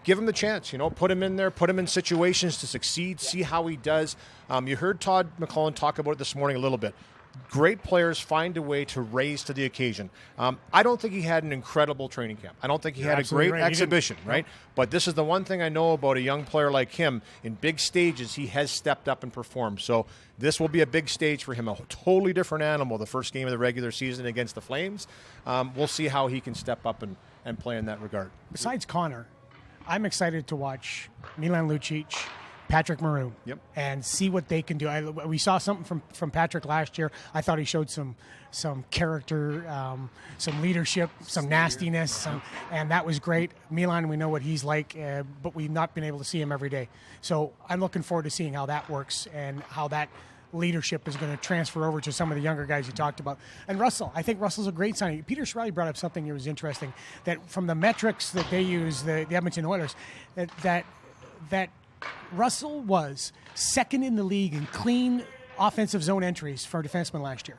give him the chance, put him in there, put him in situations to succeed, see how he does. You heard Todd McLellan talk about it this morning a little bit. Great players find a way to raise to the occasion. I don't think he had an incredible training camp. I don't think he had a great exhibition, right? But this is the one thing I know about a young player like him. In big stages, he has stepped up and performed. So this will be a big stage for him, a totally different animal, the first game of the regular season against the Flames. We'll see how he can step up and play in that regard. Besides Connor, I'm excited to watch Milan Lucic, Patrick Maroon, and see what they can do. We saw something from Patrick last year. I thought he showed some character, some leadership, some nastiness, and that was great. Milan, we know what he's like, but we've not been able to see him every day. So I'm looking forward to seeing how that works and how that leadership is going to transfer over to some of the younger guys you talked about. And Russell, I think Russell's a great signing. Peter Chiarelli brought up something that was interesting, that from the metrics that they use, the Edmonton Oilers, that Russell was second in the league in clean offensive zone entries for a defenseman last year.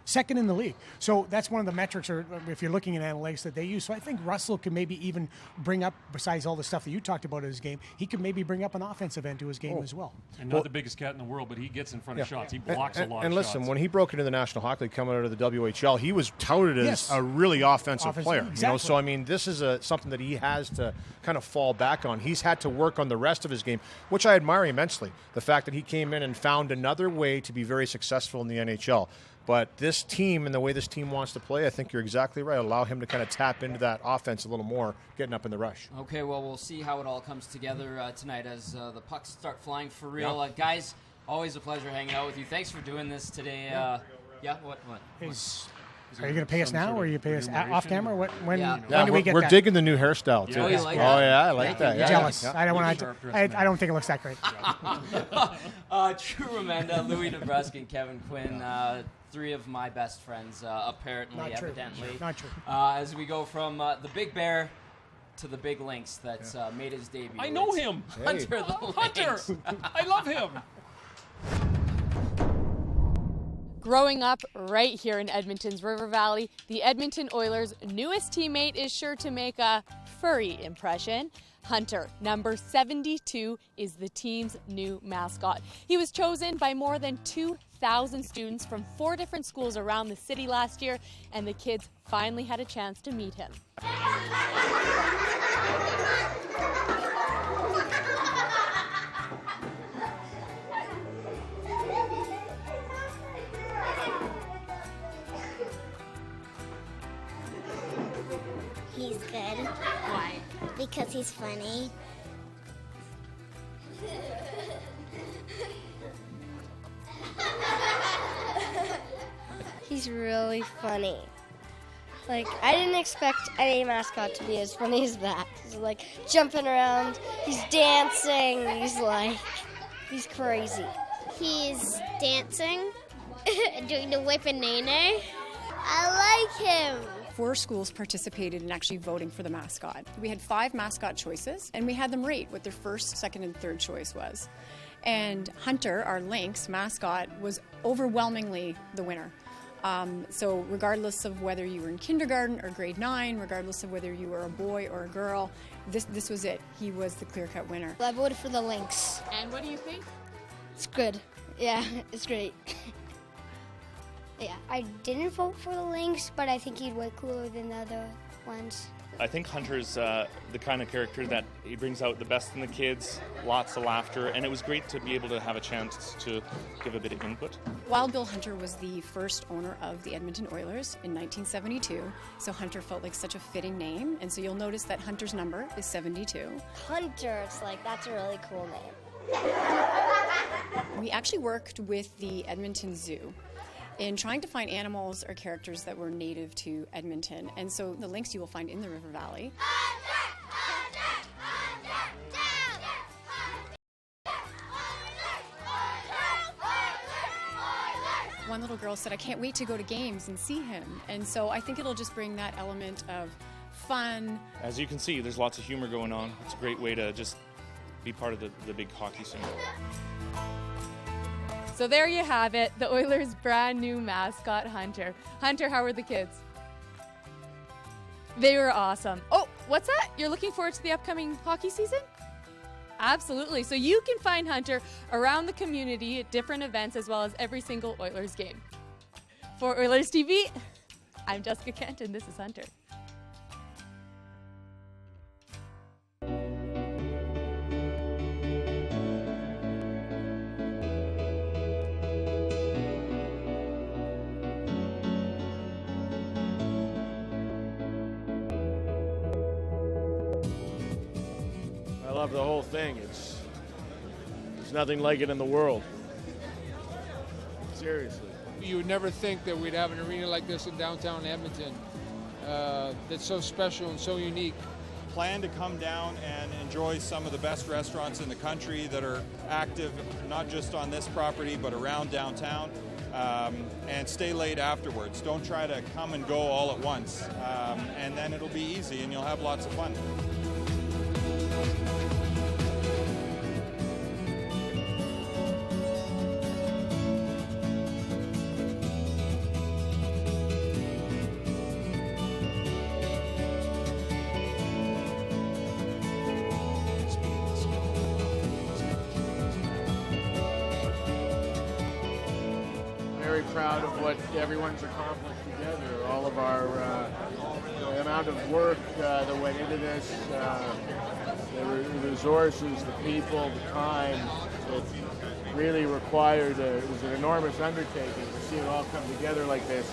Second in the league. So that's one of the metrics, or if you're looking at analytics, that they use. So I think Russell can maybe even bring up, besides all the stuff that you talked about in his game, he could maybe bring up an offensive end to his game as well. And not the biggest cat in the world, but he gets in front of shots. He blocks a lot of shots. And listen, when he broke into the National Hockey League coming out of the WHL, he was touted as a really offensive player. Exactly. So, I mean, this is something that he has to kind of fall back on. He's had to work on the rest of his game, which I admire immensely. The fact that he came in and found another way to be very successful in the NHL. But this team and the way this team wants to play, I think you're exactly right. Allow him to kind of tap into that offense a little more, getting up in the rush. Okay, well, we'll see how it all comes together tonight as the pucks start flying for real. Guys, always a pleasure hanging out with you. Thanks for doing this today. What? Are you going to pay us now, or are you pay us off camera? When do we get we're that? digging the new hairstyle too. Oh, you like that? Oh yeah, I like that. You're jealous. Yeah. I don't want to. I don't think it looks that great. Drew Remenda, Louis DeBrusque, and Kevin Quinn. 3 of my best friends, apparently, Not true. evidently. Not true. As we go from the Big Bear to the Big Lynx that's made his debut. I know him. Hunter the Lynx. I love him. Growing up right here in Edmonton's River Valley, the Edmonton Oilers' newest teammate is sure to make a furry impression. Hunter, number 72, is the team's new mascot. He was chosen by more than 2,000 students from 4 different schools around the city last year, and the kids finally had a chance to meet him. He's good. Why? Because he's funny. He's really funny. Like, I didn't expect any mascot to be as funny as that. He's like jumping around, he's dancing, he's crazy. He's dancing, doing the whip and nae-nae. I like him. 4 schools participated in actually voting for the mascot. We had 5 mascot choices, and we had them rate what their first, second, and third choice was. And Hunter, our Lynx mascot, was overwhelmingly the winner. So regardless of whether you were in kindergarten or grade 9, regardless of whether you were a boy or a girl, this was it. He was the clear-cut winner. I voted for the Lynx. And what do you think? It's good. Yeah, it's great. Yeah, I didn't vote for the Lynx, but I think he's way cooler than the other ones. I think Hunter's the kind of character that he brings out the best in the kids, lots of laughter, and it was great to be able to have a chance to give a bit of input. Wild Bill Hunter was the first owner of the Edmonton Oilers in 1972, so Hunter felt like such a fitting name, and so you'll notice that Hunter's number is 72. Hunter, it's like, that's a really cool name. We actually worked with the Edmonton Zoo in trying to find animals or characters that were native to Edmonton. And so the lynx you will find in the River Valley. One little girl said, I can't wait to go to games and see him. And so I think it'll just bring that element of fun. As you can see, there's lots of humor going on. It's a great way to just be part of the big hockey scene. So there you have it, the Oilers' brand new mascot, Hunter. Hunter, how were the kids? They were awesome. Oh, what's that? You're looking forward to the upcoming hockey season? Absolutely. So you can find Hunter around the community at different events as well as every single Oilers game. For Oilers TV, I'm Jessica Kent and this is Hunter. I love the whole thing. There's nothing like it in the world. Seriously. You would never think that we'd have an arena like this in downtown Edmonton that's so special and so unique. Plan to come down and enjoy some of the best restaurants in the country that are active not just on this property but around downtown, and stay late afterwards. Don't try to come and go all at once, and then it'll be easy and you'll have lots of fun. Very proud of what everyone's accomplished together. All of our the amount of work that went into this, the resources, the people, the time. really required, it was an enormous undertaking to see it all come together like this.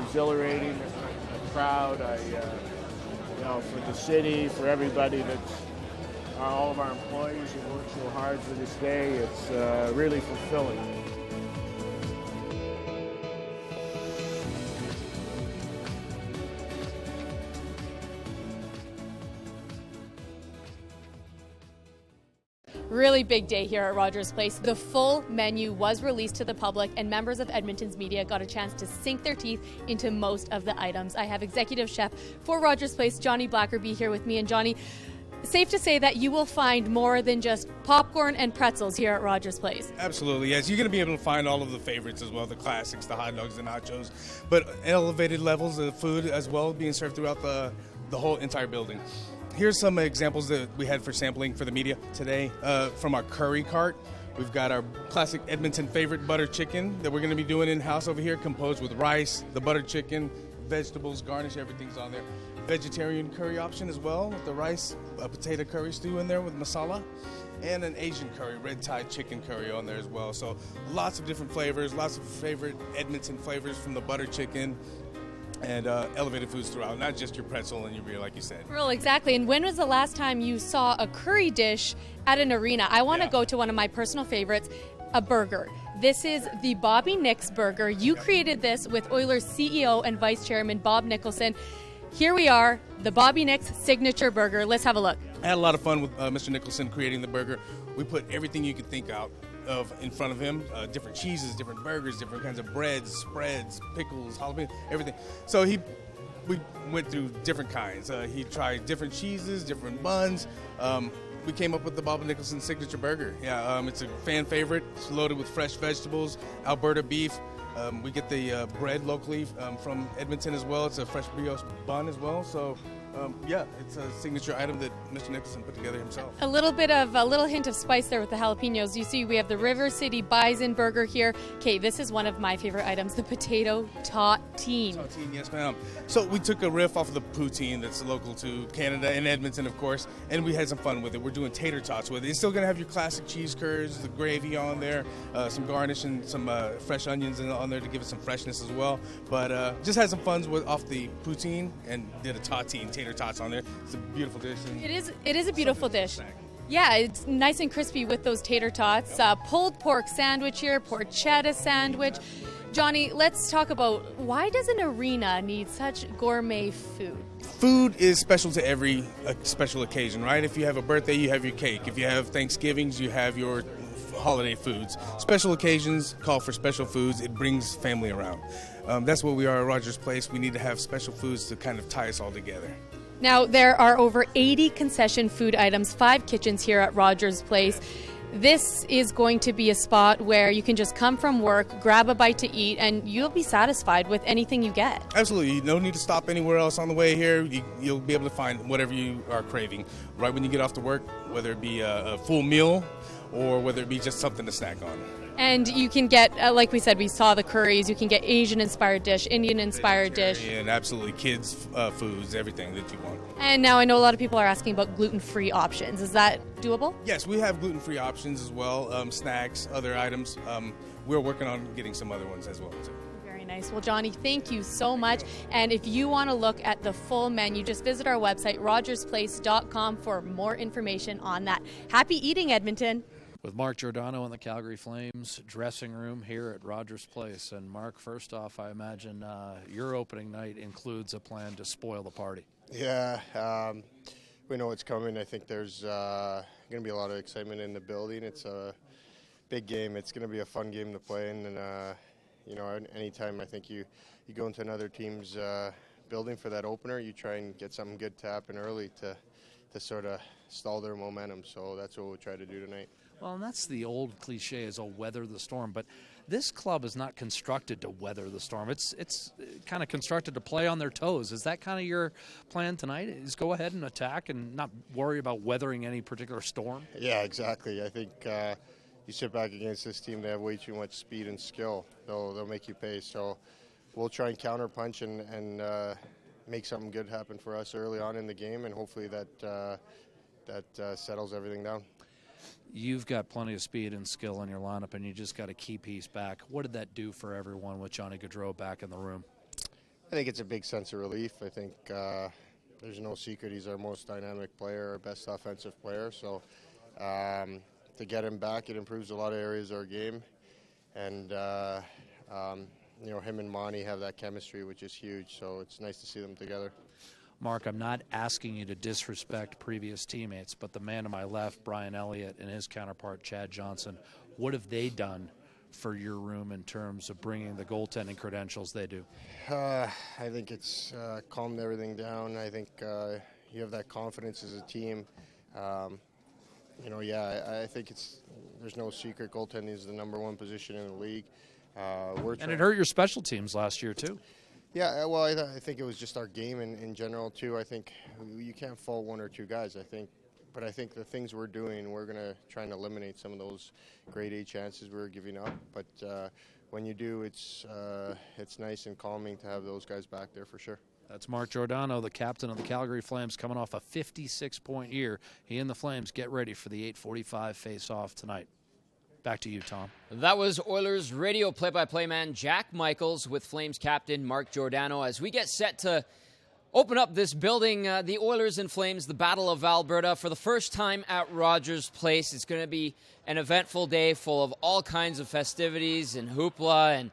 Exhilarating, I'm proud, for the city, for everybody all of our employees who work so hard for this day, it's really fulfilling. Really big day here at Rogers Place. The full menu was released to the public, and members of Edmonton's media got a chance to sink their teeth into most of the items. I have executive chef for Rogers Place, Johnny Blackerby, here with me. And Johnny, safe to say that you will find more than just popcorn and pretzels here at Rogers Place. Absolutely, yes. You're going to be able to find all of the favorites as well, the classics, the hot dogs, the nachos, but elevated levels of food as well being served throughout the whole entire building. Here's some examples that we had for sampling for the media today from our curry cart. We've got our classic Edmonton favorite butter chicken that we're going to be doing in-house over here, composed with rice, the butter chicken, vegetables, garnish, everything's on there. Vegetarian curry option as well with the rice, a potato curry stew in there with masala, and an Asian curry, red Thai chicken curry on there as well. So lots of different flavors, lots of favorite Edmonton flavors from the butter chicken, and elevated foods throughout, not just your pretzel and your beer, like you said. Well, exactly. And when was the last time you saw a curry dish at an arena? I want to go to one of my personal favorites, a burger. This is the Bobby Nix burger. You created this with Oilers CEO and Vice Chairman Bob Nicholson. Here we are, the Bobby Nix signature burger. Let's have a look. I had a lot of fun with Mr. Nicholson creating the burger. We put everything you could think out of in front of him, different cheeses, different burgers, different kinds of breads, spreads, pickles, jalapeno, everything. So we went through different kinds. He tried different cheeses, different buns. We came up with the Bob Nicholson signature burger. Yeah, it's a fan favorite. It's loaded with fresh vegetables, Alberta beef. We get the bread locally from Edmonton as well. It's a fresh brioche bun as well. So it's a signature item that Mr. Nicholson put together himself. A little hint of spice there with the jalapenos. You see, we have the River City Bison burger here. Okay, this is one of my favorite items, the potato tautine. Tautine, yes, ma'am. So we took a riff off of the poutine that's local to Canada and Edmonton, of course, and we had some fun with it. We're doing tater tots with it. It's still going to have your classic cheese curds, the gravy on there, some garnish and some fresh onions on there to give it some freshness as well. But just had some fun off the poutine and did a tautine, tater tots on there. It's a beautiful dish. It is a beautiful dish. Yeah, it's nice and crispy with those tater tots. Pulled pork sandwich here, porchetta sandwich. Johnny, let's talk about why does an arena need such gourmet food? Food is special to every special occasion, right? If you have a birthday, you have your cake. If you have Thanksgivings, you have your holiday foods. Special occasions call for special foods. It brings family around. That's what we are at Rogers Place. We need to have special foods to kind of tie us all together. Now, there are over 80 concession food items, 5 kitchens here at Rogers Place. This is going to be a spot where you can just come from work, grab a bite to eat, and you'll be satisfied with anything you get. Absolutely. No need to stop anywhere else on the way here. You'll be able to find whatever you are craving right when you get off to work, whether it be a full meal or whether it be just something to snack on. And you can get, like we said, we saw the curries. You can get Asian-inspired dish, Indian-inspired dish. And absolutely kids' foods, everything that you want. And now I know a lot of people are asking about gluten-free options. Is that doable? Yes, we have gluten-free options as well, snacks, other items. We're working on getting some other ones as well, too. Very nice. Well, Johnny, thank you so much. And if you want to look at the full menu, just visit our website, rogersplace.com, for more information on that. Happy eating, Edmonton. With Mark Giordano in the Calgary Flames dressing room here at Rogers Place. And Mark, first off, I imagine your opening night includes a plan to spoil the party. Yeah, we know what's coming. I think there's going to be a lot of excitement in the building. It's a big game. It's going to be a fun game to play in. And, anytime I think you go into another team's building for that opener, you try and get something good to happen early to sort of stall their momentum. So that's what we'll try to do tonight. Well, and that's the old cliche is, weather the storm. But this club is not constructed to weather the storm. It's kind of constructed to play on their toes. Is that kind of your plan tonight, is go ahead and attack and not worry about weathering any particular storm? Yeah, exactly. I think you sit back against this team, they have way too much speed and skill. They'll make you pay. So we'll try and counterpunch and make something good happen for us early on in the game, and hopefully that settles everything down. You've got plenty of speed and skill in your lineup, and you just got a key piece back. What did that do for everyone with Johnny Gaudreau back in the room? I think it's a big sense of relief. I think there's no secret he's our most dynamic player, our best offensive player. So to get him back, it improves a lot of areas of our game. And, him and Monty have that chemistry, which is huge. So it's nice to see them together. Mark, I'm not asking you to disrespect previous teammates, but the man to my left, Brian Elliott, and his counterpart, Chad Johnson, what have they done for your room in terms of bringing the goaltending credentials they do? I think it's calmed everything down. I think you have that confidence as a team. I think there's no secret. Goaltending is the #1 position in the league. And it hurt your special teams last year, too. Yeah, well, I think it was just our game in general, too. I think you can't fault one or two guys, but I think the things we're doing, we're going to try and eliminate some of those grade A chances we're giving up. But when you do, it's nice and calming to have those guys back there for sure. That's Mark Giordano, the captain of the Calgary Flames, coming off a 56-point year. He and the Flames get ready for the 8:45 face-off tonight. Back to you, Tom. That was Oilers radio play-by-play man Jack Michaels with Flames captain Mark Giordano. As we get set to open up this building, the Oilers and Flames, the Battle of Alberta, for the first time at Rogers Place. It's going to be an eventful day full of all kinds of festivities and hoopla and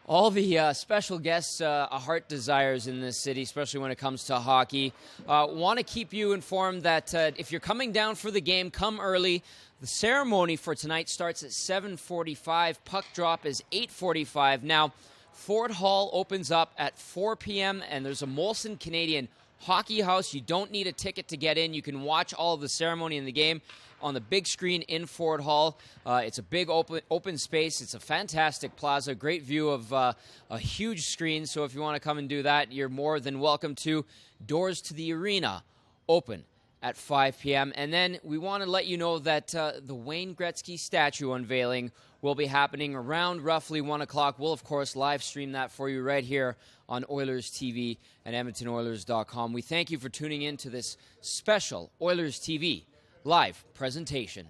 all the special guests a heart desires in this city, especially when it comes to hockey. Want to keep you informed that if you're coming down for the game, come early. The ceremony for tonight starts at 7:45. Puck drop is 8:45. Now, Ford Hall opens up at 4 p.m., and there's a Molson Canadian Hockey House. You don't need a ticket to get in. You can watch all of the ceremony in the game on the big screen in Ford Hall. It's a big open space. It's a fantastic plaza, great view of a huge screen. So if you want to come and do that, you're more than welcome to. Doors to the arena open at 5 p.m. And then we want to let you know that the Wayne Gretzky statue unveiling will be happening around roughly 1 o'clock. We'll, of course, live stream that for you right here on Oilers TV and EdmontonOilers.com. We thank you for tuning in to this special Oilers TV live presentation.